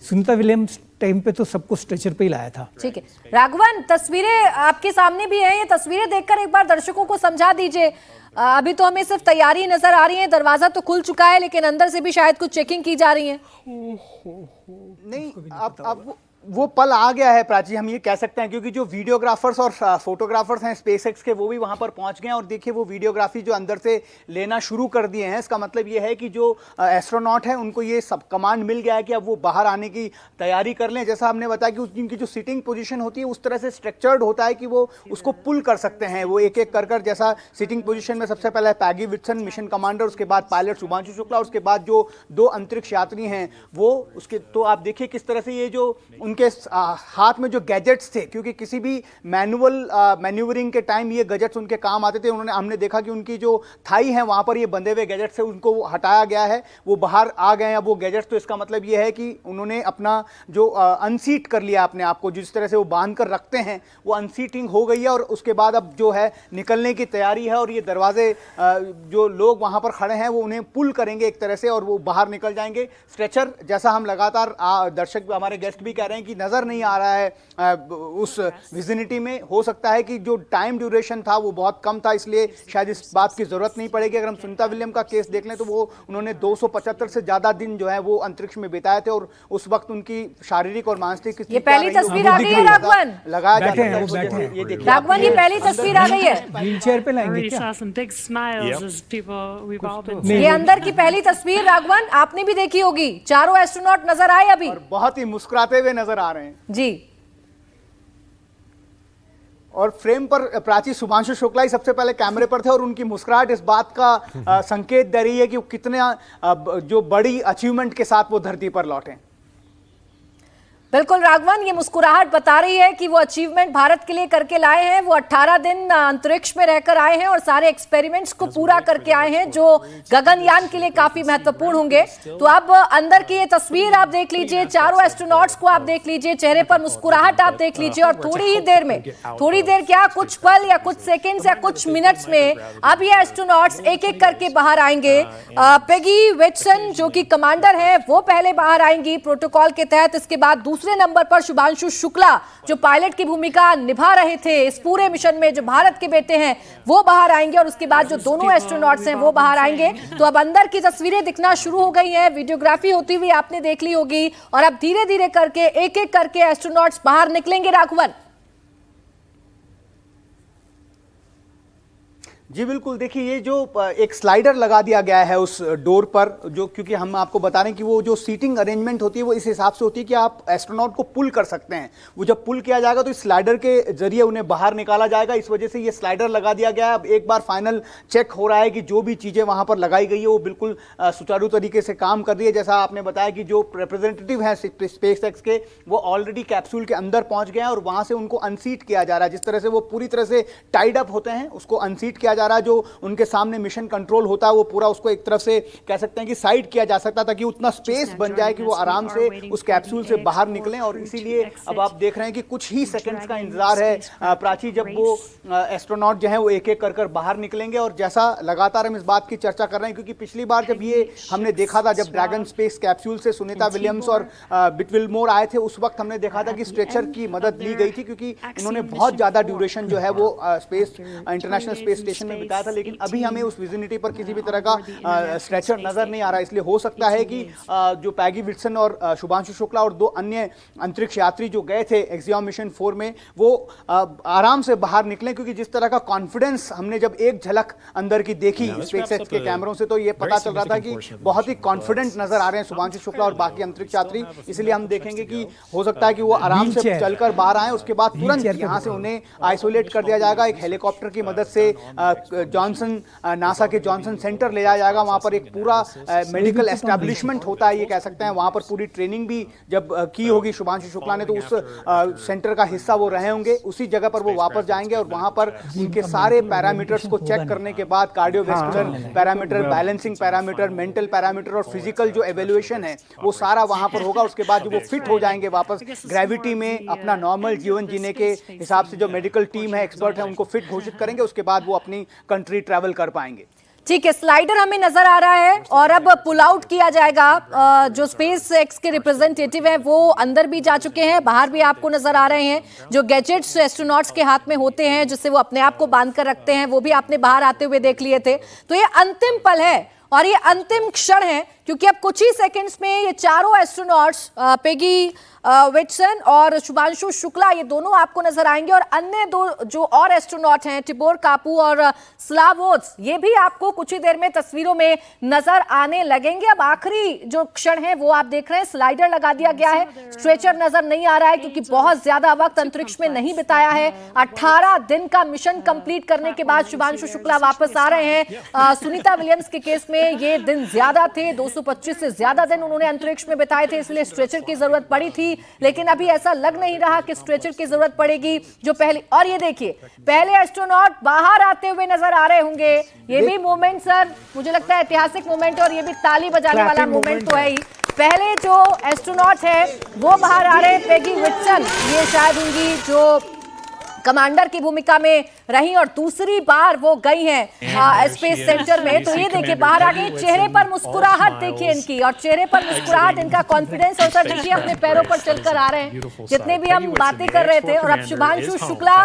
सुनीता विलियम्स टाइम पे तो सबको स्ट्रेचर पे ही लाया था। ठीक है राघवन, तस्वीरें आपके सामने भी हैं, ये तस्वीरें देखकर एक बार दर्शकों को समझा दीजिए। अभी तो हमें सिर्फ तैयारी नजर आ रही है, दरवाजा तो खुल चुका है लेकिन अंदर से भी शायद कुछ चेकिंग की जा रही है। नहीं, अब वो पल आ गया है प्राची, हम ये कह सकते हैं, क्योंकि जो वीडियोग्राफर्स और फोटोग्राफर्स हैं स्पेसएक्स के वो भी वहाँ पर पहुँच गए हैं और देखिए वो वीडियोग्राफी जो अंदर से लेना शुरू कर दिए हैं। इसका मतलब ये है कि जो एस्ट्रोनॉट हैं उनको ये सब कमांड मिल गया है कि अब वो बाहर आने की तैयारी कर लें। जैसा हमने बताया कि उनकी जो सिटिंग पोजीशन होती है उस तरह से स्ट्रक्चर्ड होता है कि वो उसको पुल कर सकते हैं। वो एक एक कर जैसा सिटिंग पोजीशन में सबसे पहले पैगी विल्सन मिशन कमांडर, उसके बाद पायलट शुभांशु शुक्ला, उसके बाद जो 2 अंतरिक्ष यात्री हैं वो उसके, तो आप देखिए किस तरह से ये जो उनके हाथ में जो गैजेट्स थे, क्योंकि किसी भी मैन्यूवरिंग के टाइम ये गैजेट्स उनके काम आते थे। हमने देखा कि उनकी जो थाई है वहाँ पर ये बंधे हुए गैजेट्स से उनको हटाया गया है, वो बाहर आ गए हैं वो गैजेट्स। तो इसका मतलब ये है कि उन्होंने अपना जो अनसीट कर लिया अपने आप को, जिस तरह से वो बांध कर रखते हैं वो अनसीटिंग हो गई है और उसके बाद अब जो है निकलने की तैयारी है। और ये दरवाजे जो लोग वहाँ पर खड़े हैं वो उन्हें पुल करेंगे एक तरह से और वो बाहर निकल जाएंगे। स्ट्रेचर जैसा हम लगातार दर्शक हमारे गेस्ट भी कह रहे हैं कि नजर नहीं आ रहा है उस विजिनिटी में। हो सकता है कि जो टाइम ड्यूरेशन था वो बहुत कम था, इसलिए शायद इस बात की जरूरत नहीं पड़ेगी। अगर हम सुनीता विलियम का केस देख लें तो वो उन्होंने 275 से ज्यादा दिन जो है वो अंतरिक्ष में बिताए थे और उस वक्त उनकी शारीरिक और मानसिक ये पहली तस्वीर आ गई है राघवन, लगाया जाता है। ये देखिए राघवन, ये पहली तस्वीर आ गई है। व्हीलचेयर पे लाएंगे क्या? ये अंदर की पहली तस्वीर राघवन आपने भी देखी होगी, चारों एस्ट्रोनॉट नजर आए अभी और बहुत ही मुस्कुराते हुए नजर आ रहे हैं जी। और फ्रेम पर प्राची शुभांशु शुक्ला ही सबसे पहले कैमरे पर थे और उनकी मुस्कुराहट इस बात का संकेत दे रही है कि वो कितने जो बड़ी अचीवमेंट के साथ वो धरती पर लौटे। बिल्कुल राघवन, ये मुस्कुराहट बता रही है कि वो अचीवमेंट भारत के लिए करके लाए हैं। वो 18 दिन अंतरिक्ष में रहकर आए हैं और सारे एक्सपेरिमेंट्स को पूरा करके आए हैं जो गगनयान के लिए काफी महत्वपूर्ण होंगे। तो अब अंदर की ये तस्वीर आप देख लीजिए, चारों एस्ट्रोनॉट्स को आप देख लीजिए, चेहरे पर मुस्कुराहट आप देख लीजिए और थोड़ी ही देर में, थोड़ी देर क्या, कुछ पल या कुछ सेकेंड्स या कुछ मिनट्स में अब ये एस्ट्रोनॉट्स एक एक करके बाहर आएंगे। पेगी विल्सन जो कि कमांडर है वो पहले बाहर आएंगी प्रोटोकॉल के तहत। इसके बाद दूसरे नंबर पर शुभांशु शुक्ला जो पायलट की भूमिका निभा रहे थे इस पूरे मिशन में, जो भारत के बेटे हैं, वो बाहर आएंगे और उसके बाद जो दोनों एस्ट्रोनॉट्स हैं वो बाहर आएंगे। तो अब अंदर की तस्वीरें दिखना शुरू हो गई हैं, वीडियोग्राफी होती हुई आपने देख ली होगी और अब धीरे धीरे करके एक एक करके एस्ट्रोनॉट्स बाहर निकलेंगे राघवन। जी बिल्कुल, देखिए ये जो एक स्लाइडर लगा दिया गया है उस डोर पर, जो क्योंकि हम आपको बता रहे हैं कि वो जो सीटिंग अरेंजमेंट होती है वो इस हिसाब से होती है कि आप एस्ट्रोनॉट को पुल कर सकते हैं। वो जब पुल किया जाएगा तो इस स्लाइडर के जरिए उन्हें बाहर निकाला जाएगा, इस वजह से ये स्लाइडर लगा दिया गया है। अब एक बार फाइनल चेक हो रहा है कि जो भी चीज़ें वहाँ पर लगाई गई है वो बिल्कुल सुचारू तरीके से काम कर रही है। जैसा आपने बताया कि जो रिप्रेजेंटेटिव हैं स्पेसएक्स के वो ऑलरेडी कैप्सूल के अंदर पहुँच गए हैं और वहाँ से उनको अनसीट किया जा रहा है। जिस तरह से वो पूरी तरह से टाइड अप होते हैं उसको अनसीट किया जा रहा है, जो उनके सामने मिशन कंट्रोल होता है वो पूरा उसको एक तरफ से कह सकते हैं कि साइड किया जा सकता ताकि उतना स्पेस बन जाए कि वो आराम से उस कैप्सूल से बाहर निकलें। और इसीलिए अब आप देख रहे हैं कि कुछ ही सेकंड्स का इंतजार है प्राची, जब वो एस्ट्रोनॉट जो है वो एक एक कर बाहर निकलेंगे। और जैसा लगातार हम इस बात की चर्चा कर रहे हैं, क्योंकि पिछली बार जब ये हमने देखा था, जब ड्रैगन स्पेस कैप्सूल से सुनीता विलियम्स और बिट विल्मोर आए थे, उस वक्त हमने देखा था कि स्ट्रेचर की मदद ली गई थी, क्योंकि इन्होंने बहुत ज्यादा ड्यूरेशन जो है वो स्पेस इंटरनेशनल स्पेस स्टेशन में बिताया था। लेकिन अभी हमें उस विजिबिलिटी पर किसी भी तरह का स्ट्रेचर नजर नहीं आ रहा। इसलिए हो सकता है कि जो पैगी विट्सन और शुभांशु शुक्ला और 2 अन्य अंतरिक्ष यात्री जो गए थे एक्सियोम मिशन 4 में, वो आराम से बाहर निकले, क्योंकि जिस तरह का कॉन्फिडेंस हमने जब एक झलक अंदर की देखी स्पेसएक्स के कैमरों से, तो ये पता चल रहा था कि बहुत ही कॉन्फिडेंट नजर आ रहे हैं शुभांशु शुक्ला और बाकी अंतरिक्ष यात्री। इसलिए हम देखेंगे कि हो सकता है कि वो आराम से चलकर बाहर आए, उसके बाद तुरंत यहाँ से उन्हें आइसोलेट कर दिया जाएगा। एक हेलीकॉप्टर की मदद से जॉनसन नासा के जॉनसन सेंटर ले जाया जाएगा। वहां पर एक पूरा मेडिकल एस्टैब्लिशमेंट होता है, ये कह सकते हैं। वहां पर पूरी ट्रेनिंग भी जब की होगी शुभांशु शुक्ला ने, तो उस सेंटर का हिस्सा वो रहे होंगे। उसी जगह पर वो वापस जाएंगे और वहां पर उनके सारे पैरामीटर्स को चेक करने के बाद cardiovascular parameter, balancing parameter, mental parameter और फिजिकल जो एवेल्युएशन है वो सारा वहां पर होगा। उसके बाद जब वो फिट हो जाएंगे वापस ग्रेविटी में अपना नॉर्मल जीवन जीने के हिसाब से, जो मेडिकल टीम है, एक्सपर्ट है, उनको फिट घोषित करेंगे। उसके बाद वो अपनी कंट्री ट्रैवल कर पाएंगे। ठीक है, स्लाइडर हमें नजर आ रहा है और अब पुल आउट किया जाएगा। जो स्पेस एक्स के रिप्रेजेंटेटिव हैं वो अंदर भी जा चुके हैं, बाहर भी आपको नजर आ रहे हैं। जो गैजेट्स एस्ट्रोनॉट्स के हाथ में होते हैं जिससे वो अपने आप को बांध कर रखते हैं, वो भी आपने बाहर आते हुए देख लिए थे। तो ये अंतिम पल है और ये अंतिम क्षण है, क्योंकि अब कुछ ही सेकंड्स में ये चारों एस्ट्रोनॉट्स पेगी विट्सन और शुभांशु शुक्ला, ये दोनों आपको नजर आएंगे। और अन्य 2 जो और एस्ट्रोनॉट हैं, टिबोर कापू और स्लावोत्स, ये भी आपको कुछ ही देर में तस्वीरों में नजर आने लगेंगे। अब आखिरी जो क्षण है वो आप देख रहे हैं, स्लाइडर लगा दिया गया है, स्ट्रेचर नजर नहीं आ रहा है क्योंकि बहुत ज्यादा वक्त अंतरिक्ष में नहीं बिताया है। 18 दिन का मिशन कंप्लीट करने के बाद शुभांशु शुक्ला वापस आ रहे हैं। सुनीता विलियम्स के केस में ये दिन ज्यादा थे, 225 से ज्यादा दिन उन्होंने अंतरिक्ष में बिताए थे, इसलिए स्ट्रेचर की जरूरत पड़ी थी। लेकिन अभी ऐसा लग नहीं रहा कि स्ट्रेचर की जरूरत पड़ेगी जो पहले। और ये देखिए, पहले एस्ट्रोनॉट बाहर आते हुए नजर आ रहे होंगे। ये भी मोमेंट सर मुझे लगता है ऐतिहासिक मोमेंट है और ये भी ताली बजाने वाला मोमेंट तो है ही। पहले जो एस्ट्रोनॉट है वो बाहर आ रहे हैं, पेगी विट्सन, ये शायद उनकी जो कमांडर की भूमिका में रही और दूसरी बार वो गई हैं स्पेस सेंटर में। तो ये देखिए बाहर आ गई, चेहरे पर मुस्कुराहट देखिए इनकी, और चेहरे पर मुस्कुराहट, इनका कॉन्फिडेंस। और सर देखिए अपने पैरों पर चलकर आ रहे हैं, जितने भी हम बातें कर रहे थे। और अब शुभांशु शुक्ला,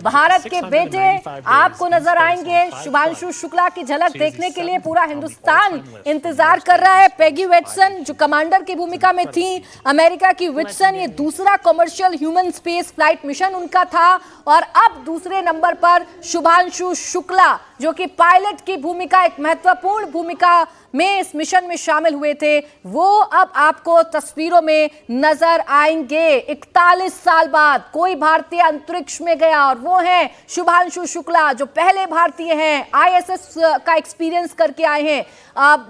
भारत के बेटे, आपको नजर आएंगे। शुभांशु शुक्ला की झलक देखने के लिए पूरा हिंदुस्तान इंतजार कर रहा है। पेगी विट्सन जो कमांडर की भूमिका में थी, अमेरिका की विट्सन, ये दूसरा commercial human space flight mission उनका था। और अब दूसरे नंबर पर शुभांशु शुक्ला जो कि पायलट की भूमिका, एक महत्वपूर्ण भूमिका में इस मिशन में शामिल हुए थे, वो अब आपको तस्वीरों में नजर आएंगे। 41 साल बाद कोई भारतीय अंतरिक्ष में गया और वो हैं शुभांशु शुक्ला, जो पहले भारतीय हैं, आईएसएस का एक्सपीरियंस करके आए हैं,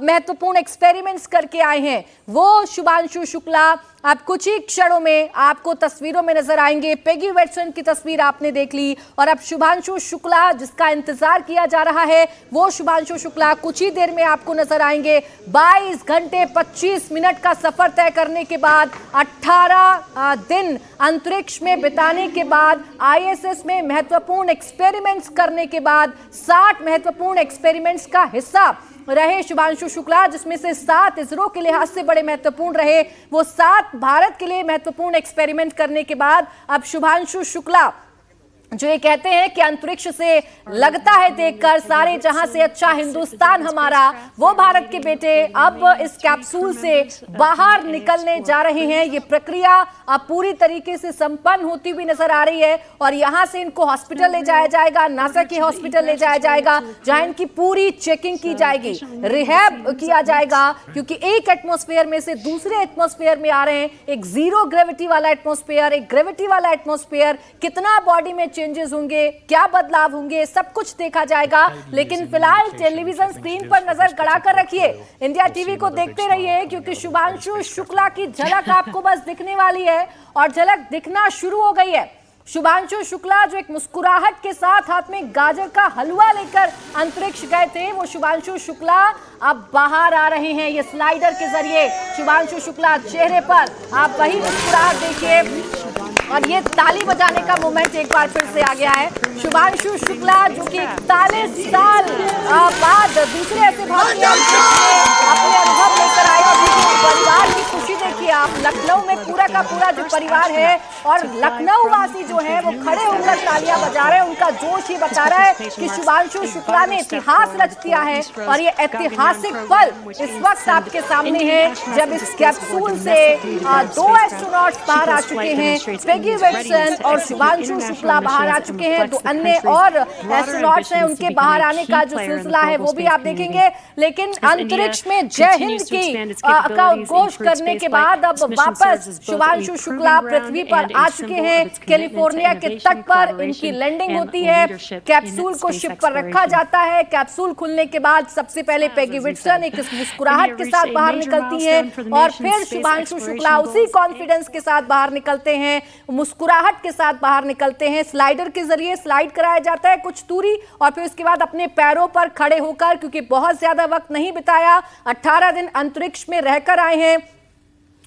महत्वपूर्ण एक्सपेरिमेंट्स करके आए हैं। वो शुभांशु शुक्ला अब कुछ ही क्षणों में आपको तस्वीरों में नजर आएंगे। पेगी विट्सन की तस्वीर आपने देख ली और अब शुभांशु शुक्ला जिसका इंतजार किया जा रहा है, वो शुभांशु शुक्ला कुछ ही देर में आपको नजर आएंगे। 22 घंटे 25 मिनट का सफर तय करने के बाद, 18 दिन अंतरिक्ष में बिताने के बाद, आईएसएस में महत्वपूर्ण एक्सपेरिमेंट्स करने के बाद, 60 महत्वपूर्ण एक्सपेरिमेंट्स का हिस्सा रहे शुभांशु शुक्ला, जिसमें से 7 इसरो के लिहाज से बड़े महत्वपूर्ण रहे। वो 7 भारत के लिए महत्वपूर्ण एक्सपेरिमेंट करने के बाद अब शुभांशु शुक्ला जो ये कहते हैं कि अंतरिक्ष से लगता है देखकर सारे जहां से अच्छा हिंदुस्तान हमारा, वो भारत के बेटे अब इस कैप्सूल से बाहर निकलने जा रहे हैं। ये प्रक्रिया अब पूरी तरीके से संपन्न होती हुई नजर आ रही है और यहां से इनको हॉस्पिटल ले जाया जाएगा, नासा के हॉस्पिटल ले जाया जाएगा, जहां इनकी पूरी चेकिंग की जाएगी, रिहैब किया जाएगा, क्योंकि एक एटमॉस्फेयर में से दूसरे एटमॉस्फेयर में आ रहे हैं। एक जीरो ग्रेविटी वाला एटमॉस्फेयर, एक ग्रेविटी वाला एटमॉस्फेयर, कितना बॉडी में चेंजेस होंगे, क्या बदलाव होंगे, सब कुछ देखा जाएगा। लेकिन फिलहाल टेलीविजन स्क्रीन पर नजर गड़ा कर रखिए, इंडिया टीवी को देखते रहिए, क्योंकि शुभांशु शुक्ला की झलक आपको बस दिखने वाली है और झलक दिखना शुरू हो गई है। शुभांशु शुक्ला जो एक मुस्कुराहट के साथ हाथ में गाजर का हलवा लेकर अंतरिक्ष गए थे, वो शुभांशु शुक्ला अब बाहर आ रहे हैं ये स्लाइडर के जरिए। शुभांशु शुक्ला चेहरे पर आप वही मुस्कुराहट देखिए और ये ताली बजाने का मोमेंट एक बार फिर से आ गया है। शुभांशु शुक्ला जो कि 41 साल बाद दूसरे ऐसे भारतीय अपने अनुभव लेकर आए और परिवार की खुशी देखिए आप। लखनऊ में पूरा का पूरा जो परिवार है और लखनऊ वासी जो है वो खड़े होकर तालियां बजा रहे हैं। उनका जोश ही बता रहा है कि शुभांशु शुक्ला ने इतिहास रच दिया है और ये ऐतिहासिक पल इस वक्त आपके सामने है जब इस कैप्सूल से 2 एस्ट्रोनॉट्स बाहर आ चुके हैं। पेगी विल्सन और शुभांशु शुक्ला बाहर आ चुके हैं, 2 अन्य और एस्ट्रोनॉट्स हैं, उनके बाहर आने का जो सिलसिला है वो भी आप देखेंगे। लेकिन अंतरिक्ष में जय हिंद का उद्घोष करने के बाद अब वापस शुभांशु शुक्ला पृथ्वी पर आ चुके हैं। कैलिफोर्निया के तट पर इनकी लैंडिंग होती है, कैप्सूल को शिप पर रखा जाता है। कैप्सूल खुलने के बाद सबसे पहले पेगी विल्सन एक मुस्कुराहट के साथ बाहर निकलती है और फिर शुभांशु शुक्ला उसी कॉन्फिडेंस के साथ बाहर निकलते हैं, मुस्कुराहट के साथ बाहर निकलते हैं। स्लाइडर के जरिए स्लाइड कराया जाता है कुछ दूरी और फिर उसके बाद अपने पैरों पर खड़े होकर, क्योंकि बहुत ज्यादा वक्त नहीं बिताया, 18 दिन अंतरिक्ष में रहकर आए हैं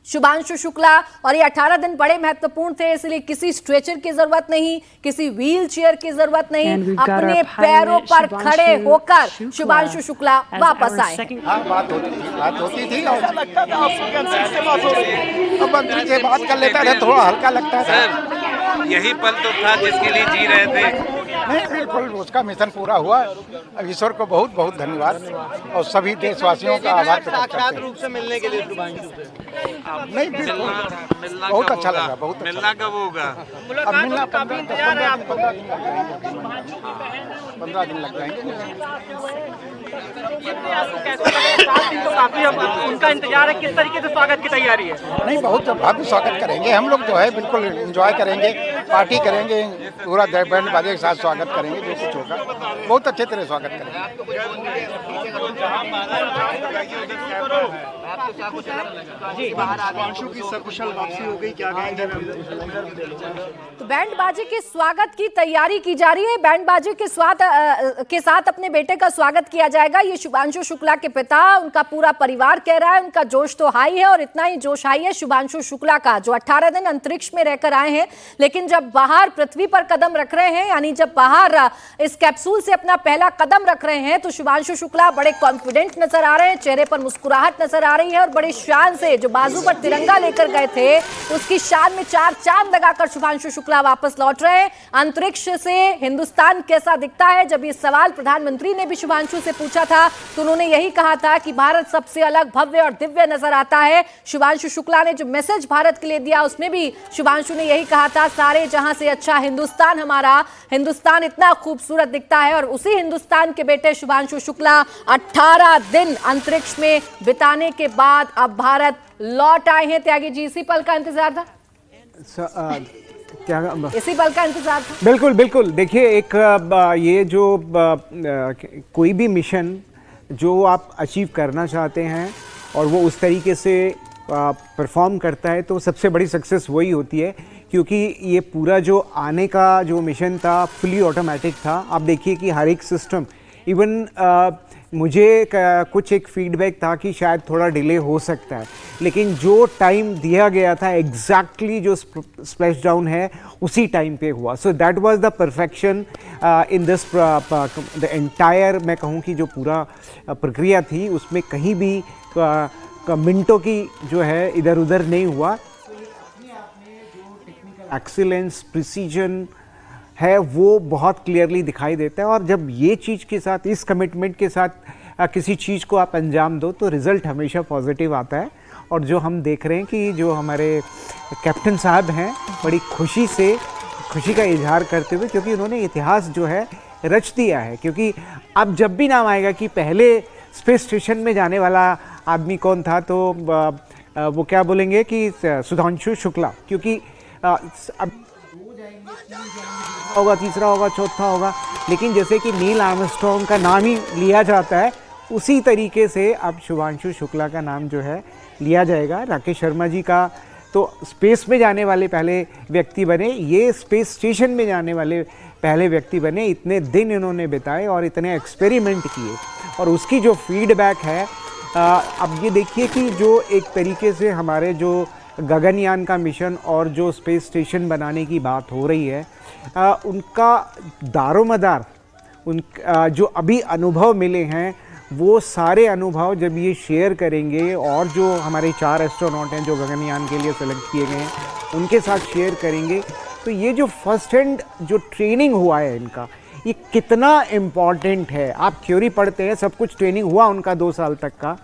शुभांशु शुक्ला और ये 18 दिन बड़े महत्वपूर्ण थे, इसलिए किसी स्ट्रेचर की जरूरत नहीं, किसी व्हील चेयर की जरूरत नहीं, अपने पैरों पर खड़े होकर शुभांशु शुक्ला वापस आए। बात होती थी और अब मंत्री से बात कर लेता है, थोड़ा हल्का लगता है। यही पल तो था जिसके लिए जी रहे थे। नहीं, बिल्कुल उसका मिशन पूरा हुआ। अब ईश्वर को बहुत बहुत धन्यवाद और सभी देशवासियों का आभार प्रकट करते हैं। रूप से मिलने के लिए नहीं, बिल्कुल बहुत अच्छा लगा। बहुत मिलना कब होगा? अब मिलना 15 दिन लग जाएंगे। तो काफी उनका इंतजार है, किस तरीके से स्वागत की तैयारी है? नहीं, बहुत भव्य स्वागत करेंगे हम लोग, जो है बिल्कुल एंजॉय करेंगे, पार्टी करेंगे, पूरा बैंड बाजे के साथ स्वागत करेंगे। जो कुछ होगा बहुत अच्छे तरह स्वागत करेंगे। शुभांशु की सकुशल वापसी हो गई, क्या कहेंगे? तो बैंड बाजे के स्वागत की तैयारी की जा रही है। बैंड बाजे के साथ अपने बेटे का स्वागत किया जाएगा। ये शुभांशु शुक्ला के पिता, उनका पूरा परिवार कह रहा है, उनका जोश तो हाई है और इतना ही जोश हाई है शुभांशु शुक्ला का, जो 18 दिन अंतरिक्ष में रहकर आए हैं, लेकिन जब बाहर पृथ्वी पर कदम रख रहे हैं, यानी जब बाहर इस कैप्सूल से अपना पहला कदम रख रहे हैं, तो शुभांशु शुक्ला बड़े कॉन्फिडेंट नजर आ रहे हैं, चेहरे पर मुस्कुराहट नजर आ रही है और बड़ी शान से जो बाजू पर तिरंगा लेकर गए थे उसकी शान में 4 चांद लगाकर शुभांशु शुक्ला वापस लौट रहे हैं। अंतरिक्ष से हिंदुस्तान कैसा दिखता है, जब ये सवाल प्रधानमंत्री ने भी शुभांशु से पूछा था तो उन्होंने यही कहा था कि भारत सबसे अलग, भव्य और दिव्य नजर आता है। शुभांशु शुक्ला ने जो मैसेज भारत के लिए दिया उसमें भी शुभांशु ने यही कहा था, सारे जहां से अच्छा हिंदुस्तान हमारा, हिंदुस्तान इतना खूबसूरत दिखता है। और उसी हिंदुस्तान के बेटे शुभांशु शुक्ला 18 दिन अंतरिक्ष में बिताने के बाद अब भारत लौट आए हैं। त्यागी जी, इसी पल का इंतजार था? इसी पल का इंतजार था? बिल्कुल बिल्कुल। देखिए, एक ये जो कोई भी मिशन जो आप अचीव करना चाहते हैं और वो उस तरीके से परफॉर्म करता है तो सबसे बड़ी सक्सेस वही होती है, क्योंकि ये पूरा जो आने का जो मिशन था फुली ऑटोमेटिक था। आप देखिए कि हर एक सिस्टम, इवन मुझे कुछ एक फीडबैक था कि शायद थोड़ा डिले हो सकता है, लेकिन जो टाइम दिया गया था एग्जैक्टली जो स्प्लैश डाउन है उसी टाइम पे हुआ। So that was the perfection in this the entire, मैं कहूँ कि जो पूरा प्रक्रिया थी उसमें कहीं भी मिनटों की जो है इधर उधर नहीं हुआ। एक्सीलेंस, प्रिसीजन है वो बहुत क्लियरली दिखाई देता है और जब ये चीज़ के साथ, इस कमिटमेंट के साथ किसी चीज़ को आप अंजाम दो तो रिज़ल्ट हमेशा पॉजिटिव आता है। और जो हम देख रहे हैं कि जो हमारे कैप्टन साहब हैं बड़ी खुशी का इजहार करते हुए, क्योंकि उन्होंने इतिहास जो है रच दिया है। क्योंकि अब जब भी नाम आएगा कि पहले स्पेस स्टेशन में जाने वाला आदमी कौन था, तो वो क्या बोलेंगे कि शुभांशु शुक्ला, क्योंकि अब होगा, तीसरा होगा, चौथा होगा, लेकिन जैसे कि नील आर्मस्ट्रॉन्ग का नाम ही लिया जाता है उसी तरीके से अब शुभांशु शुक्ला का नाम जो है लिया जाएगा। राकेश शर्मा जी का तो स्पेस में जाने वाले पहले व्यक्ति बने, ये स्पेस स्टेशन में जाने वाले पहले व्यक्ति बने। इतने दिन इन्होंने बिताए और इतने एक्सपेरिमेंट किए और उसकी जो फीडबैक है, अब ये देखिए कि जो एक तरीके से हमारे जो गगनयान का मिशन और जो स्पेस स्टेशन बनाने की बात हो रही है, उनका दारोमदार जो अभी अनुभव मिले हैं, वो सारे अनुभव जब ये शेयर करेंगे और जो हमारे 4 एस्ट्रोनॉट हैं जो गगनयान के लिए सेलेक्ट किए गए हैं उनके साथ शेयर करेंगे, तो ये जो फर्स्ट हैंड जो ट्रेनिंग हुआ है इनका, ये कितना इम्पॉर्टेंट है। आप थ्योरी पढ़ते हैं, सब कुछ ट्रेनिंग हुआ उनका 2 साल तक का,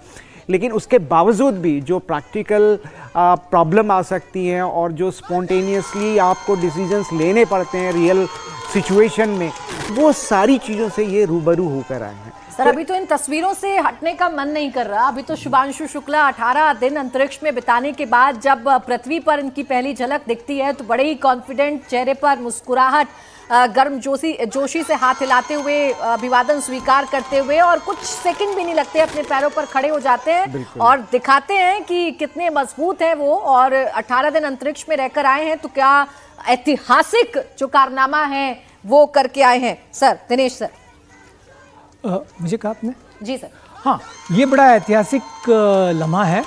लेकिन उसके बावजूद भी जो प्रैक्टिकल प्रॉब्लम आ सकती हैं और जो स्पॉन्टेनियसली आपको डिसीजंस लेने पड़ते हैं रियल सिचुएशन में, वो सारी चीज़ों से ये रूबरू होकर आए हैं। सर, अभी तो इन तस्वीरों से हटने का मन नहीं कर रहा। अभी तो शुभांशु शुक्ला 18 दिन अंतरिक्ष में बिताने के बाद जब पृथ्वी पर इनकी पहली झलक दिखती है तो बड़े ही कॉन्फिडेंट चेहरे पर मुस्कुराहट, गर्म जोशी से हाथ हिलाते हुए अभिवादन स्वीकार करते हुए, और कुछ सेकंड भी नहीं लगते अपने पैरों पर खड़े हो जाते हैं और दिखाते हैं कि कितने मजबूत हैं वो। और 18 दिन अंतरिक्ष में रहकर आए हैं, तो क्या ऐतिहासिक जो कारनामा है वो करके आए हैं। Sir, Dinesh sir. मुझे कहा आपने? जी सर। हाँ, ये बड़ा ऐतिहासिक लम्हा है।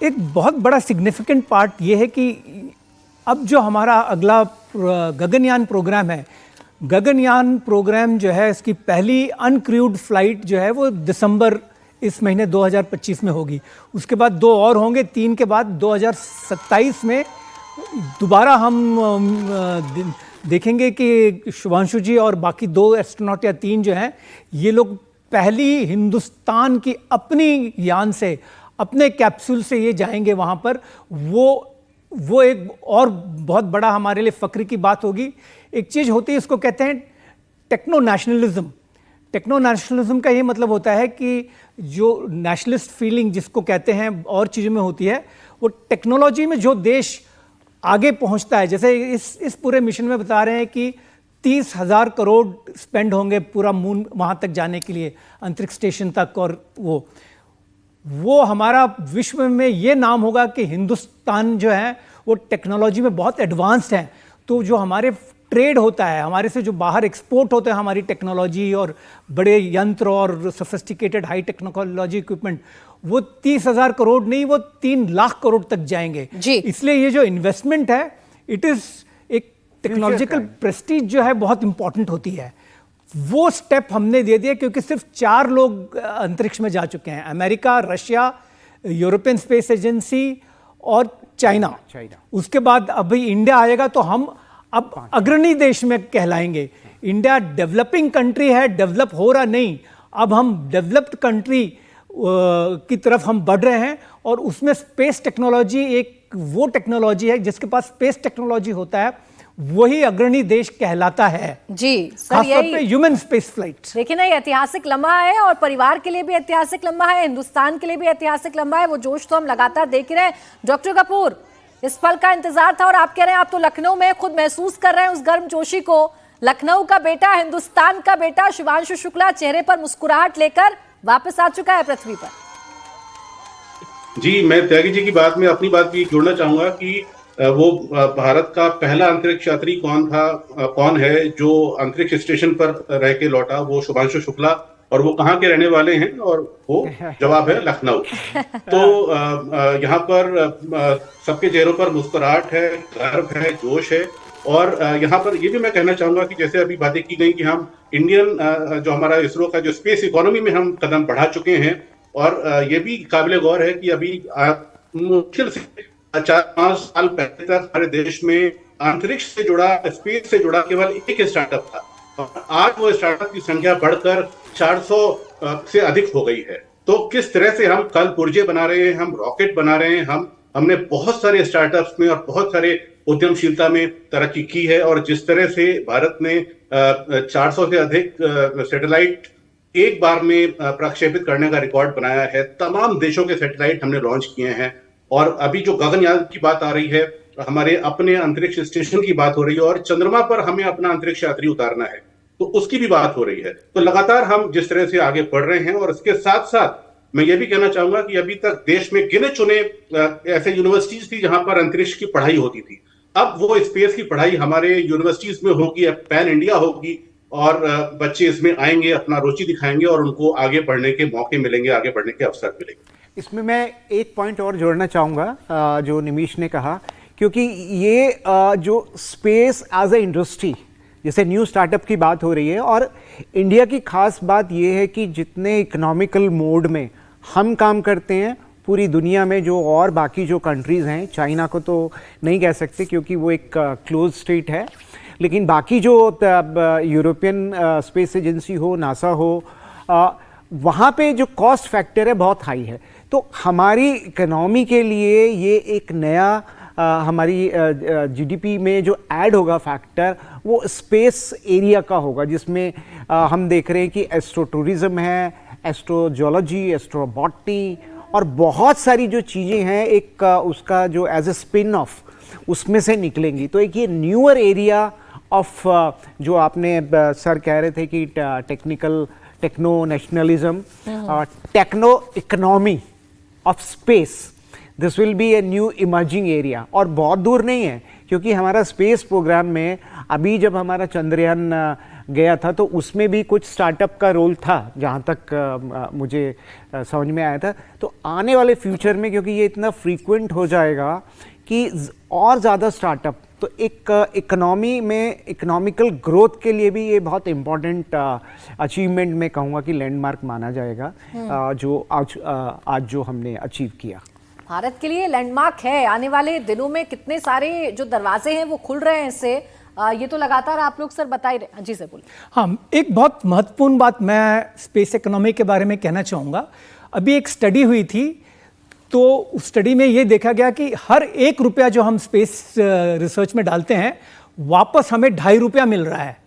एक बहुत बड़ा सिग्निफिकेंट पार्ट ये है कि अब जो हमारा अगला गगनयान प्रोग्राम है, गगनयान प्रोग्राम जो है इसकी पहली अनक्रूड फ्लाइट जो है वो दिसंबर इस महीने 2025 में होगी। उसके बाद 2 और होंगे, 3 के बाद 2027 में दोबारा हम देखेंगे कि शुभांशु जी और बाकी 2 एस्ट्रोनॉट या 3 जो हैं, ये लोग पहली हिंदुस्तान की अपनी यान से, अपने कैप्सूल से ये जाएंगे वहाँ पर। वो एक और बहुत बड़ा हमारे लिए फ़ख्र की बात होगी। एक चीज़ होती है, इसको कहते हैं टेक्नो नेशनलिज्म। टेक्नो नेशनलिज्म का ये मतलब होता है कि जो नेशनलिस्ट फीलिंग जिसको कहते हैं और चीज़ों में होती है, वो टेक्नोलॉजी में जो देश आगे पहुंचता है, जैसे इस पूरे मिशन में बता रहे हैं कि 30,000 करोड़ स्पेंड होंगे पूरा मून वहाँ तक जाने के लिए, अंतरिक्ष स्टेशन तक, और वो हमारा विश्व में ये नाम होगा कि हिंदुस्तान जो है वो टेक्नोलॉजी में बहुत एडवांस्ड है। तो जो हमारे ट्रेड होता है, हमारे से जो बाहर एक्सपोर्ट होते हैं हमारी टेक्नोलॉजी और बड़े यंत्र और सोफिस्टिकेटेड हाई टेक्नोलॉजी इक्विपमेंट, वो 30,000 करोड़ नहीं, वो 3 लाख करोड़ तक जाएंगे जी। इसलिए ये जो इन्वेस्टमेंट है, इट इज एक टेक्नोलॉजिकल प्रेस्टीज जो है बहुत इंपॉर्टेंट होती है। वो स्टेप हमने दे दिया क्योंकि सिर्फ 4 लोग अंतरिक्ष में जा चुके हैं, America, Russia, European space agency और चाइना। उसके बाद अभी इंडिया आएगा, तो हम अब अग्रणी देश में कहलाएंगे। इंडिया डेवलपिंग कंट्री है, डेवलप हो रहा नहीं, अब हम डेवलप्ड कंट्री की तरफ हम बढ़ रहे हैं। और उसमें स्पेस टेक्नोलॉजी एक वो टेक्नोलॉजी है जिसके पास स्पेस टेक्नोलॉजी होता है, वही अग्रणी देश कहलाता है जी। सर, यही ह्यूमन स्पेस फ्लाइट। देखिए ना, ये ऐतिहासिक लम्हा है और परिवार के लिए भी ऐतिहासिक लम्हा है, हिंदुस्तान के लिए भी ऐतिहासिक लम्हा है। वो जोश तो हम लगातार देख ही रहे हैं। डॉक्टर कपूर, इस पल का इंतजार था और आप कह रहे हैं आप तो लखनऊ में खुद महसूस कर रहे हैं उस गर्म जोशी को। लखनऊ का बेटा, हिंदुस्तान का बेटा शुभांशु शुक्ला चेहरे पर मुस्कुराहट लेकर वापस आ चुका है पृथ्वी पर। जी, मैं त्यागी जी की बात में अपनी बात भी जोड़ना चाहूंगा कि वो भारत का पहला अंतरिक्ष यात्री कौन है जो अंतरिक्ष स्टेशन पर रह के लौटा, वो शुभांशु शुक्ला। और वो कहाँ के रहने वाले हैं, और वो जवाब है लखनऊ। तो यहाँ पर सबके चेहरों पर मुस्कुराहट है, गर्व है, जोश है। और यहाँ पर ये भी मैं कहना चाहूंगा कि जैसे अभी बातें की गई कि हम इंडियन जो हमारा इसरो का जो स्पेस इकोनॉमी में हम कदम बढ़ा चुके हैं, और ये भी काबिल गौर है कि अभी मुश्किल से 4-5 साल पहले तक हमारे देश में अंतरिक्ष से जुड़ा, स्पेस से जुड़ा केवल एक स्टार्टअप था, और आज वो स्टार्टअप की संख्या बढ़कर 400 से अधिक हो गई है। तो किस तरह से हम कल पुर्जे बना रहे हैं, हम रॉकेट बना रहे हैं, हमने बहुत सारे स्टार्टअप्स में और बहुत सारे उद्यमशीलता में तरक्की की है। और जिस तरह से भारत ने 400 से अधिक सैटेलाइट एक बार में प्रक्षेपित करने का रिकॉर्ड बनाया है, तमाम देशों के सैटेलाइट हमने लॉन्च किए हैं। और अभी जो गगनयान की बात आ रही है, हमारे अपने अंतरिक्ष स्टेशन की बात हो रही है, और चंद्रमा पर हमें अपना अंतरिक्ष यात्री उतारना है, तो उसकी भी बात हो रही है। तो लगातार हम जिस तरह से आगे बढ़ रहे हैं, और इसके साथ साथ मैं ये भी कहना चाहूंगा कि अभी तक देश में गिने चुने ऐसे यूनिवर्सिटीज थी जहां पर अंतरिक्ष की पढ़ाई होती थी। अब वो स्पेस की पढ़ाई हमारे यूनिवर्सिटीज में होगी, पैन इंडिया होगी, और बच्चे इसमें आएंगे, अपना रुचि दिखाएंगे और उनको आगे बढ़ने के मौके मिलेंगे, आगे बढ़ने के अवसर मिलेंगे। इसमें मैं एक पॉइंट और जोड़ना चाहूँगा जो निमिष ने कहा, क्योंकि ये जो स्पेस एज ए इंडस्ट्री, जैसे न्यू स्टार्टअप की बात हो रही है, और इंडिया की खास बात ये है कि जितने इकोनॉमिकल मोड में हम काम करते हैं पूरी दुनिया में, जो और बाकी जो कंट्रीज़ हैं, चाइना को तो नहीं कह सकते क्योंकि वो एक क्लोज स्टेट है, लेकिन बाकी जो यूरोपियन स्पेस एजेंसी हो, नासा हो, वहाँ पे जो कॉस्ट फैक्टर है बहुत हाई है। तो हमारी इकोनॉमी के लिए ये एक नया हमारी जीडीपी में जो ऐड होगा फैक्टर, वो स्पेस एरिया का होगा, जिसमें हम देख रहे हैं कि एस्ट्रो टूरिज्म है, एस्ट्रोजोलॉजी, एस्ट्रोबॉटनी और बहुत सारी जो चीज़ें हैं, एक उसका जो एज ए स्पिन ऑफ उसमें से निकलेंगी। तो एक ये न्यूअर एरिया ऑफ जो आपने सर कह रहे थे कि techno nationalism, techno economy of space, this will be a new emerging area. और बहुत दूर नहीं है, क्योंकि हमारा स्पेस प्रोग्राम में अभी जब हमारा चंद्रयान गया था तो उसमें भी कुछ स्टार्टअप का रोल था, जहाँ तक मुझे समझ में आया था। तो आने वाले फ्यूचर में, क्योंकि ये इतना फ्रीक्वेंट हो जाएगा कि और ज़्यादा स्टार्टअप, तो एक इकोनॉमी में इकोनॉमिकल ग्रोथ के लिए भी ये बहुत इम्पॉर्टेंट अचीवमेंट मैं कहूँगा कि लैंडमार्क माना जाएगा, जो आज जो हमने अचीव किया। भारत के लिए लैंडमार्क है। आने वाले दिनों में कितने सारे जो दरवाजे हैं वो खुल रहे हैं इससे, ये तो लगातार आप लोग सर बता ही रहे। जी सर बोलिए। हाँ, एक बहुत महत्वपूर्ण बात मैं स्पेस इकोनॉमी के बारे में कहना चाहूँगा। अभी एक स्टडी हुई थी, तो उस स्टडी में ये देखा गया कि हर 1 रुपया जो हम स्पेस रिसर्च में डालते हैं, वापस हमें 2.5 रुपया मिल रहा है।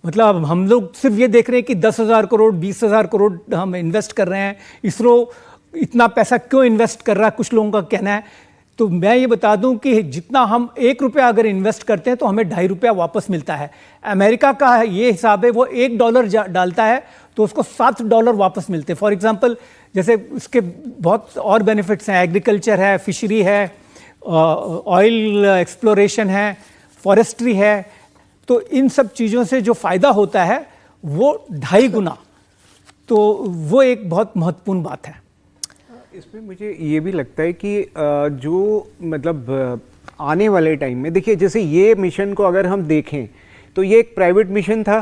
मतलब हम लोग सिर्फ ये देख रहे हैं कि 10,000 करोड़ 20,000 करोड़ हम इन्वेस्ट कर रहे हैं, इसरो इतना पैसा क्यों इन्वेस्ट कर रहा है, कुछ लोगों का कहना है। तो मैं ये बता दूं कि जितना हम 1 रुपया अगर इन्वेस्ट करते हैं तो हमें 2.5 रुपया वापस मिलता है। अमेरिका का ये हिसाब है, वो $1 डालता है तो उसको $7 वापस मिलते हैं। फॉर एग्जांपल, जैसे इसके बहुत और बेनिफिट्स हैं, एग्रीकल्चर है, फिशरी है, ऑयल एक्सप्लोरेशन है, फॉरेस्ट्री है। तो इन सब चीज़ों से जो फ़ायदा होता है वो 2.5 गुना, तो वो एक बहुत महत्वपूर्ण बात है। इसमें मुझे ये भी लगता है कि जो मतलब आने वाले टाइम में, देखिए जैसे ये मिशन को अगर हम देखें तो ये एक प्राइवेट मिशन था,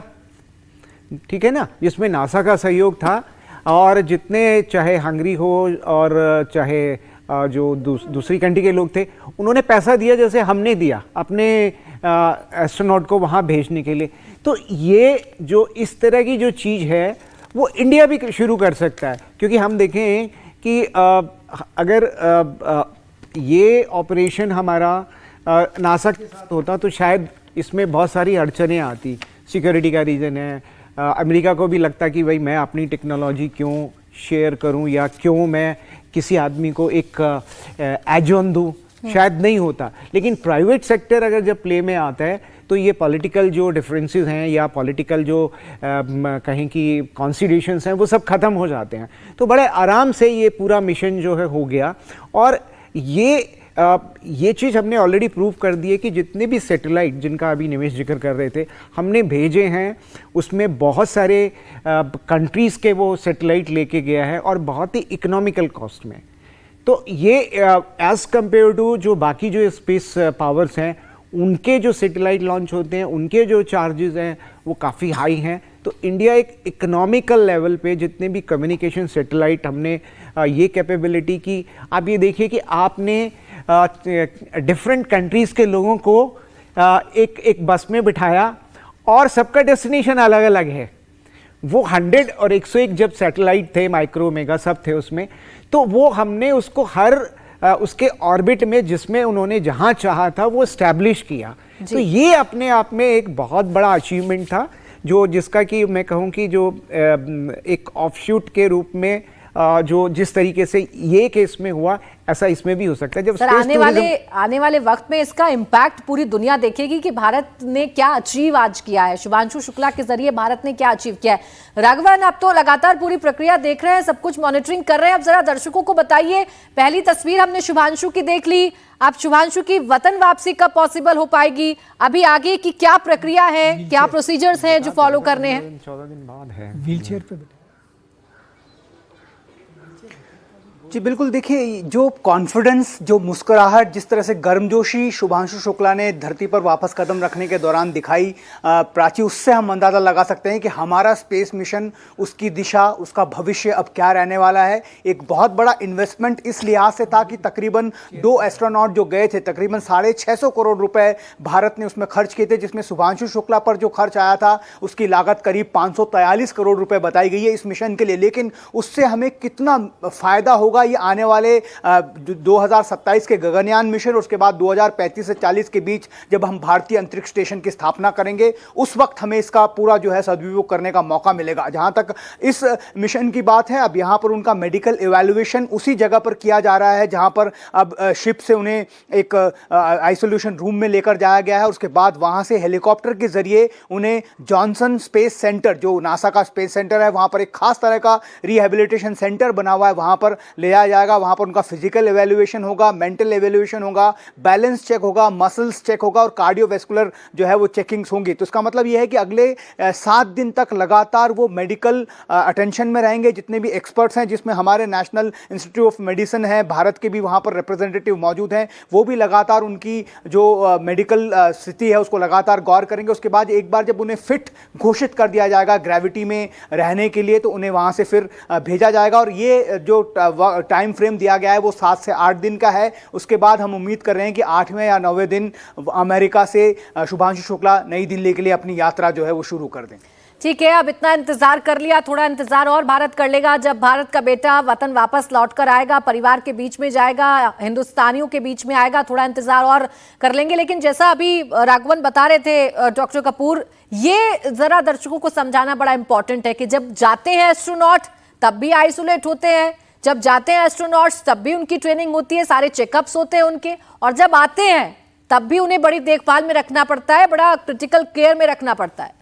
ठीक है ना, जिसमें नासा का सहयोग था, और जितने चाहे हंगरी हो और चाहे जो दूसरी कंट्री के लोग थे, उन्होंने पैसा दिया जैसे हमने दिया अपने एस्ट्रोनॉट को वहाँ भेजने के लिए। तो ये जो इस तरह की जो चीज़ है वो इंडिया भी शुरू कर सकता है, क्योंकि हम देखें कि अगर ये ऑपरेशन हमारा नासा के साथ होता तो शायद इसमें बहुत सारी अड़चनें आती, सिक्योरिटी का रीज़न है, अमेरिका को भी लगता कि भाई मैं अपनी टेक्नोलॉजी क्यों शेयर करूं, या क्यों मैं किसी आदमी को एक एजोन दूं, शायद नहीं होता। लेकिन प्राइवेट सेक्टर अगर जब प्ले में आता है तो ये पॉलिटिकल जो डिफरेंसेस हैं या पॉलिटिकल जो कहें कि कॉन्सिडरेशंस हैं, वो सब ख़त्म हो जाते हैं। तो बड़े आराम से ये पूरा मिशन जो है हो गया। और ये चीज़ हमने ऑलरेडी प्रूव कर दी है कि जितने भी सैटेलाइट जिनका अभी निमेश जिक्र कर रहे थे हमने भेजे हैं, उसमें बहुत सारे कंट्रीज़ के वो सैटेलाइट लेके गया है, और बहुत ही इकोनॉमिकल कॉस्ट में। तो ये एज़ कम्पेयर टू जो बाकी जो स्पेस पावर्स हैं, उनके जो सैटेलाइट लॉन्च होते हैं, उनके जो चार्जेस हैं वो काफ़ी हाई हैं। तो इंडिया एक इकोनॉमिकल लेवल पे जितने भी कम्युनिकेशन सैटेलाइट हमने ये कैपेबिलिटी की, आप ये देखिए कि आपने डिफरेंट कंट्रीज़ के लोगों को एक बस में बिठाया और सबका डेस्टिनेशन अलग अलग है। वो 100 और 101 जब सैटेलाइट थे, माइक्रो मेगा सब थे उसमें, तो वो हमने उसको हर उसके ऑर्बिट में जिसमें उन्होंने जहां चाहा था वो एस्टैब्लिश किया। तो ये अपने आप में एक बहुत बड़ा अचीवमेंट था, जो जिसका कि मैं कहूँ कि जो एक ऑफशूट के रूप में जो जिस तरीके से ये केस में हुआ ऐसा इसमें भी हो सकता है। जब सर आने वाले वक्त में इसका इम्पैक्ट पूरी दुनिया देखेगी कि भारत ने क्या अचीव आज किया है, शुभांशु शुक्ला के जरिए भारत ने क्या अचीव किया है। राघवन, आप तो लगातार पूरी प्रक्रिया देख रहे हैं, सब कुछ मॉनिटरिंग कर रहे हैं, अब जरा दर्शकों को बताइए, पहली तस्वीर हमने शुभांशु की देख ली, अब शुभांशु की वतन वापसी कब पॉसिबल हो पाएगी, अभी आगे की क्या प्रक्रिया है, क्या प्रोसीजर्स हैं जो फॉलो करने हैं? 14 दिन बाद है। व्हीलचेयर पे जी बिल्कुल, देखिए जो कॉन्फिडेंस, जो मुस्कुराहट, जिस तरह से गर्मजोशी शुभांशु शुक्ला ने धरती पर वापस कदम रखने के दौरान दिखाई प्राची, उससे हम अंदाज़ा लगा सकते हैं कि हमारा स्पेस मिशन, उसकी दिशा, उसका भविष्य अब क्या रहने वाला है। एक बहुत बड़ा इन्वेस्टमेंट इस लिहाज से था कि तकरीबन 2 एस्ट्रोनॉट जो गए थे, तकरीबन 650 करोड़ रुपए भारत ने उसमें खर्च किए थे, जिसमें शुभांशु शुक्ला पर जो खर्च आया था उसकी लागत करीब 543 करोड़ रुपए बताई गई है इस मिशन के लिए। लेकिन उससे हमें कितना फ़ायदा होगा ये आने वाले 2027 के गगनयान मिशन, उसके बाद 2035 से 40 के बीच जब हम भारतीय अंतरिक्ष स्टेशन की स्थापना करेंगे, उस वक्त हमें इसका पूरा जो है सदुपयोग करने का मौका मिलेगा। जहां तक इस मिशन की बात है, अब यहां पर उनका मेडिकल इवैल्यूएशन उसी जगह पर किया जा रहा है जहां पर अब शिप से उन्हें एक आइसोलेशन रूम में लेकर जाया गया है। उसके बाद वहां से हेलीकॉप्टर के जरिए उन्हें जॉनसन स्पेस सेंटर, जो नासा का स्पेस सेंटर है, वहां पर एक खास तरह का रिहेबिलिटेशन सेंटर बना हुआ है, वहां पर ले जाएगा। वहां पर उनका फिजिकल एवेल्युएशन होगा, मेंटल एवेल्युएशन होगा, बैलेंस चेक होगा, मसल्स चेक होगा और कार्डियोवैस्कुलर जो है वो चेकिंग्स होंगी। तो इसका मतलब यह है कि अगले 7 दिन तक लगातार वो मेडिकल अटेंशन में रहेंगे। जितने भी एक्सपर्ट्स हैं, जिसमें हमारे नेशनल इंस्टीट्यूट ऑफ मेडिसिन है, भारत के भी वहां पर रिप्रेजेंटेटिव मौजूद हैं, वो भी लगातार उनकी जो मेडिकल स्थिति है उसको लगातार गौर करेंगे। उसके बाद एक बार जब उन्हें फिट घोषित कर दिया जाएगा ग्रेविटी में रहने के लिए, तो उन्हें वहां से फिर भेजा जाएगा। और ये जो टाइम फ्रेम दिया गया है वो 7 से 8 दिन का है। उसके बाद हम उम्मीद कर रहे हैं कि 8वें या 9वें दिन अमेरिका से शुभांशु शुक्ला नई दिल्ली के लिए अपनी यात्रा जो है वो शुरू कर दें। ठीक है, अब इतना इंतजार कर लिया, थोड़ा इंतजार और भारत कर लेगा। जब भारत का बेटा वतन वापस लौट कर आएगा, परिवार के बीच में जाएगा, हिंदुस्तानियों के बीच में आएगा, थोड़ा इंतजार और कर लेंगे। लेकिन जैसा अभी राघवन बता रहे थे डॉक्टर कपूर, ये जरा दर्शकों को समझाना बड़ा इंपॉर्टेंट है कि जब जाते हैं एस्ट्रोनॉट तब भी आइसोलेट होते हैं, जब जाते हैं एस्ट्रोनॉट्स तब भी उनकी ट्रेनिंग होती है, सारे चेकअप्स होते हैं उनके, और जब आते हैं तब भी उन्हें बड़ी देखभाल में रखना पड़ता है, बड़ा क्रिटिकल केयर में रखना पड़ता है।